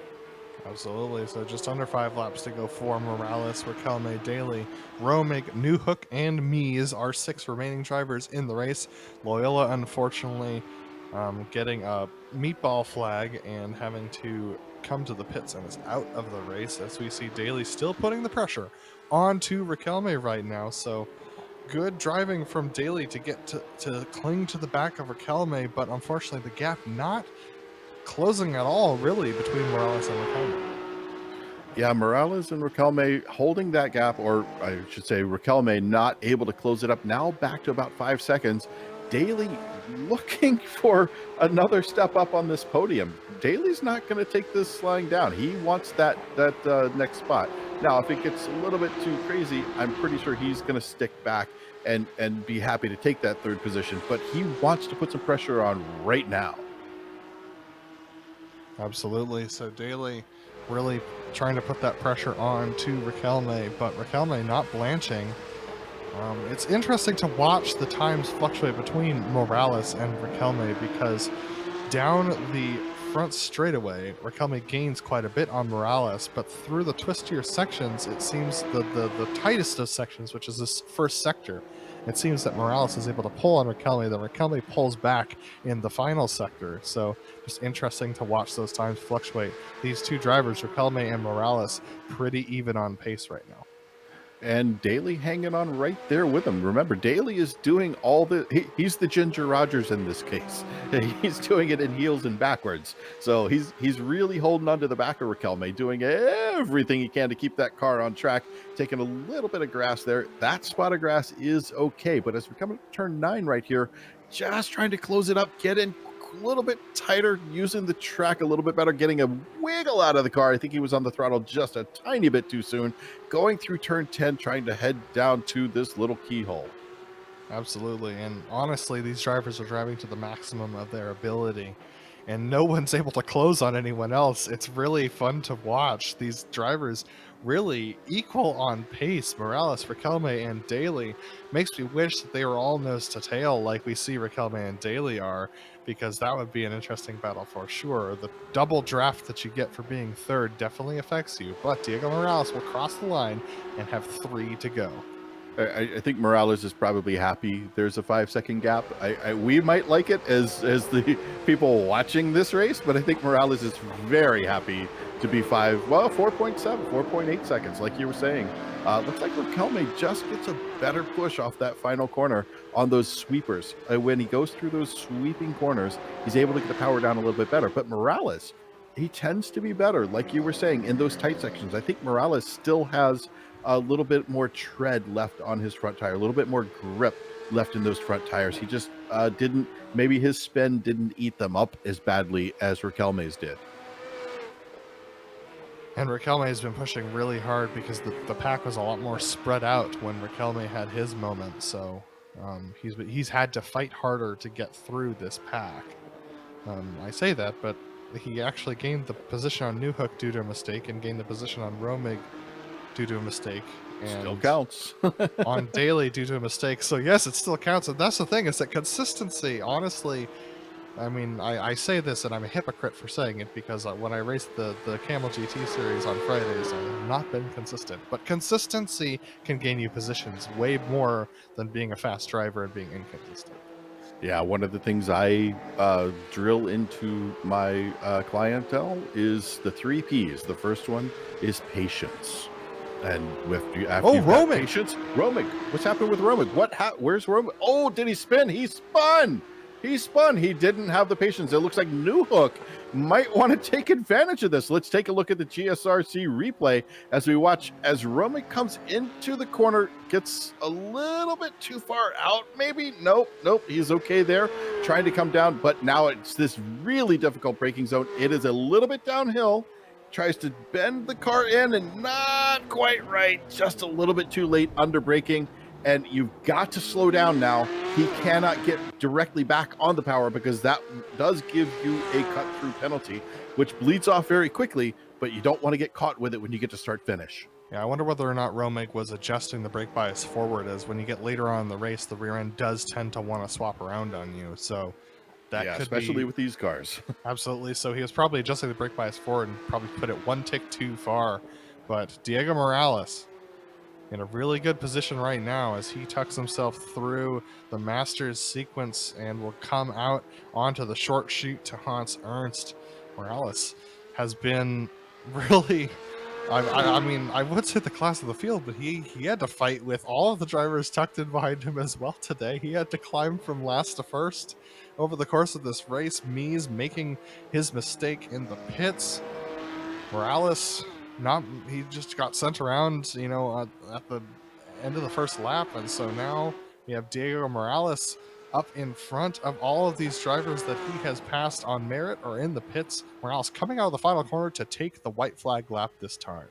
Absolutely. So just under 5 laps to go for Morales, Riquelme, Daly, Romig, Newhook, and Mies are 6 remaining drivers in the race. Loyola, unfortunately, getting a meatball flag and having to come to the pits and is out of the race, as we see Daly still putting the pressure onto Riquelme right now. So good driving from Daly to get to cling to the back of Riquelme, but unfortunately the gap not closing at all, really, between Morales and Riquelme. Yeah, Morales and Riquelme holding that gap, or I should say Riquelme not able to close it up, now back to about 5 seconds. Daly looking for another step up on this podium. Daly's not going to take this lying down. He wants that next spot. Now, if it gets a little bit too crazy, I'm pretty sure he's going to stick back and be happy to take that 3rd position, but he wants to put some pressure on right now. Absolutely. So Daly really trying to put that pressure on to Riquelme, but Riquelme not blanching. It's interesting to watch the times fluctuate between Morales and Riquelme, because down the front straightaway, Riquelme gains quite a bit on Morales, but through the twistier sections, it seems the tightest of sections, which is this first sector, it seems that Morales is able to pull on Riquelme, then Riquelme pulls back in the final sector. So just interesting to watch those times fluctuate. These 2 drivers, Riquelme and Morales, pretty even on pace right now. And Daly hanging on right there with him. Remember, Daly is doing all he's the Ginger Rogers in this case. He's doing it in heels and backwards. So he's really holding on to the back of Riquelme, doing everything he can to keep that car on track, taking a little bit of grass there. That spot of grass is okay, but as we come to turn 9 right here, just trying to close it up, get in a little bit tighter, using the track a little bit better, getting a wiggle out of the car. I think he was on the throttle just a tiny bit too soon. Going through turn 10, trying to head down to this little keyhole. Absolutely. And honestly, these drivers are driving to the maximum of their ability, and no one's able to close on anyone else. It's really fun to watch. These drivers really equal on pace. Morales, Riquelme, and Daly. Makes me wish that they were all nose to tail like we see Riquelme and Daly are, because that would be an interesting battle for sure. The double draft that you get for being 3rd definitely affects you, but Diego Morales will cross the line and have 3 to go. I think Morales is probably happy there's a 5-second gap. We might like it as the people watching this race, but I think Morales is very happy to be 4.7, 4.8 seconds, like you were saying. Looks like Riquelme just gets a better push off that final corner on those sweepers. When he goes through those sweeping corners, he's able to get the power down a little bit better. But Morales, he tends to be better, like you were saying, in those tight sections. I think Morales still has a little bit more tread left on his front tire, a little bit more grip left in those front tires. He just maybe his spin didn't eat them up as badly as Riquelme's did. And Riquelme has been pushing really hard because the pack was a lot more spread out when Riquelme had his moment. So he's had to fight harder to get through this pack. I say that, but he actually gained the position on Newhook due to a mistake and gained the position on Romig due to a mistake. And still counts. on Daly due to a mistake. So yes, it still counts. And that's the thing, is that consistency, honestly, I mean, I say this and I'm a hypocrite for saying it, because when I raced the Camel GT series on Fridays, I have not been consistent. But consistency can gain you positions way more than being a fast driver and being inconsistent. Yeah, one of the things I drill into my clientele is the 3 Ps. The first one is patience. And after you've got patience, Romig. What's happened with Romig? Where's Romig? Oh, did he spin? He spun. He didn't have the patience. It looks like Newhook might want to take advantage of this. Let's take a look at the GSRC replay as we watch as Romig comes into the corner, gets a little bit too far out, maybe. Nope, he's okay there, trying to come down, but now it's this really difficult braking zone. It is a little bit downhill, tries to bend the car in and not quite right, just a little bit too late under braking. And you've got to slow down now. He cannot get directly back on the power because that does give you a cut-through penalty, which bleeds off very quickly. but you don't want to get caught with it when you get to start finish. Yeah, I wonder whether or not Romig was adjusting the brake bias forward, as when you get later on in the race, the rear end does tend to want to swap around on you. So that yeah, could especially be, with these cars. absolutely. So he was probably adjusting the brake bias forward and probably put it one tick too far. But Diego Morales in a really good position right now as he tucks himself through the Masters sequence and will come out onto the short chute to Hans Ernst. Morales has been really, I mean, I would say the class of the field, but he had to fight with all of the drivers tucked in behind him as well today. He had to climb from last to first over the course of this race. Mies making his mistake in the pits. Morales, he just got sent around, you know, at the end of the first lap, and so now we have Diego Morales up in front of all of these drivers that he has passed on merit or in the pits. Morales coming out of the final corner to take the white flag lap this time.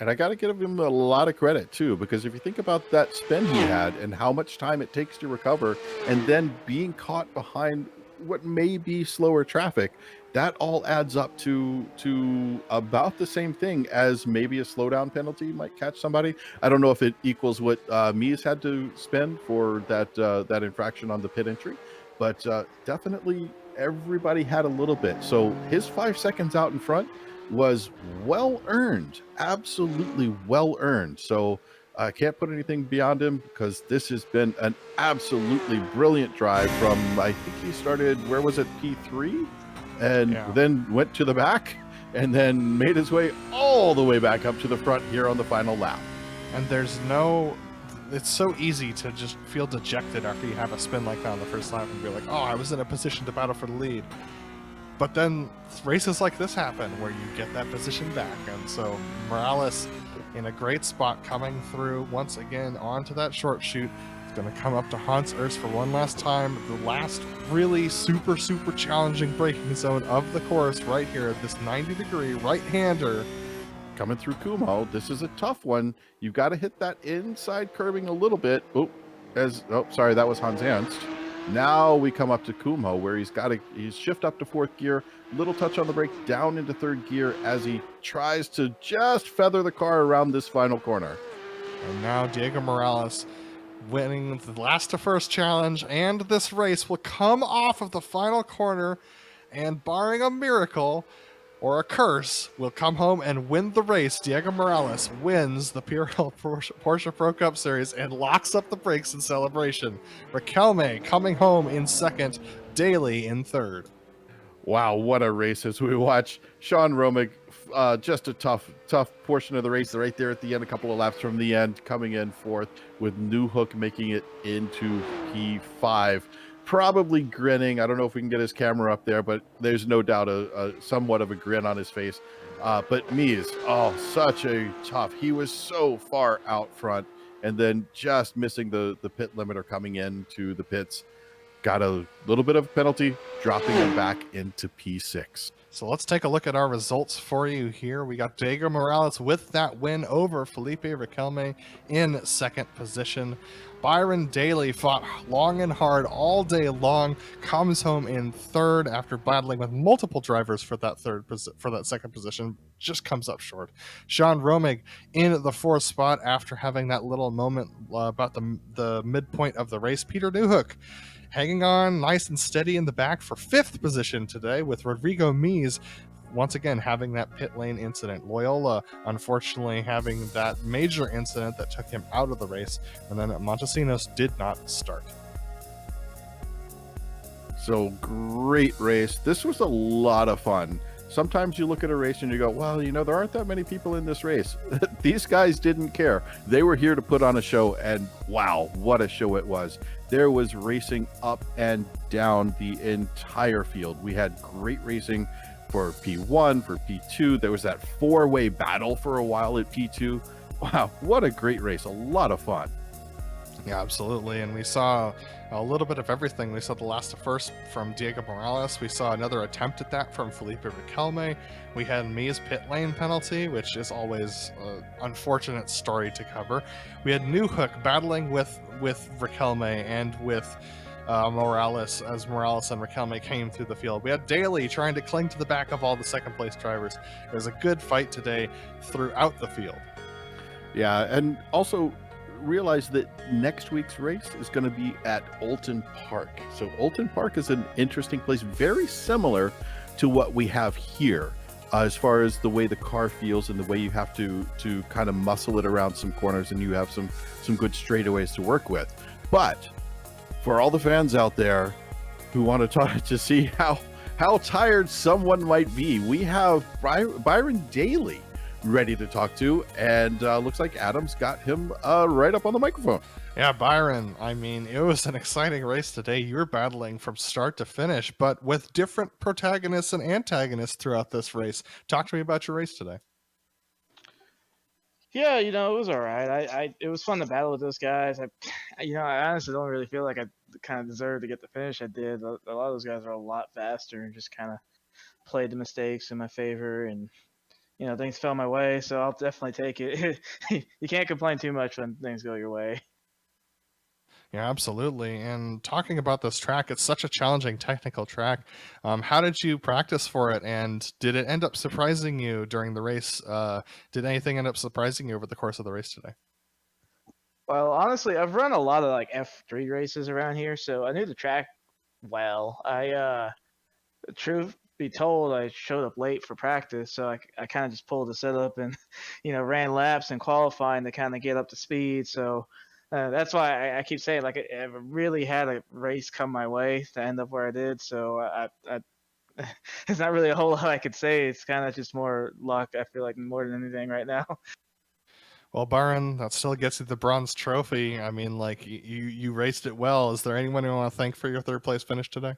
And I got to give him a lot of credit too, because if you think about that spin he had and how much time it takes to recover, and then being caught behind what may be slower traffic, that all adds up to about the same thing as maybe a slowdown penalty might catch somebody. I don't know if it equals what Mies had to spend for that infraction on the pit entry, but definitely everybody had a little bit. So his 5 seconds out in front was well earned, absolutely well earned. So I can't put anything beyond him, because this has been an absolutely brilliant drive from, I think he started, where was it, P3? And then went to the back and then made his way all the way back up to the front here on the final lap. And it's so easy to just feel dejected after you have a spin like that on the first lap and be like, oh, I was in a position to battle for the lead. But then races like this happen where you get that position back. And so Morales in a great spot coming through once again onto that short chute. Going to come up to Hans Ernst for one last time. The last really super challenging braking zone of the course right here at this 90-degree right-hander. Coming through Kumho, this is a tough one. You've got to hit that inside curbing a little bit. Sorry, that was Hans Ernst. Now we come up to Kumho, where he's shift up to 4th gear, little touch on the brake, down into 3rd gear as he tries to just feather the car around this final corner. And now Diego Morales winning the last to first challenge, and this race will come off of the final corner, and barring a miracle or a curse, will come home and win the race. Diego Morales wins the PRL Porsche Pro Cup Series and locks up the brakes in celebration. Riquelme coming home in 2nd, Daly in 3rd. Wow, what a race as we watch Sean Romig, just a tough portion of the race right there at the end, a couple of laps from the end, coming in 4th, with Newhook making it into P5. Probably grinning. I don't know if we can get his camera up there, but there's no doubt a somewhat of a grin on his face. But Mies, such a tough. He was so far out front, and then just missing the pit limiter coming into the pits. Got a little bit of a penalty, dropping him back into P6. So let's take a look at our results for you here. We got Diego Morales with that win over Felipe Riquelme in 2nd position. Byron Daly fought long and hard all day long, comes home in 3rd after battling with multiple drivers for that 2nd position, just comes up short. Sean Romig in the 4th spot after having that little moment about the midpoint of the race. Peter Newhook hanging on nice and steady in the back for 5th position today, with Rodrigo Mies once again having that pit lane incident. Loyola, unfortunately, having that major incident that took him out of the race, and then Montesinos did not start. So great race. This was a lot of fun. Sometimes you look at a race and you go, well, there aren't that many people in this race. These guys didn't care. They were here to put on a show, and wow, what a show it was. There was racing up and down the entire field. We had great racing for P1, for P2. There was that 4-way battle for a while at P2. Wow, what a great race. A lot of fun. Yeah, absolutely. And we saw a little bit of everything. We saw the last to first from Diego Morales. We saw another attempt at that from Felipe Riquelme. We had Mies pit lane penalty, which is always an unfortunate story to cover. We had Newhook battling with Riquelme and with Morales as Morales and Raquelme came through the field. We had Daly trying to cling to the back of all the second place drivers. It was a good fight today throughout the field. Yeah, and also realize that next week's race is going to be at Alton Park. So Alton Park is an interesting place, very similar to what we have here. As far as the way the car feels and the way you have to kind of muscle it around some corners, and you have some good straightaways to work with. But for all the fans out there who want to talk to see how tired someone might be, we have Byron Daly ready to talk to, and looks like Adam's got him right up on the microphone. Yeah, Byron, I mean, it was an exciting race today. You were battling from start to finish, but with different protagonists and antagonists throughout this race. Talk to me about your race today. Yeah, it was all right. It was fun to battle with those guys. I honestly don't really feel like I kind of deserved to get the finish I did. A lot of those guys are a lot faster and just kind of played the mistakes in my favor, and things fell my way. So I'll definitely take it. You can't complain too much when things go your way. Yeah, absolutely. And talking about this track, it's such a challenging technical track. How did you practice for it? And did it end up surprising you during the race? Did anything end up surprising you over the course of the race today? Well, honestly, I've run a lot of like F3 races around here, so I knew the track well. Truth be told, I showed up late for practice, so I kind of just pulled the setup and, ran laps and qualifying to kind of get up to speed. So that's why I keep saying, like, I really had a race come my way to end up where I did. So I it's not really a whole lot I could say. It's kind of just more luck, I feel like, more than anything right now. Well, Byron, that still gets you the bronze trophy. I mean, like, you raced it well. Is there anyone you want to thank for your third place finish today?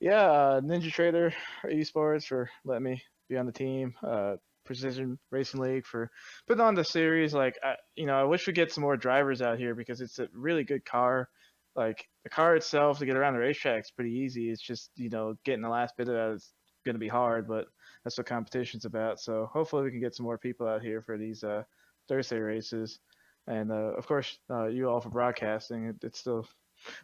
Yeah, NinjaTrader Esports for letting me be on the team. Precision Racing League for putting on the series. Like, I wish we get some more drivers out here because it's a really good car. Like, the car itself to get around the racetrack is pretty easy. It's just, getting the last bit of that is going to be hard, but that's what competition's about. So hopefully we can get some more people out here for these Thursday races. And of course, you all for broadcasting. It's still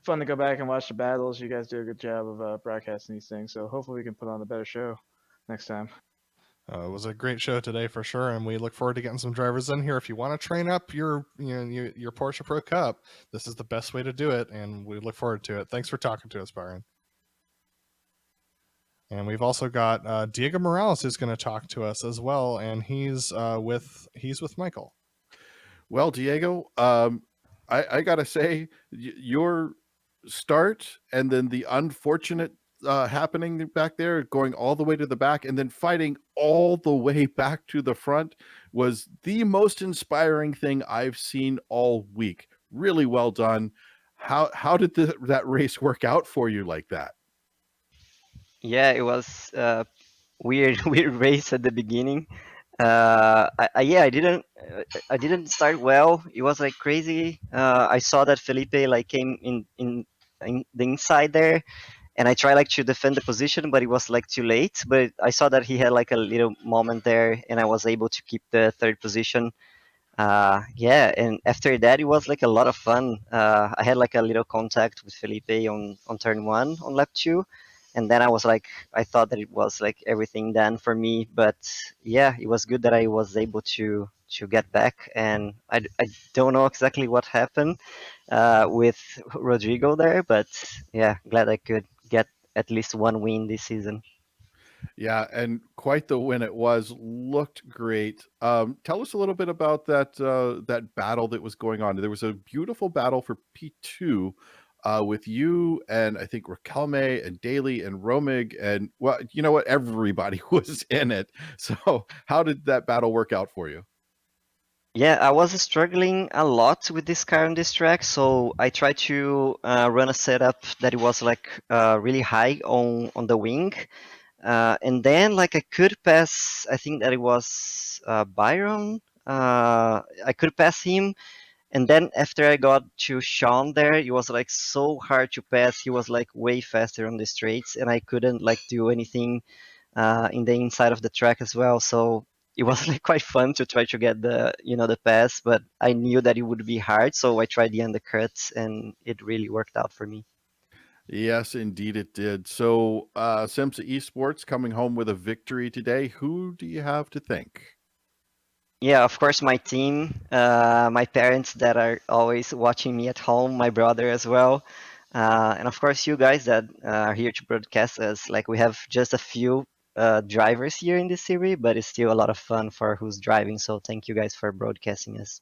fun to go back and watch the battles. You guys do a good job of broadcasting these things. So hopefully we can put on a better show next time. It was a great show today for sure, and we look forward to getting some drivers in here. If you want to train up your Porsche Pro Cup, this is the best way to do it, and we look forward to it. Thanks for talking to us, Byron. And we've also got Diego Morales who's going to talk to us as well, and he's with Michael. Well, Diego, I gotta say, your start and then the unfortunate happening back there, going all the way to the back and then fighting all the way back to the front, was the most inspiring thing I've seen all week. Really well done. How did that race work out for you like that? Yeah, it was weird race at the beginning. I didn't start well. It was like crazy. I saw that Felipe like came in the inside there, and I tried like to defend the position, but it was like too late. But I saw that he had like a little moment there, and I was able to keep the third position. And after that, it was like a lot of fun. I had like a little contact with Felipe on turn 1 on lap 2. And then I thought that it was like everything done for me. But yeah, it was good that I was able to get back. And I don't know exactly what happened with Rodrigo there, but yeah, glad I could get at least one win this season. Yeah, and quite the win it was. Looked great. Tell us a little bit about that battle that was going on. There was a beautiful battle for P2 with you and I think Raquelme and Daly and Romig, and well, you know what? Everybody was in it. So how did that battle work out for you? Yeah, I was struggling a lot with this car on this track, so I tried to run a setup that it was like really high on the wing. And then like I could pass, I think that it was Byron. I could pass him. And then after I got to Sean there, it was like so hard to pass. He was like way faster on the straights, and I couldn't like do anything in the inside of the track as well. So it was like quite fun to try to get the pass, but I knew that it would be hard, so I tried the undercuts, and it really worked out for me. Yes, indeed it did. So, Simsa Esports coming home with a victory today. Who do you have to thank? Yeah, of course, my team, my parents that are always watching me at home, my brother as well, and of course you guys that are here to broadcast us. Like we have just a few drivers here in this series, but it's still a lot of fun for who's driving. So thank you guys for broadcasting us.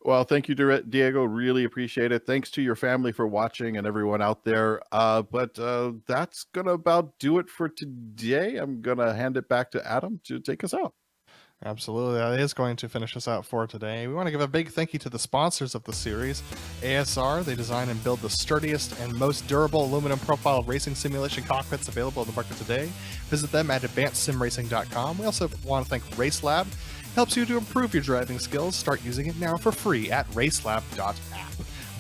Well, thank you, Diego. Really appreciate it. Thanks to your family for watching and everyone out there. But that's going to about do it for today. I'm going to hand it back to Adam to take us out. Absolutely, that is going to finish us out for today. We want to give a big thank you to the sponsors of the series. ASR, they design and build the sturdiest and most durable aluminum profile racing simulation cockpits available in the market today. Visit them at advancedsimracing.com. We also want to thank RaceLab. Helps you to improve your driving skills. Start using it now for free at racelab.app.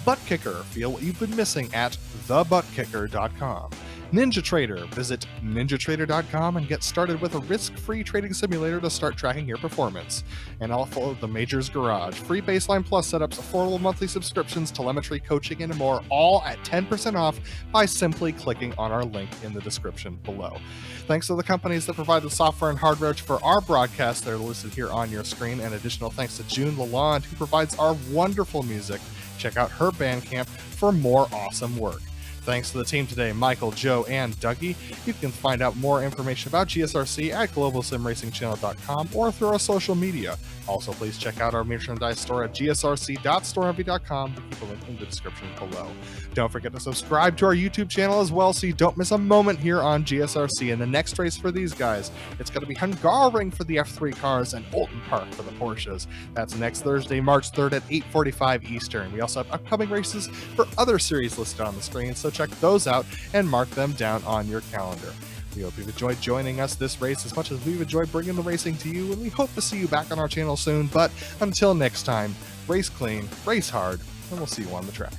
ButtKicker, feel what you've been missing at thebuttkicker.com. NinjaTrader, visit ninjatrader.com and get started with a risk-free trading simulator to start tracking your performance. And all follow the Majors Garage, free Baseline Plus setups, affordable monthly subscriptions, telemetry, coaching, and more, all at 10% off by simply clicking on our link in the description below. Thanks to the companies that provide the software and hardware for our broadcast that are listed here on your screen, and additional thanks to June Lalonde, who provides our wonderful music. Check out her Bandcamp for more awesome work. Thanks to the team today, Michael, Joe, and Dougie. You can find out more information about GSRC at globalsimracingchannel.com or through our social media. Also, please check out our merchandise store at gsrc.storeenvy.com. We keep a link in the description below. Don't forget to subscribe to our YouTube channel as well so you don't miss a moment here on GSRC. And the next race for these guys, it's going to be Hungaroring for the F3 cars and Olton Park for the Porsches. That's next Thursday, March 3rd at 8:45 Eastern. We also have upcoming races for other series listed on the screen, so check those out and mark them down on your calendar. We hope you've enjoyed joining us this race as much as we've enjoyed bringing the racing to you, and we hope to see you back on our channel soon. But until next time, race clean, race hard, and we'll see you on the track.